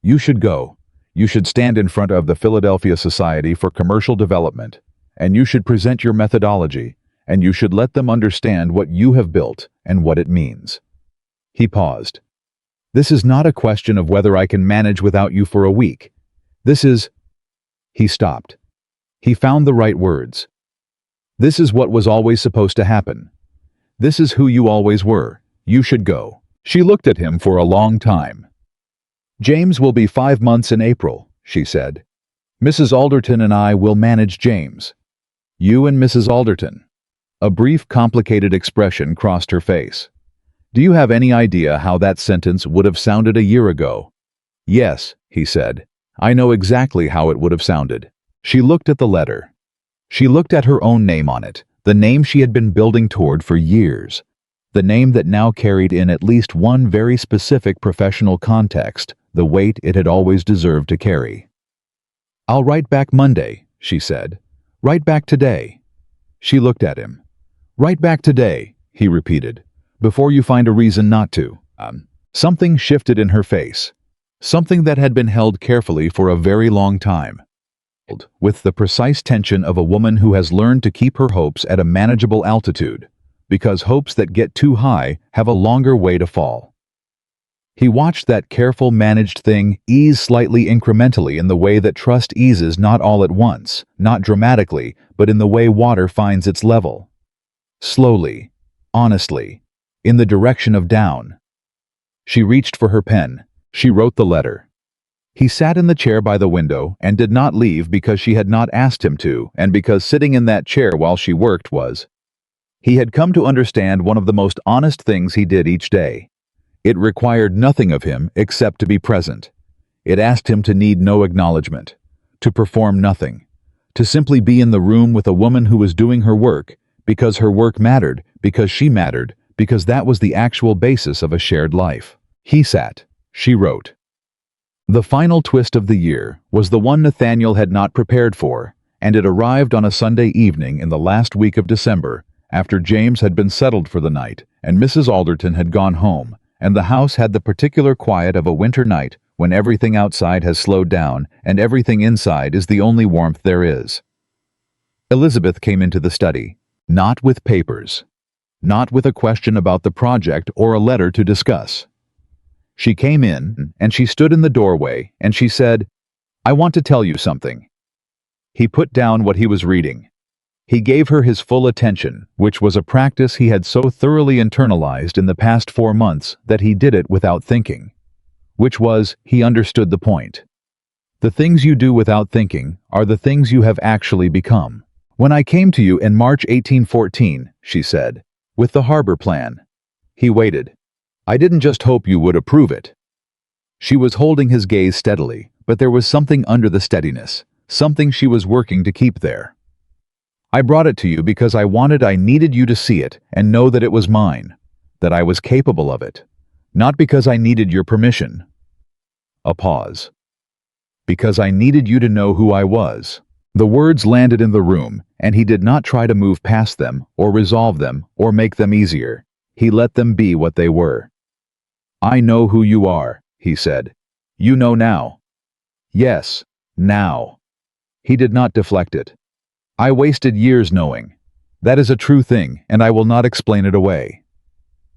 "You should go. You should stand in front of the Philadelphia Society for Commercial Development, and you should present your methodology, and you should let them understand what you have built and what it means." He paused. "This is not a question of whether I can manage without you for a week. This is—" He stopped. He found the right words. "This is what was always supposed to happen. This is who you always were. You should go." She looked at him for a long time. "James will be 5 months in April," she said. "Mrs. Alderton and I will manage James. You and Mrs. Alderton." A brief, complicated expression crossed her face. "Do you have any idea how that sentence would have sounded a year ago?" "Yes," he said. "I know exactly how it would have sounded." She looked at the letter. She looked at her own name on it, the name she had been building toward for years, the name that now carried in at least one very specific professional context, the weight it had always deserved to carry. "I'll write back Monday," she said. "Write back today." She looked at him. "Write back today," he repeated, "before you find a reason not to." Something shifted in her face. Something that had been held carefully for a very long time. With the precise tension of a woman who has learned to keep her hopes at a manageable altitude, because hopes that get too high have a longer way to fall. He watched that careful, managed thing ease slightly incrementally in the way that trust eases, not all at once, not dramatically, but in the way water finds its level. Slowly, honestly, in the direction of down. She reached for her pen. She wrote the letter. He sat in the chair by the window and did not leave because she had not asked him to, and because sitting in that chair while she worked was. He had come to understand one of the most honest things he did each day. It required nothing of him except to be present. It asked him to need no acknowledgement, to perform nothing, to simply be in the room with a woman who was doing her work, because her work mattered, because she mattered, because that was the actual basis of a shared life. He sat. She wrote. The final twist of the year was the one Nathaniel had not prepared for, and it arrived on a Sunday evening in the last week of December, after James had been settled for the night, and Mrs. Alderton had gone home, and the house had the particular quiet of a winter night when everything outside has slowed down and everything inside is the only warmth there is. Elizabeth came into the study, not with papers, not with a question about the project or a letter to discuss. She came in, and she stood in the doorway, and she said, "I want to tell you something." He put down what he was reading. He gave her his full attention, which was a practice he had so thoroughly internalized in the past 4 months that he did it without thinking. Which was, he understood the point. The things you do without thinking are the things you have actually become. "When I came to you in March 1814, she said, with the harbor plan." He waited. "I didn't just hope you would approve it." She was holding his gaze steadily, but there was something under the steadiness, something she was working to keep there. "I brought it to you because I needed you to see it and know that it was mine, that I was capable of it. Not because I needed your permission." A pause. "Because I needed you to know who I was." The words landed in the room, and he did not try to move past them, or resolve them, or make them easier. He let them be what they were. "I know who you are," he said. "You know now." "Yes, now." He did not deflect it. "I wasted years knowing. That is a true thing, and I will not explain it away."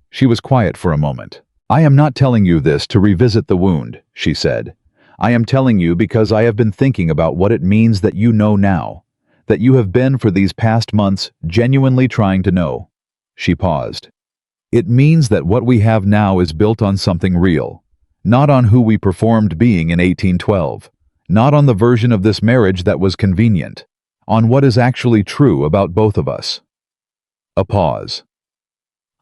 She was quiet for a moment. "I am not telling you this to revisit the wound," she said. "I am telling you because I have been thinking about what it means that you know now, that you have been for these past months genuinely trying to know." She paused. "It means that what we have now is built on something real, not on who we performed being in 1812, not on the version of this marriage that was convenient, on what is actually true about both of us." A pause.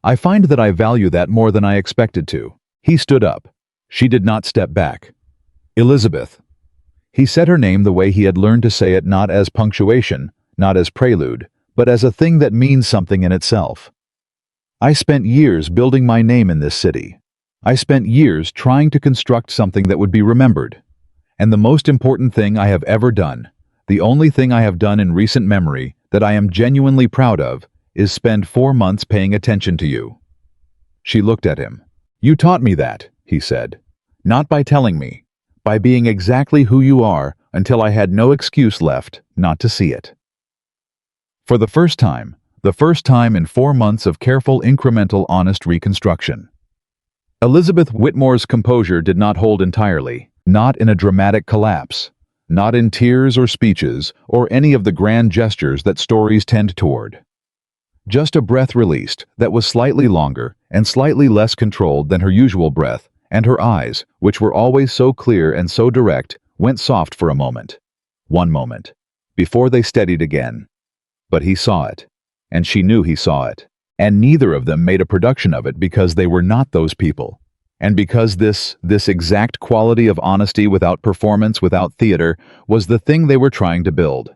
"I find that I value that more than I expected to." He stood up. She did not step back. "Elizabeth." He said her name the way he had learned to say it, not as punctuation, not as prelude, but as a thing that means something in itself. "I spent years building my name in this city. I spent years trying to construct something that would be remembered. And the most important thing I have ever done, the only thing I have done in recent memory that I am genuinely proud of, is spend 4 months paying attention to you." She looked at him. "You taught me that," he said. "Not by telling me, by being exactly who you are until I had no excuse left not to see it." For the first time in 4 months of careful, incremental, honest reconstruction. Elizabeth Whitmore's composure did not hold entirely, not in a dramatic collapse, not in tears or speeches or any of the grand gestures that stories tend toward. Just a breath released that was slightly longer and slightly less controlled than her usual breath, and her eyes, which were always so clear and so direct, went soft for a moment. One moment. Before they steadied again. But he saw it. And she knew he saw it. And neither of them made a production of it because they were not those people. And because this exact quality of honesty without performance, without theater, was the thing they were trying to build.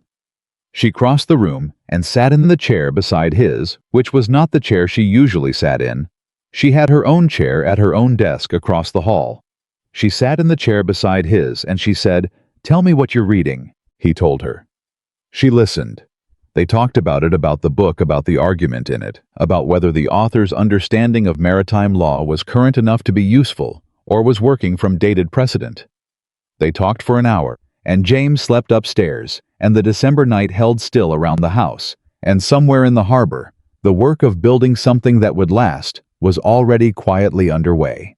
She crossed the room and sat in the chair beside his, which was not the chair she usually sat in. She had her own chair at her own desk across the hall. She sat in the chair beside his and she said, "Tell me what you're reading," he told her. She listened. They talked about it, about the book, about the argument in it, about whether the author's understanding of maritime law was current enough to be useful or was working from dated precedent. They talked for an hour, and James slept upstairs, and the December night held still around the house, and somewhere in the harbor, the work of building something that would last was already quietly underway.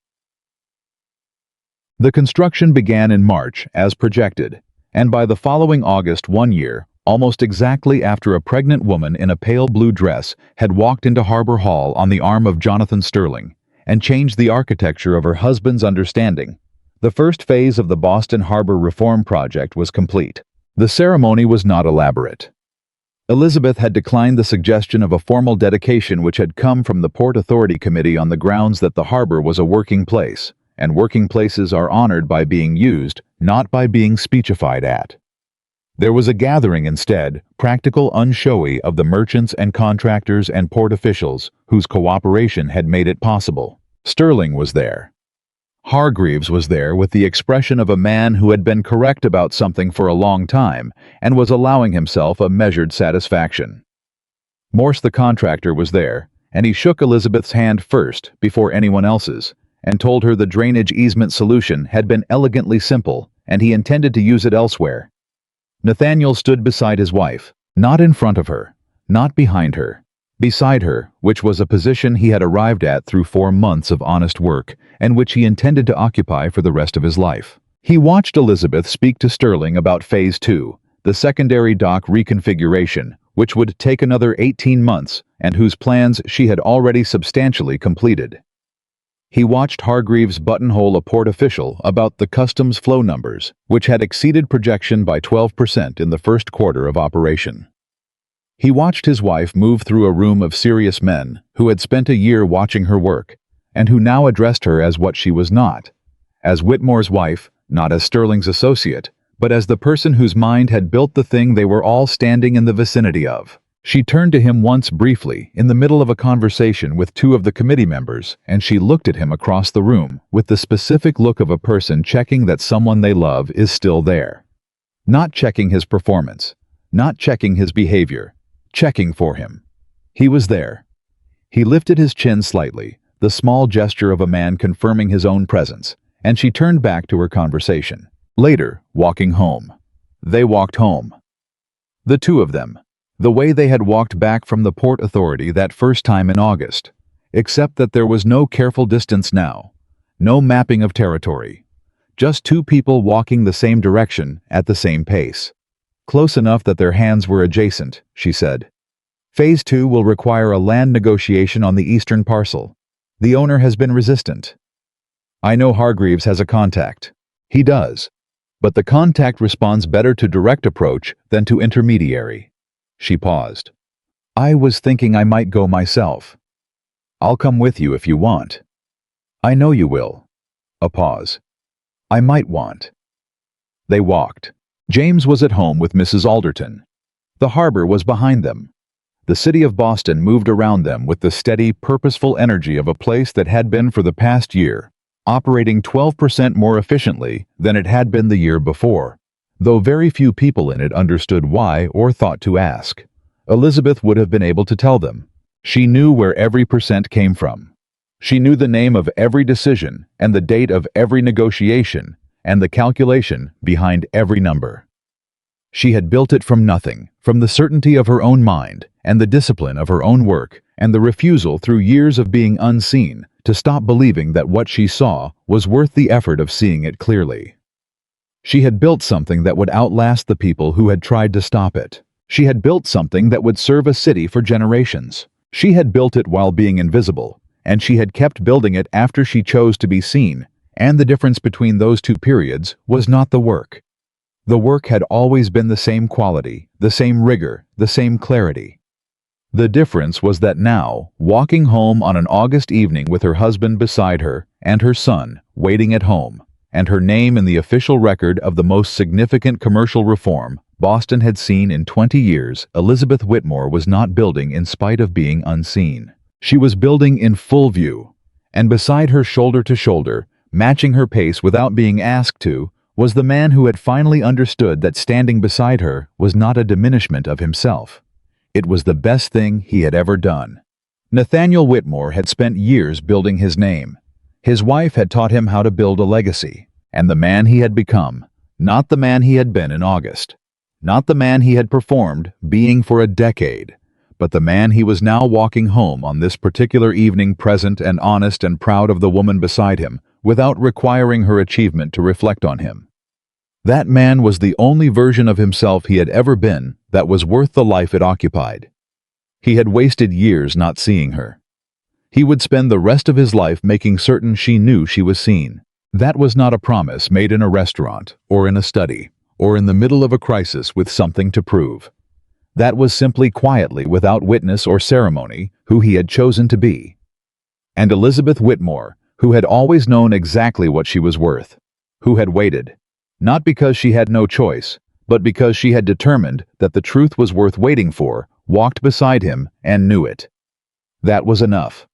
The construction began in March, as projected, and by the following August, 1 year, almost exactly after a pregnant woman in a pale blue dress had walked into Harbor Hall on the arm of Jonathan Sterling and changed the architecture of her husband's understanding, the first phase of the Boston Harbor Reform Project was complete. The ceremony was not elaborate. Elizabeth had declined the suggestion of a formal dedication which had come from the Port Authority Committee on the grounds that the harbor was a working place, and working places are honored by being used, not by being speechified at. There was a gathering instead, practical, unshowy, of the merchants and contractors and port officials whose cooperation had made it possible. Sterling was there. Hargreaves was there with the expression of a man who had been correct about something for a long time and was allowing himself a measured satisfaction. Morse the contractor was there, and he shook Elizabeth's hand first before anyone else's, and told her the drainage easement solution had been elegantly simple and he intended to use it elsewhere. Nathaniel stood beside his wife, not in front of her, not behind her, beside her, which was a position he had arrived at through 4 months of honest work, and which he intended to occupy for the rest of his life. He watched Elizabeth speak to Sterling about Phase 2, the secondary dock reconfiguration, which would take another 18 months, and whose plans she had already substantially completed. He watched Hargreaves buttonhole a port official about the customs flow numbers, which had exceeded projection by 12% in the first quarter of operation. He watched his wife move through a room of serious men who had spent a year watching her work, and who now addressed her as what she was not, as Whitmore's wife, not as Sterling's associate, but as the person whose mind had built the thing they were all standing in the vicinity of. She turned to him once briefly in the middle of a conversation with 2 of the committee members, and she looked at him across the room with the specific look of a person checking that someone they love is still there. Not checking his performance, not checking his behavior, checking for him. He was there. He lifted his chin slightly, the small gesture of a man confirming his own presence, and she turned back to her conversation. Later, walking home. They walked home. The two of them. The way they had walked back from the Port Authority that first time in August. Except that there was no careful distance now. No mapping of territory. Just two people walking the same direction at the same pace. Close enough that their hands were adjacent, she said. Phase 2 will require a land negotiation on the eastern parcel. The owner has been resistant. I know Hargreaves has a contact. He does. But the contact responds better to direct approach than to intermediary. She paused. I was thinking I might go myself. I'll come with you if you want. I know you will. A pause. I might want. They walked. James was at home with Mrs. Alderton. The harbor was behind them. The city of Boston moved around them with the steady, purposeful energy of a place that had been for the past year, operating 12% more efficiently than it had been the year before, though very few people in it understood why or thought to ask. Elizabeth would have been able to tell them. She knew where every percent came from. She knew the name of every decision and the date of every negotiation and the calculation behind every number. She had built it from nothing, from the certainty of her own mind and the discipline of her own work and the refusal through years of being unseen to stop believing that what she saw was worth the effort of seeing it clearly. She had built something that would outlast the people who had tried to stop it. She had built something that would serve a city for generations. She had built it while being invisible, and she had kept building it after she chose to be seen, and the difference between those two periods was not the work. The work had always been the same quality, the same rigor, the same clarity. The difference was that now, walking home on an August evening with her husband beside her and her son waiting at home, and her name in the official record of the most significant commercial reform Boston had seen in 20 years, Elizabeth Whitmore was not building in spite of being unseen. She was building in full view, and beside her shoulder to shoulder, matching her pace without being asked to, was the man who had finally understood that standing beside her was not a diminishment of himself. It was the best thing he had ever done. Nathaniel Whitmore had spent years building his name. His wife had taught him how to build a legacy, and the man he had become, not the man he had been in August, not the man he had performed being for a decade, but the man he was now walking home on this particular evening, present and honest and proud of the woman beside him, without requiring her achievement to reflect on him. That man was the only version of himself he had ever been that was worth the life it occupied. He had wasted years not seeing her. He would spend the rest of his life making certain she knew she was seen. That was not a promise made in a restaurant, or in a study, or in the middle of a crisis with something to prove. That was simply quietly, without witness or ceremony, who he had chosen to be. And Elizabeth Whitmore, who had always known exactly what she was worth, who had waited, not because she had no choice, but because she had determined that the truth was worth waiting for, walked beside him and knew it. That was enough.